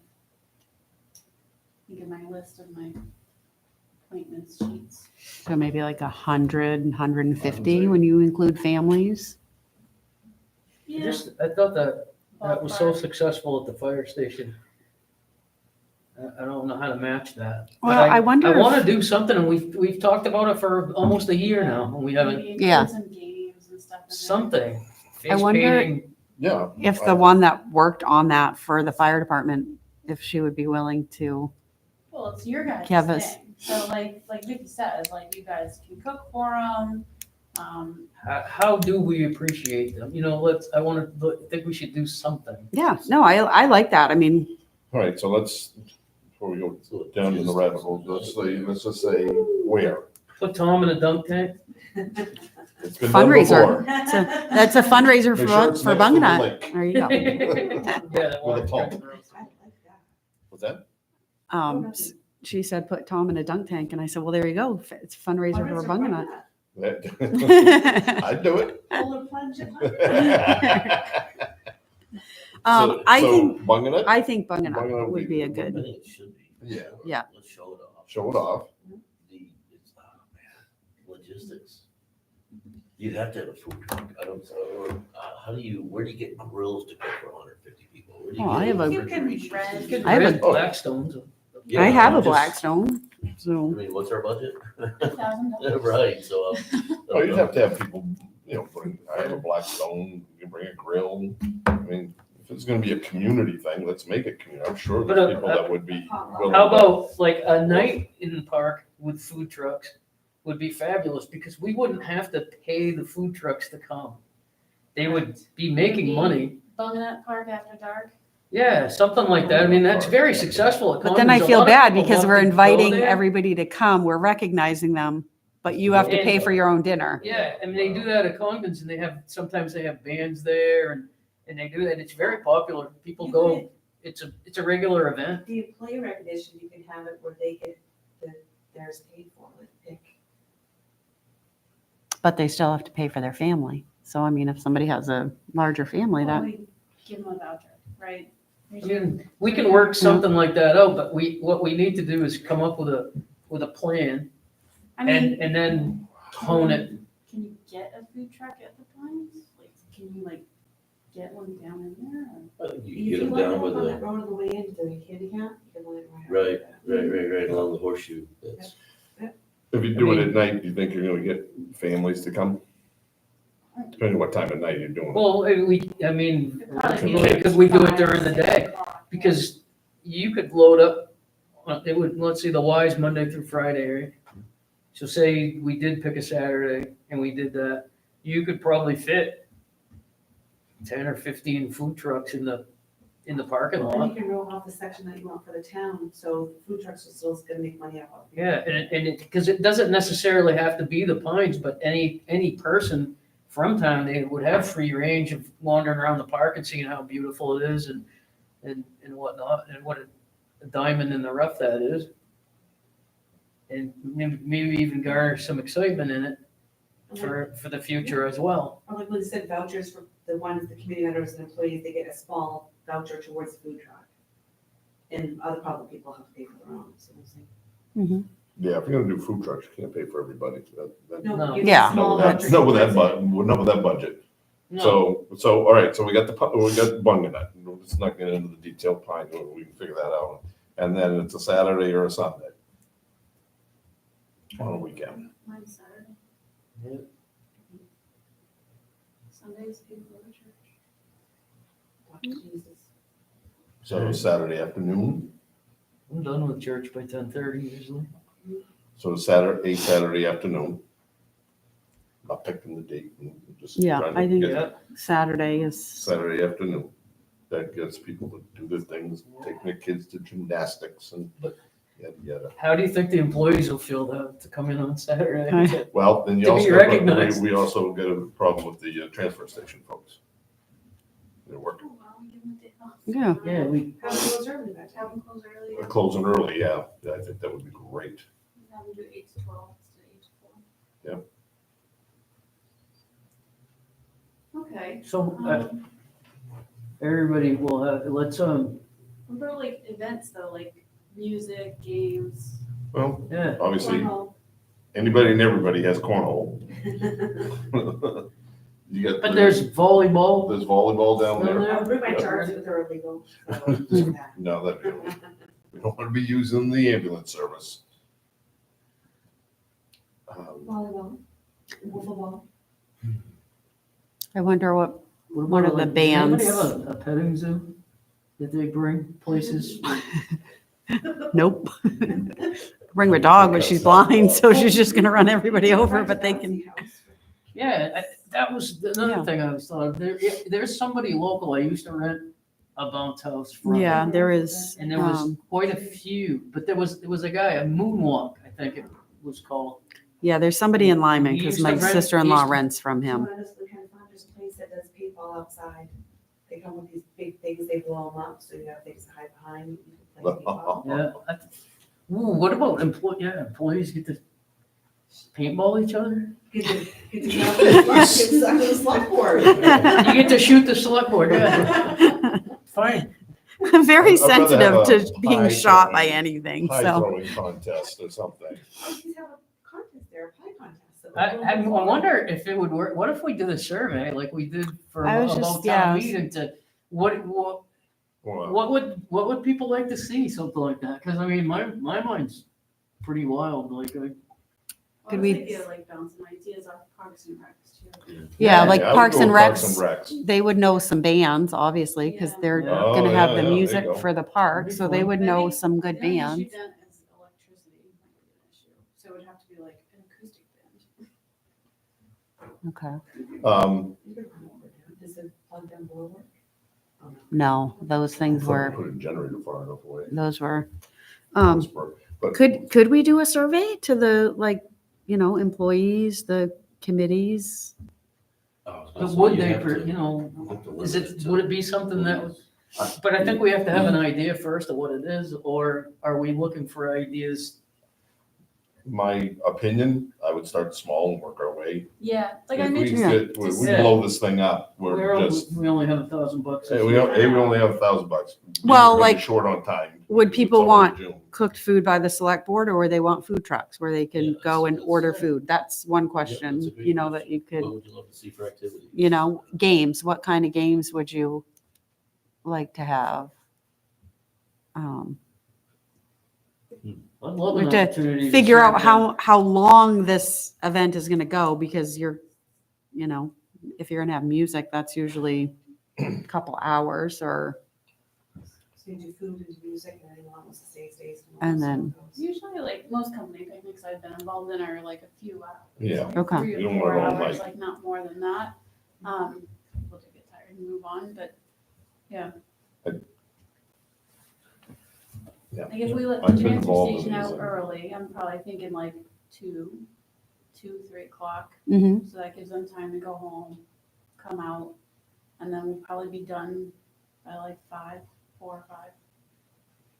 think of my list of my appointments sheets. So maybe like 100, 150 when you include families. Yeah. I thought that was so Ballpark. successful at the fire station. I don't know how to match that. But Well, I wonder I if- want to do something, and we've talked about it for almost a year now, and we haven't Maybe Yeah. include some games and stuff in there. something. I Face wonder- painting. Yeah. If the one that worked on that for the fire department, if she would be willing to. Well, it's your guys' Kevus. thing. So like Vicky says, like you guys can cook for them. How do we appreciate them? Think we should do something. Yeah, no, I like that. I mean, All right, so let's, before we go down to the rabbit hole, let's just say where. Put Tom in a dunk tank. It's been done Fundraiser. before. so that's a fundraiser Make sure it's for next to the Bunganut. lake. There you go. Yeah, that With a water. pump. I like that. What's that? She said, put Tom in a dunk tank. And I said, well, there you go. It's a fundraiser for Bunganut. I'd do it. Polar plunge it. I think Bunganut? I think Bunganut Bunganut would would be a I good. think it should be. Yeah. Yeah. Let's show it off. Show it off. It's logistics. You'd have to have a food truck. I don't, or, where do you get grills to cook for 150 people? Where do you Oh, get I have a- refrigeration? You can I have a- Red Blackstones. Yeah, I have a just- Blackstone. I So mean, what's our budget? $1,000. Right, so. Oh, you'd have to have people, I have a Blackstone, you can bring a grill. I mean, if it's gonna be a community thing, let's make it community. I'm sure But, there's people that would be willing. How to- about like a night in the park with food trucks would be fabulous because we wouldn't have to pay the food trucks to come. They would be making money. Bunganut Park after dark. Yeah, something like that. I mean, that's very successful at But then I Commons. A feel lot of bad people because love we're to go inviting there. everybody to come, we're recognizing them, but you have to pay for your own dinner. Yeah, I mean, they do that at Commons and sometimes they have bands there and they do that. It's very popular. People You go, could- it's a regular event. The employee recognition, you can have it where they get theirs paid for, like pick. But they still have to pay for their family. So I mean, if somebody has a larger family, Well, that, we give them a voucher, right? I mean, we can work something like that out, but what we need to do is come up with a plan I mean, and then hone it. can you get a food truck at the Pines? Like, can you like get one down in there? Or? I think If you get them let down with on that the, road on the way in, the handicap, you can let it right, right. right along the horseshoe. That's, If you do it at night, do you think you're gonna get families to come? Depending on what time of night you're doing it. Well, because we do it during the day, because you could load up, let's see, the Y's Monday through Friday, right? So say we did pick a Saturday and we did that, you could probably fit 10 or 15 food trucks in the parking Then you lot. can roll off the section that you want for the town, so food trucks are still gonna make money off of. it. Yeah, because it doesn't necessarily have to be the Pines, but any person from town, they would have free range of wandering around the park and seeing how beautiful it is and whatnot, and what a diamond in the rough that is. And maybe even garner some excitement in it for the future as well. Or like when they said vouchers for the ones, the community members and employees, they get a small voucher towards the food truck. And other public people have to pay for their own, so I'm saying. Yeah, if you're gonna do food trucks, you can't pay for everybody. No. No, you get Yeah. a small Not voucher. with that, not with that budget. No, So, all right, so we got Bunganut. Let's not get into the detailed Pine, we can figure that out. And then it's a Saturday or a Sunday. On a weekend. Mine's Saturday. Yeah. Sundays people go to church. Jesus. So Saturday afternoon, I'm done with church by 10:30 usually. so Saturday afternoon. Not picking the date, just Yeah, trying to I think- get Yeah, Saturday is, Saturday afternoon. That gets people to do their things, taking their kids to gymnastics and yada, yada. how do you think the employees will feel to come in on Saturday? Right. Well, then you To be also, recognized. we also get a problem with the transfer station folks. They're working, Oh, well, we give them a day off. Yeah. Yeah, we, Have them close early that Have time. them close early. they're closing early, yeah, I think that would be great. Have them do 8 to 12 instead of 8 to 4. Yep. Okay. so Um, everybody will have, what about like events though, like music, games? Well, yeah. obviously, cornhole? anybody and everybody has cornhole. You got. But there's volleyball. There's volleyball down there. I'll bring my charts if they're illegal. so- No, that, we don't want to be using the ambulance service. Volleyball, wiffle ball. I wonder what, What One about, of the like, does anybody bands. have a petting zoo that they bring places? nope. Bring my dog, but she's blind, so she's just gonna run everybody over, but they can, Yeah, that was another Yeah. thing I was thought of. There's somebody local. I used to rent a bounce house from. yeah, there is, And there was um, quite a few, but there was a guy, a moonwalk, I think it was called. yeah, there's somebody in Lyman, He because used to my rent- sister-in-law he used to- rents from him. There's a place that does paintball outside. They come with these big things, they blow them up, so you have things to hide behind. You can play paintball. Yeah. Ooh, what about employees get to paintball each other? Get to get on the select board. You get to shoot the select board, yeah. Fine. I'm very I'd rather sensitive have to a being pie shot by throwing- anything, Pie so. throwing contest or something. Please have a contest there, a pie contest. so I wonder if it would work. What if we did a survey like we did for I was about just- town yeah. meeting to, what Well, what would people like to see, something like that? Because I mean, my mind's pretty wild, like, Could I was we- thinking of like bouncing ideas off Parks and Recs too. Yeah, like I would Parks go and with Parks and Recs, Recs. they would know some bands, obviously, because Yeah. they're Yeah. Oh, gonna have yeah, the yeah, there you music go. for the park, so they would But I know think some good the only issue bands. then is electricity might be an issue. So it would have to be like an acoustic band. Okay. Does it plug down below work? Oh, No, those things were, Put a generator far enough away. those were, But could we do a survey to the, like, employees, the committees? But would they, is it, would it be something that was, but I think we have to have an idea first of what it is, or are we looking for ideas? my opinion, I would start small and work our way. Yeah, like I If we mentioned. get, we blow this thing up, we're just, We only have $1,000. hey, we only have $1,000. Well, We're gonna be like, short on time. would people It's already want June. Cooked food by the select board, or they want food trucks where they can Yeah, go and that's- order food? That's one that's question, a great that you could, What would you love to see for activity? games, what kind of games would you like to have? I'd love We an have to opportunity to Figure out serve how long this event is gonna go, because you're, if you're gonna have music, that's usually a couple hours, or, So you do food and music and then one was the stays. And then- Usually like most company picnics I've been involved in are like a few hours. Yeah. like Okay. 3 You or don't 4 want it all hours, night. like not more than that. People do get tired and move on, but yeah. Yeah. Like if we let I've the been transfer involved in station out these, early, I'm probably thinking like 2, 3 o'clock. Mhm. So that gives them time to go home, come out, and then we'll probably be done by like 5, 4 or 5.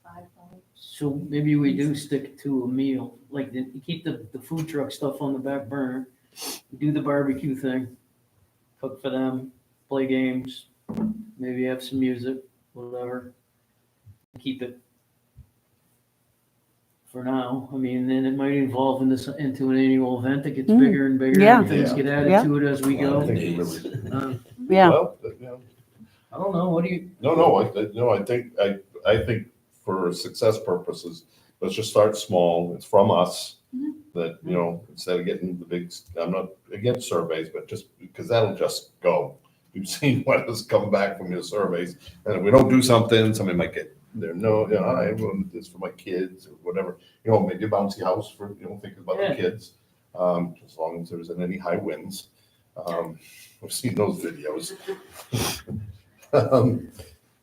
5 probably. So maybe we do stick to a meal, like keep the food truck stuff on the back burner, do the barbecue thing, cook for them, play games, maybe have some music, whatever. Keep it for now. I mean, then it might evolve into an annual event that gets bigger and bigger. Yeah. And things get added Yeah. to it as we Well, I go. think it really- Yeah, Well, I don't know, what do you? I think for success purposes, let's just start small. It's from us. Mhm. That, instead of getting the big, I'm not against surveys, but just because that'll just go. You've seen what has come back from your surveys. And if we don't do something, somebody might get there. No, I want this for my kids or whatever. Maybe a bouncy house for, thinking about the Yeah. kids. As long as there isn't any high winds. I've seen those videos.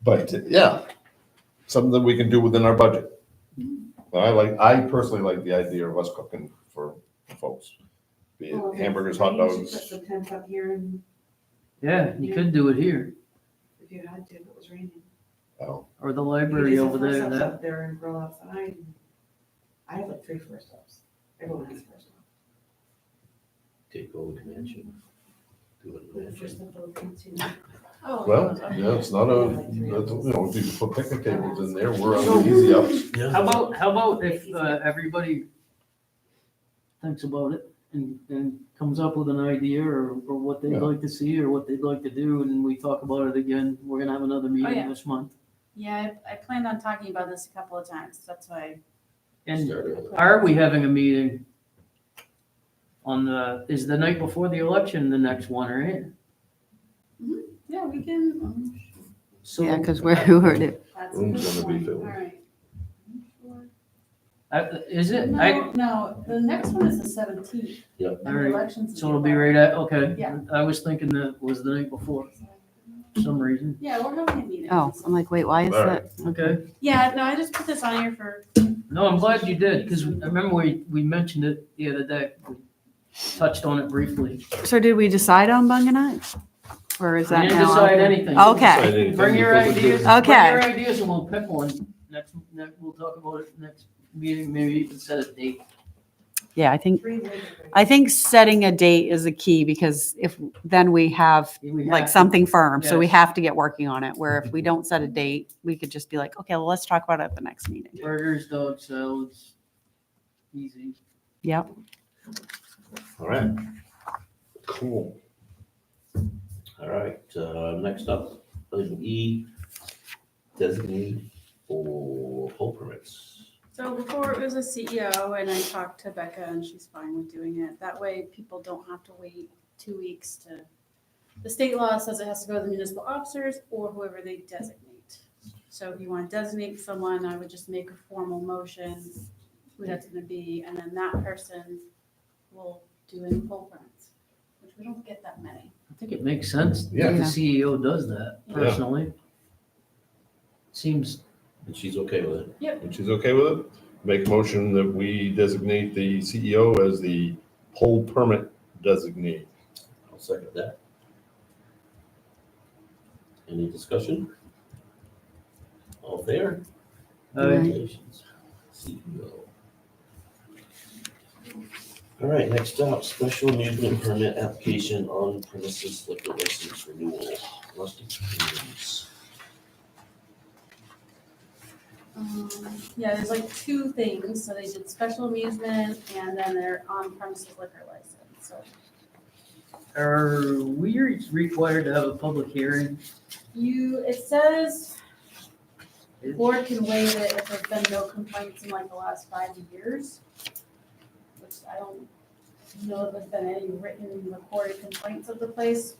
But yeah, something that we can do within our budget. I personally like the idea of us cooking for folks. Be Well, it if hamburgers, it's hot raining, you dogs. Put the tent up here and Yeah, you could do it here, if you had to, if it was raining. Oh, or the You library could do over some there, first ups that, Up there and grill outside. I have like 3 first ups. Everyone has first up. Take over the mansion. Do it in the It's just mansion. the Philippines, you know. Oh, well, okay. yeah, it's not if you put picnic tables in there, we're on the easy ups. how about if everybody thinks about it and comes up with an idea or what they'd Yeah. like to see or what they'd like to do, and we talk about it again. We're gonna have another meeting yeah. this month. Yeah, I planned on talking about this a couple of times. That's why. And Start early. are we having a meeting is the night before the election the next one, right? Yeah, we can. So yeah, because we're, that's That's a Room's good gonna be point. filled. All right. Is it? No, the next one is the 17th. Yep. And the election's. So it'll be right at, okay. Yeah. I was thinking that was the night before, for some reason. Yeah, we're having a meeting. oh, I'm like, wait, why is All that? Okay. Yeah, no, I just put this on here for. No, I'm glad you did, because I remember we mentioned it the other day. We touched on it briefly. So did we decide on Bunganut? Or is We that didn't now? decide anything. Okay, Bring your ideas. Okay. Bring your ideas and we'll pick one. Next, we'll talk about it next meeting, maybe even set a date. yeah, I think, 3 days. setting a date is a key, because if, then we have We like have to- something firm, so we Yes. have to get working on it, where if we don't set a date, we could just be like, okay, well, let's talk about it at the next meeting. Burgers, dog salads, easy. Yep. All right, Cool. all right, next up, item E, designate for poll permits. So before it was a CEO and I talked to Becca and she's fine with doing it. That way people don't have to wait 2 weeks to, the state law says it has to go to the municipal officers or whoever they designate. So if you want to designate someone, I would just make a formal motion, who that's gonna be, and then that person will do any poll permits, which we don't get that many. I think it makes sense that Yeah. the CEO does that Yeah. personally. Seems, And she's okay with it. And she's okay with it? Make a motion that we designate the CEO as the poll permit designee. I'll second that. Any discussion? All fair? Congratulations, CEO. All right, next up, special amusement permit application on premises liquor license renewal. Rusty, please. Yeah, there's like two things. So they did special amusement and then their on premises liquor license. So are we required to have a public hearing? it says the board can waive it if there's been no complaints in like the last 5 years. Which I don't know if there's been any written recorded complaints of the place.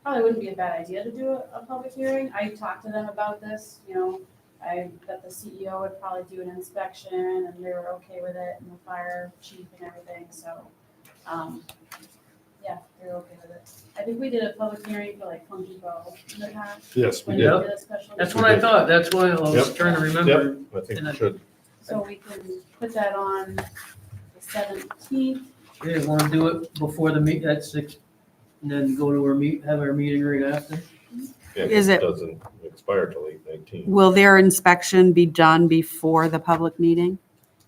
Probably wouldn't be a bad idea to do a public hearing. I talked to them about this, that the CEO would probably do an inspection and they were okay with it and the fire chief and everything, so, yeah, they're okay with it. I think we did a public hearing for like Home Depot in the past. Yes, we when did. did a special That's meeting. what I thought. That's why I was Yep. trying to remember. I think we should. So we can put that on the 17th. Yeah, want to do it before the meet at 6, and then go to have our meeting right after? Yeah, Is it- doesn't expire till 8/19. Will their inspection be done before the public meeting?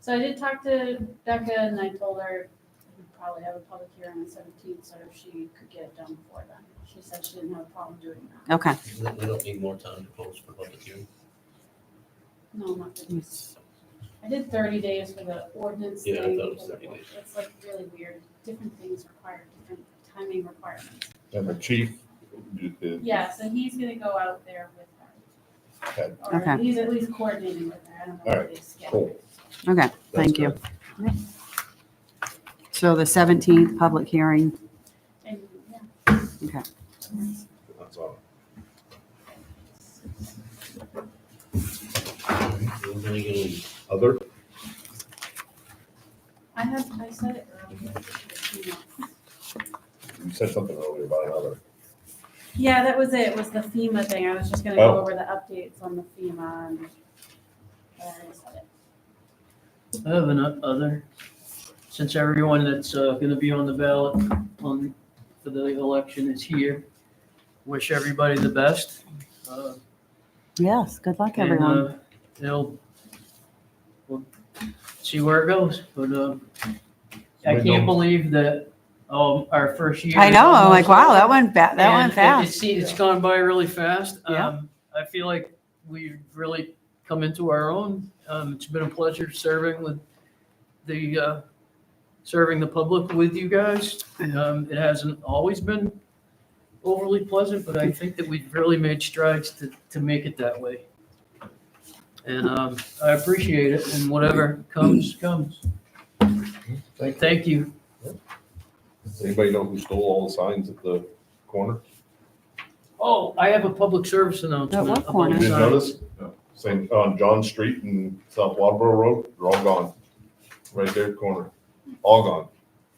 So I did talk to Becca and I told her we'd probably have a public hearing on the 17th, so she could get it done before then. She said she didn't have a problem doing that. Okay. We don't need more time to post for public hearing. No, not really. I did 30 days for the ordinance Yeah, I thing. thought it was because 30 days. It's like really weird. Different things require different timing requirements. And the chief. Yeah, so he's gonna go out there with her. Okay. Or Okay. he's at least coordinating with her. I don't know All what right, his schedule cool. is. Okay, thank you. So the 17th, public hearing. And, yeah. Okay. That's all. Anybody Other? I said it earlier. You said something earlier about another. Yeah, that was it. It was the FEMA thing. I was just gonna go Oh. over the updates on the FEMA and I already said it. I have an other, since everyone that's going to be on the ballot for the election is here, wish everybody the best. Yes, good luck, And, everyone. we'll see where it goes, but I We can't don't- believe that, our first year. I is know, I'm like, almost wow, over. that went that went And fast. it's gone by really fast. Yeah. I feel like we've really come into our own. It's been a pleasure serving the public with you guys. It hasn't always been overly pleasant, but I think that we've really made strides to make it that way. And I appreciate it, and whatever comes. Thank you. Anybody know who stole all the signs at the corner? Oh, I have a public service announcement. what about corner? You didn't signs. notice? Same, on John Street and South Waterboro Road, they're all gone. Right there, corner, all gone.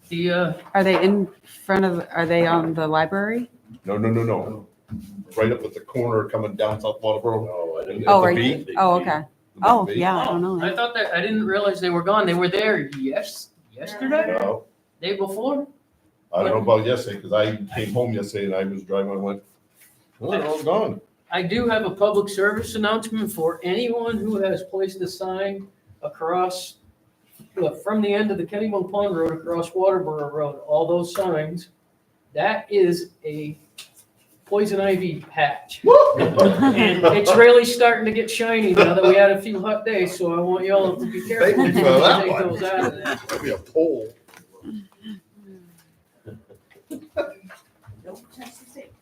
The, Are they in front of, are they on the library? No. Right up at the corner coming down South Waterboro. Oh, I didn't. Oh, the are V? you? Oh, okay. Oh, yeah, I don't know. I thought that, I didn't realize they were gone. They were there yesterday, No, day before. I don't know about yesterday, because I came home yesterday and I was driving, I went, oh, they're all gone. I do have a public service announcement for anyone who has placed a sign across, from the end of the Kennybunk Pond Road across Waterboro Road, all those signs. That is a poison ivy patch. And it's really starting to get shiny now that we had a few hot days, so I want y'all to be careful. Thank you for that Take one. those out of there. That'd be a pole. Don't touch the stakes.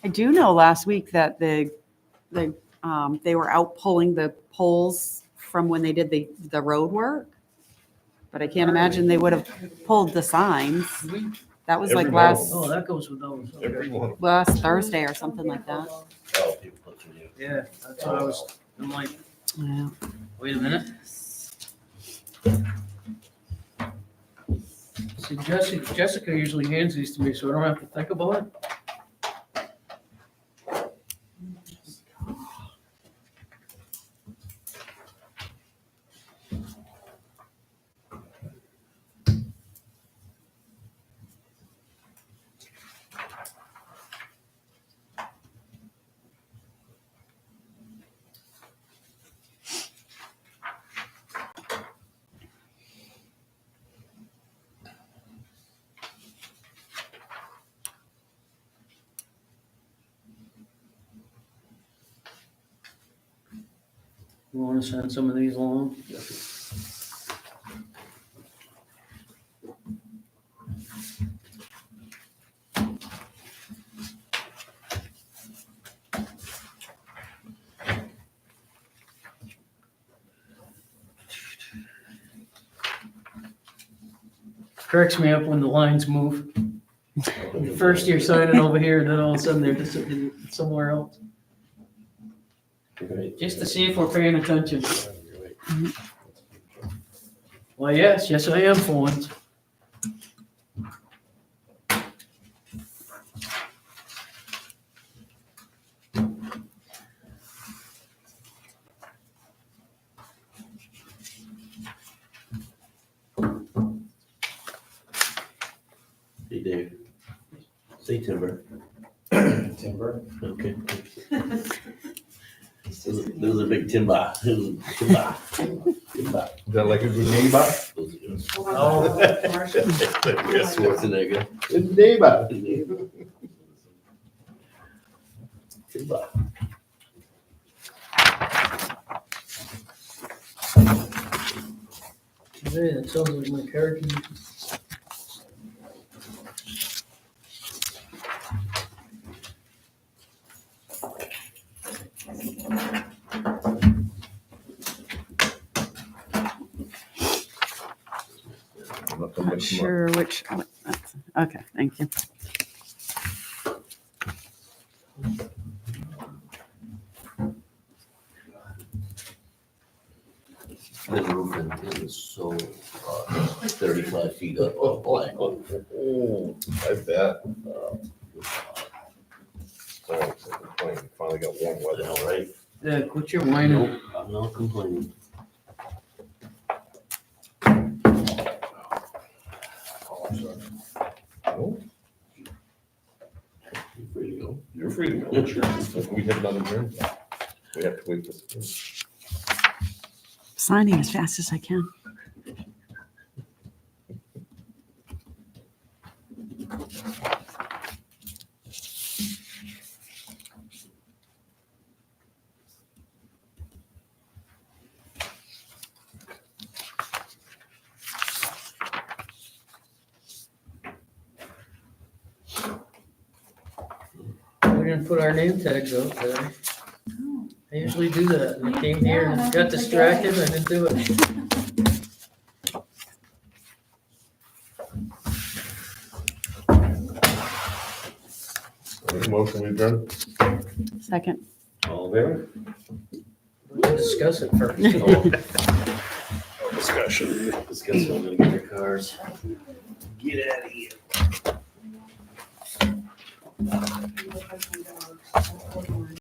I do know last week that they were out pulling the poles from when they did the road work. But I can't imagine they would have pulled the signs. That was like Every one of last, Oh, that goes with those. Okay. Every one. last Thursday or something like that. Oh, people put through you. Yeah, that's what I was, I'm like, Yeah. wait a minute. See, Jessica usually hands these to me, so I don't have to think about it. You wanna send some of these along? Cracks me up when the lines move. First you're signing over here, and then all of a sudden they're just somewhere else. Right. Just to see if we're paying attention. Well, yes, I am for once. Hey, Dave. Say timber. Timber. Okay. There was a big timber. Timber. Timber. Is that like a good neighbor? Those are good. Oh. Yes, Schwarzenegger. good neighbor. Timber. Hey, that sounds like my car key. Not sure which, okay, thank you. The roof is so 35 feet up. Oh, I bet. Finally got warm What the weather. hell, right? Yeah, quit your whining. Nope, I'm not complaining. Oh, You're free to go. you're free to go. Sure. We have another turn. We have to wait for this. Signing as fast as I can. We didn't put our name tags up today. I usually do that, and I came here and got distracted, and I didn't do it. Make a motion, we adjourn. Second. All there? We'll discuss it first. Discussion. Discuss when we get your cars. Get out of here.